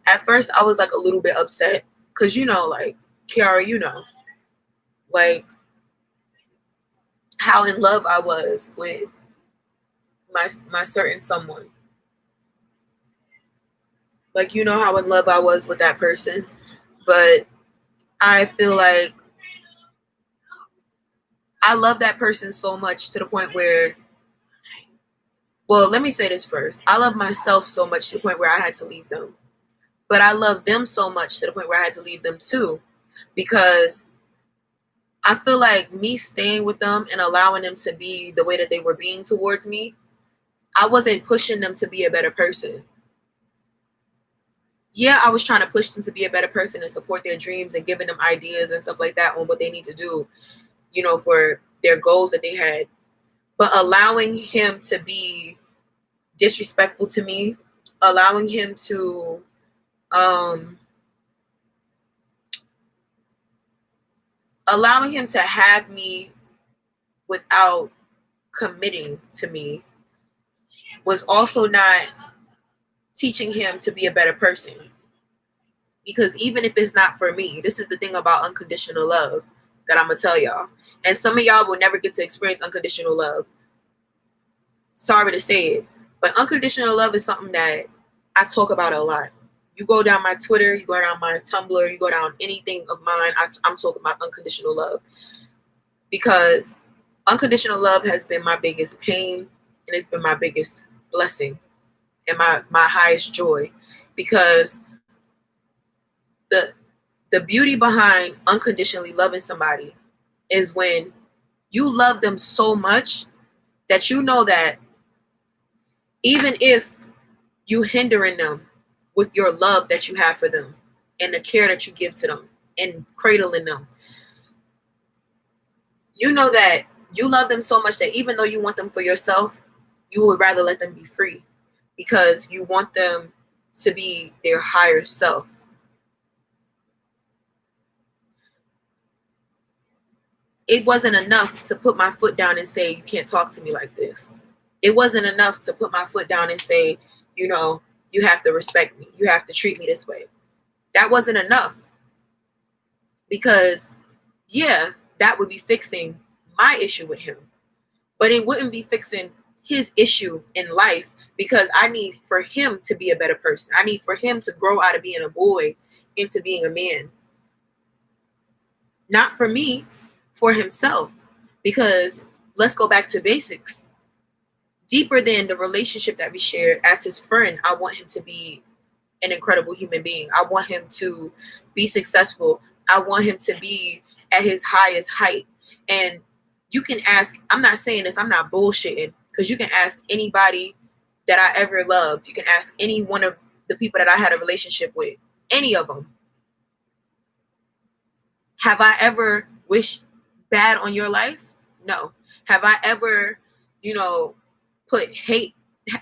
At first, I was like a little bit upset because, you know, like, Kiara, you know, like how in love I was with my certain someone. Like, you know how in love I was with that person. But I feel like I love that person so much to the point where, well, let me say this first. I love myself so much to the point where I had to leave them. But I love them so much to the point where I had to leave them too. Because I feel like me staying with them and allowing them to be the way that they were being towards me, I wasn't pushing them to be a better person. Yeah, I was trying to push them to be a better person and support their dreams and giving them ideas and stuff like that on what they need to do, you know, for their goals that they had. But allowing him to be disrespectful to me, allowing him to have me without committing to me was also not teaching him to be a better person. Because even if it's not for me, this is the thing about unconditional love that I'm going to tell y'all. And some of y'all will never get to experience unconditional love. Sorry to say it, but unconditional love is something that I talk about a lot. You go down my Twitter, you go down my Tumblr, you go down anything of mine, I'm talking about unconditional love. Because unconditional love has been my biggest pain, and it's been my biggest blessing and my highest joy. Because the beauty behind unconditionally loving somebody is when you love them so much that you know that even if you hindering them with your love that you have for them and the care that you give to them and cradling them, you know that you love them so much that even though you want them for yourself, you would rather let them be free because you want them to be their higher self. It wasn't enough to put my foot down and say, you can't talk to me like this. It wasn't enough to put my foot down and say, you know, you have to respect me. You have to treat me this way. That wasn't enough. Because, yeah, that would be fixing my issue with him. But it wouldn't be fixing his issue in life, because I need for him to be a better person. I need for him to grow out of being a boy into being a man. Not for me, for himself. Because let's go back to basics. Deeper than the relationship that we shared, as his friend, I want him to be an incredible human being. I want him to be successful. I want him to be at his highest height. And you can ask, I'm not saying this, I'm not bullshitting, because you can ask anybody that I ever loved. You can ask any one of the people that I had a relationship with, any of them. Have I ever wished bad on your life? No. Have I ever,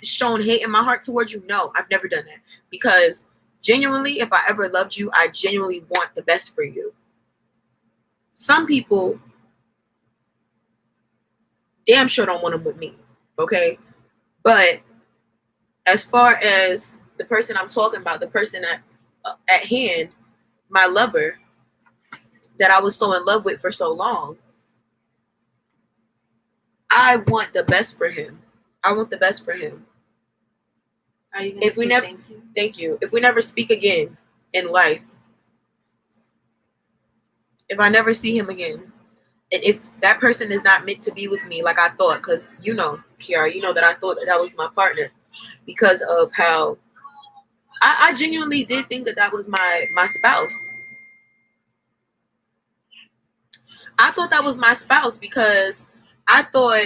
shown hate in my heart towards you? No, I've never done that. Because genuinely, if I ever loved you, I genuinely want the best for you. Some people damn sure don't want them with me, okay? But as far as the person I'm talking about, the person at hand, my lover, that I was so in love with for so long, I want the best for him. I want the best for him. Are you gonna say thank you. If we never speak again in life, if I never see him again, and if that person is not meant to be with me like I thought, because Kiara, that I thought that was my partner, because of how I genuinely did think that was my spouse. I thought that was my spouse because I thought,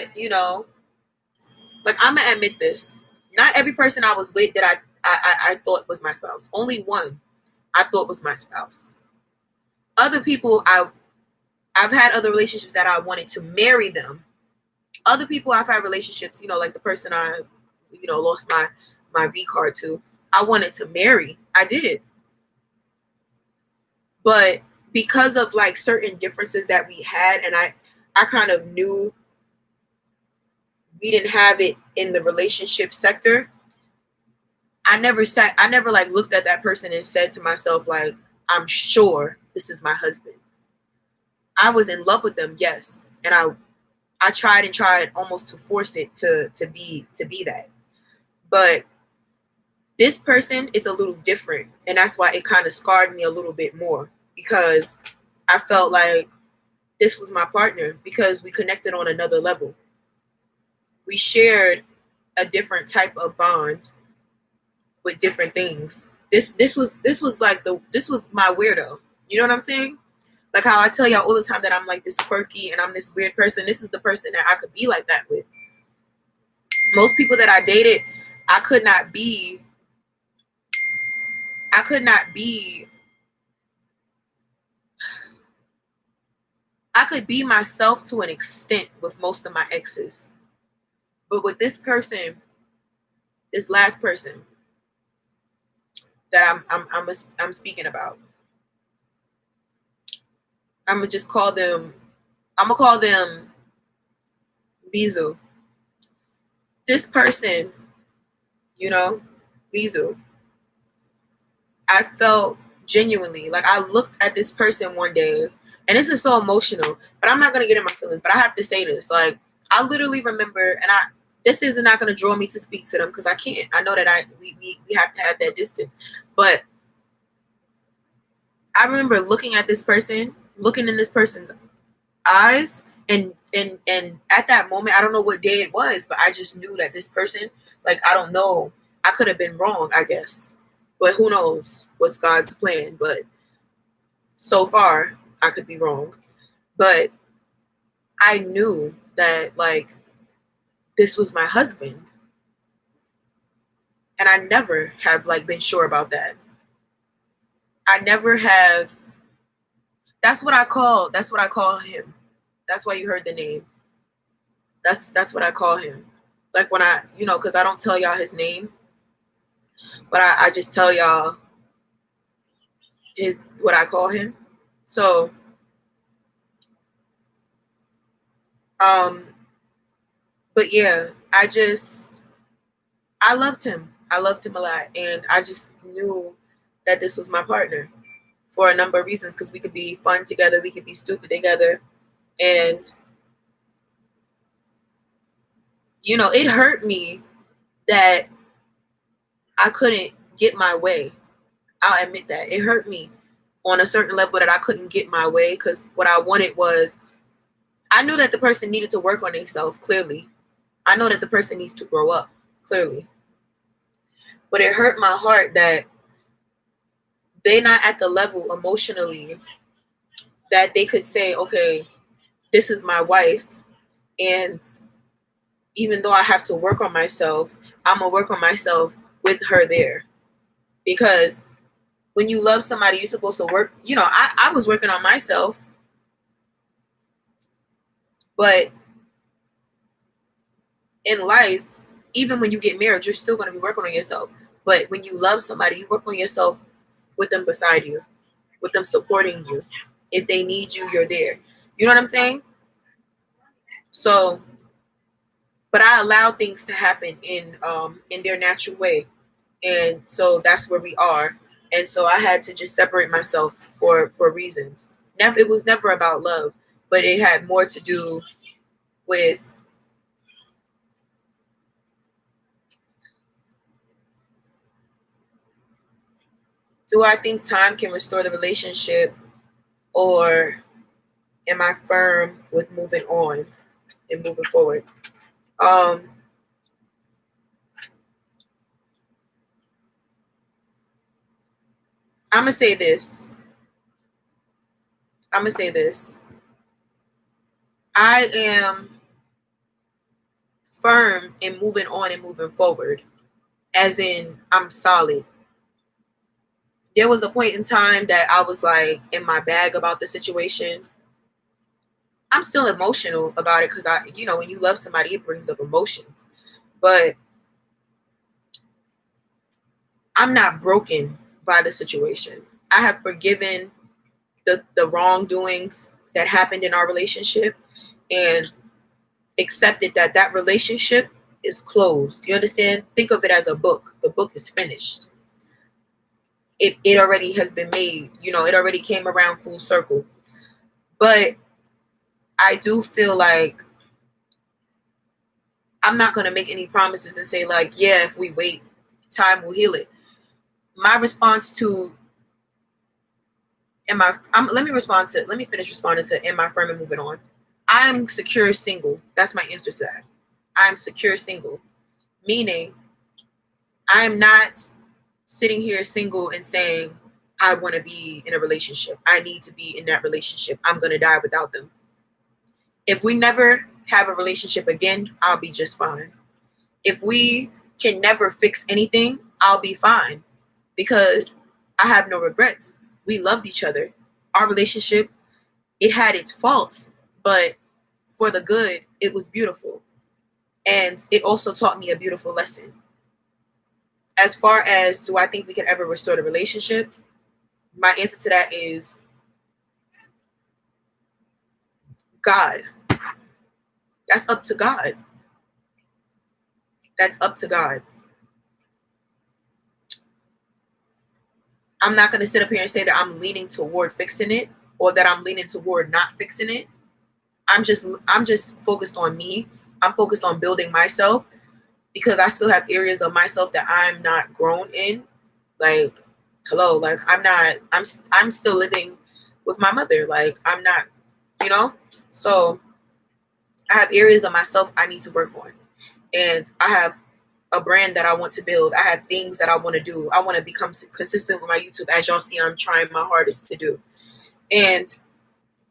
like, I'm gonna admit this. Not every person I was with that I thought was my spouse. Only one I thought was my spouse. Other people, I've had other relationships that I wanted to marry them. Other people I've had relationships, like the person I, lost my V card to, I wanted to marry. I did. But because of like certain differences that we had, and I kind of knew we didn't have it in the relationship sector, I never like looked at that person and said to myself, like, I'm sure this is my husband. I was in love with them, yes. And I tried almost to force it to be that. But this person is a little different. And that's why it kind of scarred me a little bit more, because I felt like this was my partner because we connected on another level. We shared a different type of bond with different things. This was my weirdo. You know what I'm saying? Like how I tell y'all all the time that I'm like this quirky and I'm this weird person. This is the person that I could be like that with. Most people that I dated, I could be myself to an extent with most of my exes. But with this person, this last person that I'm speaking about, I'm gonna call them Bizu. This person, Bizu, I felt genuinely like I looked at this person one day, and this is so emotional, but I'm not gonna get in my feelings, but I have to say this. Like, I literally remember, and this is not gonna draw me to speak to them because I can't. I know that we have to have that distance, but I remember looking in this person's eyes, and at that moment, I don't know what day it was, but I just knew that this person, like, I don't know, I could have been wrong, I guess, but who knows what's God's plan. But so far I could be wrong, but I knew that, like, this was my husband, and I never have, like, been sure about that. I never have. That's what I call him. That's why you heard the name. That's what I call him. Like, when I, because I don't tell y'all his name, but I just tell y'all what I call him. So, but yeah, I loved him. I loved him a lot, and I just knew that this was my partner for a number of reasons, because we could be fun together, we could be stupid together, and you know, it hurt me that I couldn't get my way. I'll admit that. It hurt me on a certain level that I couldn't get my way, because what I wanted was, I knew that the person needed to work on themselves, clearly. I know that the person needs to grow up, clearly. But it hurt my heart that they're not at the level emotionally that they could say, okay, this is my wife, and even though I have to work on myself, I'm going to work on myself with her there. Because when you love somebody, you're supposed to work. You know, I was working on myself. But in life, even when you get married, you're still going to be working on yourself. But when you love somebody, you work on yourself with them beside you, with them supporting you. If they need you, you're there. You know what I'm saying? So, but I allow things to happen in their natural way. And so that's where we are. And so I had to just separate myself for reasons. It was never about love, but it had more to do with do I think time can restore the relationship, or am I firm with moving on and moving forward? I'm gonna say this. I am firm in moving on and moving forward, as in I'm solid. There was a point in time that I was like in my bag about the situation. I'm still emotional about it because when you love somebody, it brings up emotions. But I'm not broken by the situation. I have forgiven the wrongdoings that happened in our relationship and accepted that relationship is closed. You understand? Think of it as a book. The book is finished. It already has been made. It already came around full circle. But I do feel like I'm not going to make any promises and say like, yeah, if we wait, time will heal it. My response to let me finish responding to am I firm and moving on. I'm secure single. That's my answer to that. I'm secure single. Meaning I'm not sitting here single and saying I want to be in a relationship. I need to be in that relationship. I'm going to die without them. If we never have a relationship again, I'll be just fine. If we can never fix anything, I'll be fine because I have no regrets. We loved each other. Our relationship, it had its faults, but for the good, it was beautiful. And it also taught me a beautiful lesson. As far as do I think we can ever restore the relationship? My answer to that is God. That's up to God. That's up to God. I'm not going to sit up here and say that I'm leaning toward fixing it or that I'm leaning toward not fixing it. I'm just focused on me. I'm focused on building myself because I still have areas of myself that I'm not grown in. Like, hello, like I'm still living with my mother. Like I'm not, so I have areas of myself I need to work on. And I have a brand that I want to build. I have things that I want to do. I want to become consistent with my YouTube. As y'all see, I'm trying my hardest to do. And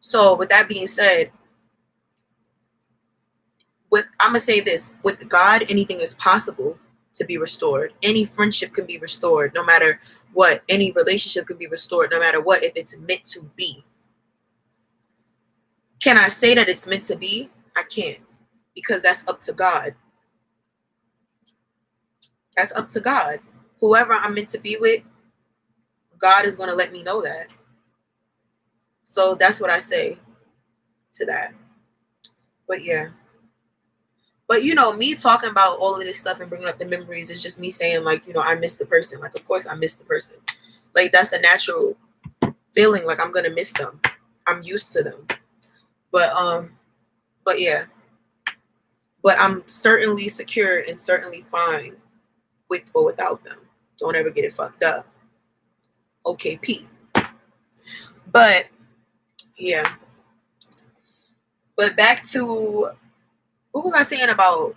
so with that being said, I'm going to say this, with God, anything is possible to be restored. Any friendship can be restored, no matter what. Any relationship can be restored, no matter what, if it's meant to be. Can I say that it's meant to be? I can't, because that's up to God. That's up to God. Whoever I'm meant to be with, God is going to let me know that. So that's what I say to that. But yeah. But, me talking about all of this stuff and bringing up the memories is just me saying, like, I miss the person. Like, of course I miss the person. Like, that's a natural feeling. Like, I'm going to miss them. I'm used to them. But yeah. but I'm certainly secure and certainly fine with or without them. Don't ever get it fucked up. Okay, Pete. But yeah. But back to, what was I saying about,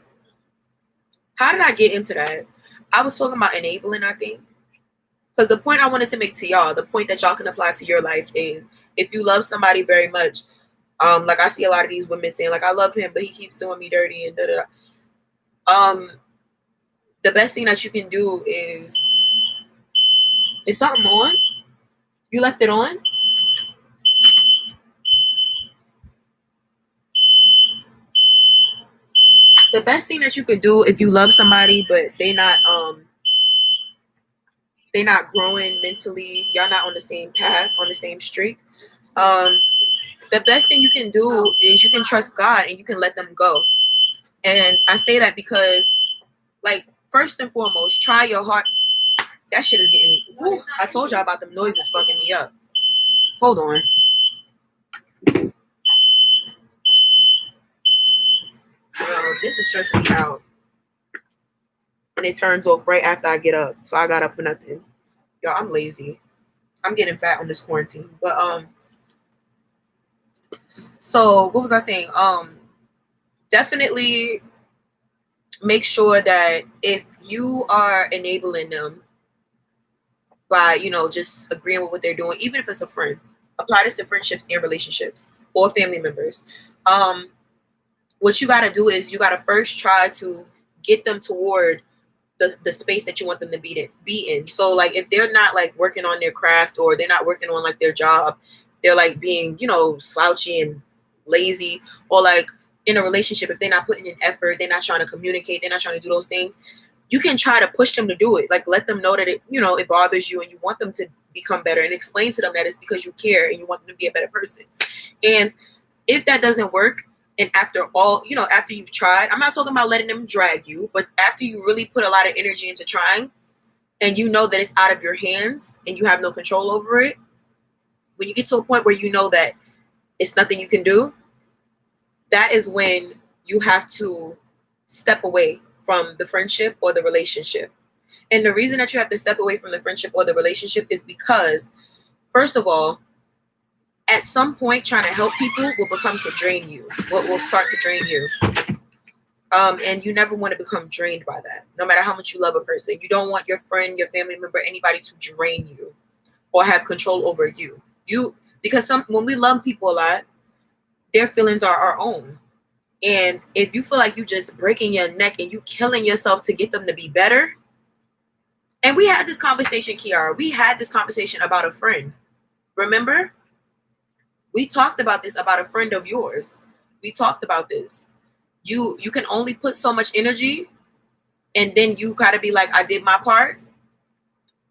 how did I get into that? I was talking about enabling, I think. Because the point I wanted to make to y'all, the point that y'all can apply to your life is, if you love somebody very much, like I see a lot of these women saying, like, I love him, but he keeps doing me dirty and da-da-da. The best thing that you can do is something on? You left it on? The best thing that you could do if you love somebody, but they not growing mentally, y'all not on the same path, on the same streak, the best thing you can do is you can trust God and you can let them go. And I say that because, like, first and foremost, try your heart. That shit is getting me. Woo, I told y'all about them noises fucking me up. Hold on. Yo, this is stressing me out. And it turns off right after I get up. So I got up for nothing. Yo, I'm lazy. I'm getting fat on this quarantine. But so what was I saying? Definitely make sure that if you are enabling them by, just agreeing with what they're doing, even if it's a friend, apply this to friendships and relationships or family members. What you got to do is you got to first try to get them toward the space that you want them to be in. So, like, if they're not, like, working on their craft, or they're not working on, like, their job, they're, like, being, slouchy and lazy, or, like, in a relationship, if they're not putting in effort, they're not trying to communicate, they're not trying to do those things, you can try to push them to do it. Like, let them know that it bothers you and you want them to become better, and explain to them that it's because you care and you want them to be a better person. And if that doesn't work, and after all, after you've tried, I'm not talking about letting them drag you, but after you really put a lot of energy into trying, and you know that it's out of your hands and you have no control over it, when you get to a point where you know that it's nothing you can do, that is when you have to step away from the friendship or the relationship. And the reason that you have to step away from the friendship or the relationship is because, first of all, at some point, trying to help people will become to drain you. Will start to drain you. And you never want to become drained by that. No matter how much you love a person, you don't want your friend, your family member, anybody to drain you or have control over you. Because when we love people a lot, their feelings are our own. And if you feel like you just breaking your neck and you killing yourself to get them to be better, and we had this conversation, Kiara. We had this conversation about a friend. Remember? We talked about this about a friend of yours. We talked about this. You can only put so much energy, and then you gotta be like, I did my part,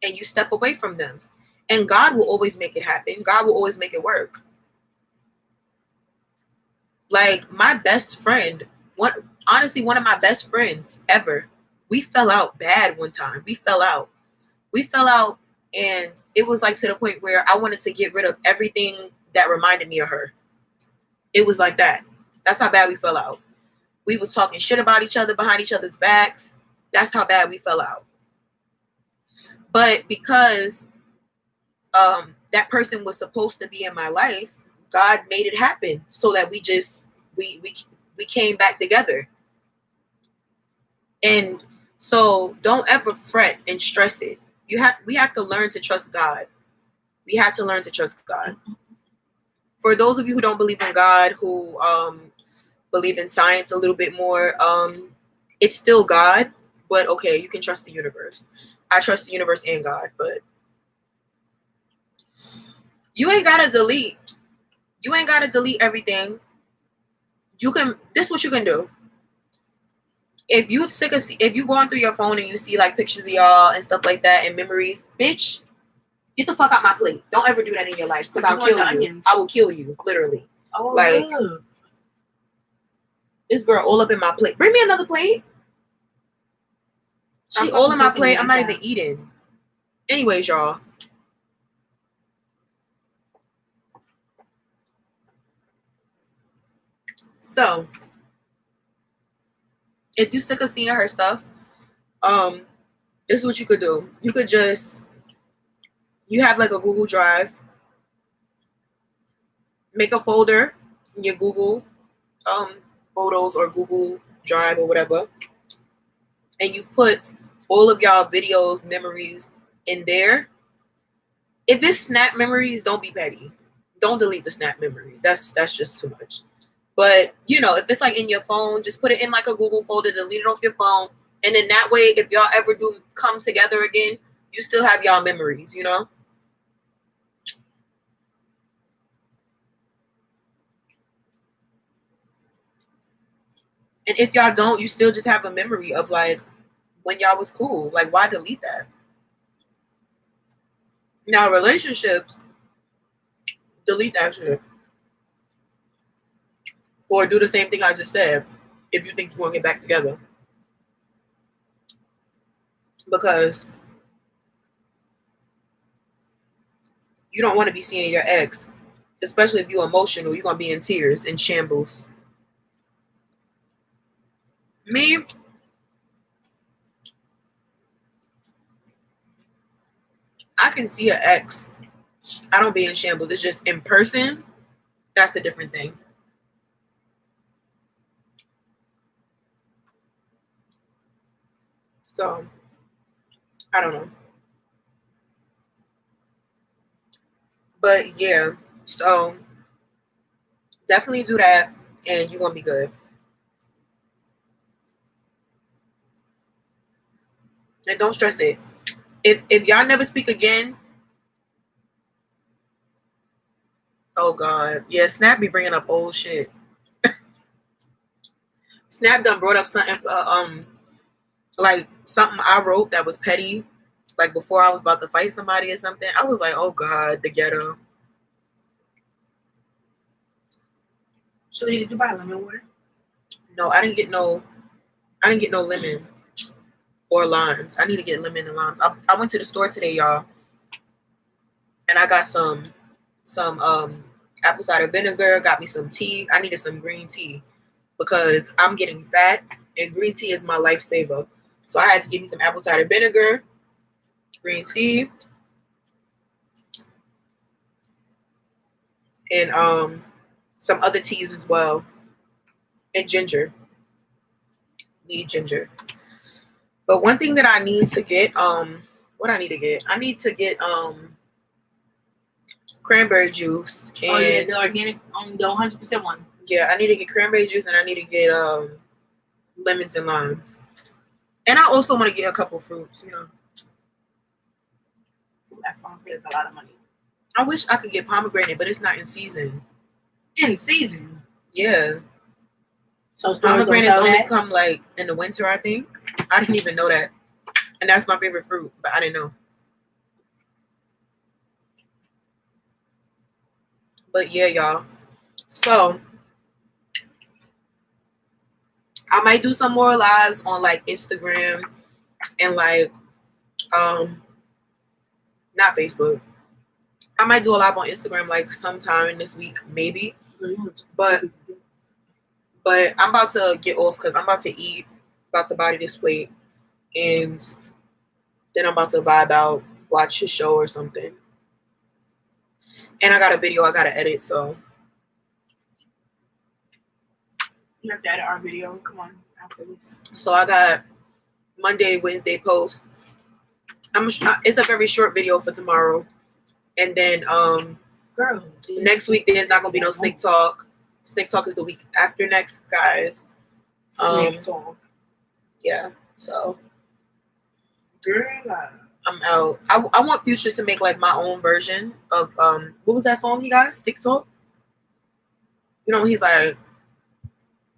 and you step away from them. And God will always make it happen. God will always make it work. Like, my best friend, one of my best friends ever, we fell out bad one time. We fell out, and it was like to the point where I wanted to get rid of everything that reminded me of her. It was like that. That's how bad we fell out. We was talking shit about each other behind each other's backs. That's how bad we fell out. But because that person was supposed to be in my life, God made it happen so that we came back together. And so don't ever fret and stress it. We have to learn to trust God. We have to learn to trust God. For those of you who don't believe in God, who believe in science a little bit more, it's still God, but okay, you can trust the universe. I trust the universe and God, but you ain't gotta delete everything. This is what you can do. If you going through your phone and you see like pictures of y'all and stuff like that and memories, bitch, get the fuck out my plate. Don't ever do that in your life, because I'll kill you. Onions. I will kill you, literally. Oh, like, this girl all up in my plate. Bring me another plate. She all in my plate. I'm not even eating. Anyways, y'all. So, if you sick of seeing her stuff, this is what you could do. You could just, you have like a Google Drive, make a folder in your Google photos or Google Drive or whatever, and you put all of y'all videos, memories in there. If it's snap memories, don't be petty. Don't delete the snap memories. That's just too much. But you know, if it's like in your phone, just put it in like a Google folder, delete it off your phone, and then that way, if y'all ever do come together again, you still have y'all memories, you know? And if y'all don't, you still just have a memory of like when y'all was cool. Like, why delete that? Now, relationships, delete that shit. Or do the same thing I just said if you think you're going to get back together. Because you don't want to be seeing your ex, especially if you're emotional. You're going to be in tears, in shambles. Me, I can see an ex. I don't be in shambles. It's just in person. That's a different thing. So, I don't know. But yeah, so definitely do that and you're going to be good. And don't stress it. If y'all never speak again, oh God. Yeah, Snap be bringing up old shit. Snap done brought up something, like something I wrote that was petty, like before I was about to fight somebody or something. I was like, oh God, the ghetto. So did you buy lemon water? No, I didn't get no lemon or limes. I need to get lemon and limes. I went to the store today, y'all, and I got some apple cider vinegar, got me some tea. I needed some green tea because I'm getting fat and green tea is my lifesaver. So I had to give me some apple cider vinegar, green tea, and some other teas as well. And ginger. Need ginger. But one thing that I need to get, what I need to get? I need to get cranberry juice. And, oh yeah, the organic, the 100% one. Yeah, I need to get cranberry juice and I need to get lemons and limes. And I also want to get a couple fruits, you know. That farm is a lot of money. I wish I could get pomegranate, but it's not in season. In season? Yeah. So pomegranates only come like in the winter, I think. I didn't even know that. And that's my favorite fruit, but I didn't know. But yeah, y'all. So I might do some more lives on like Instagram and like not Facebook. I might do a live on Instagram like sometime in this week, maybe. But I'm about to get off because I'm about to eat, about to body this plate, and then I'm about to vibe out, watch a show or something. And I got a video I gotta edit, so you have to edit our video. Come on, after this. So I got Monday, Wednesday post. It's a very short video for tomorrow, and then girl, next week there's not gonna be no SnickTalk. SnickTalk is the week after next, guys. SnickTalk. Yeah. So girl, I'm out. I want Future to make like my own version of what was that song he got? SnickTalk. You know when he's like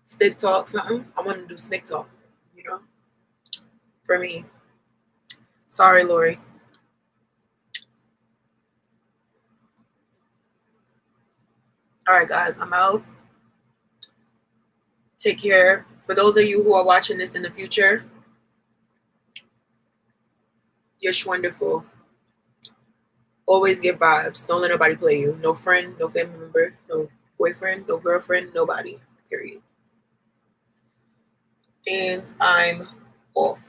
SnickTalk something. I want to do SnickTalk. You know, for me. Sorry, Lori. All right, guys, I'm out. Take care. For those of you who are watching this in the future, you're Shwonderful. Always give vibes. Don't let nobody play you. No friend, no family member, no boyfriend, no girlfriend, nobody. Period. And I'm off.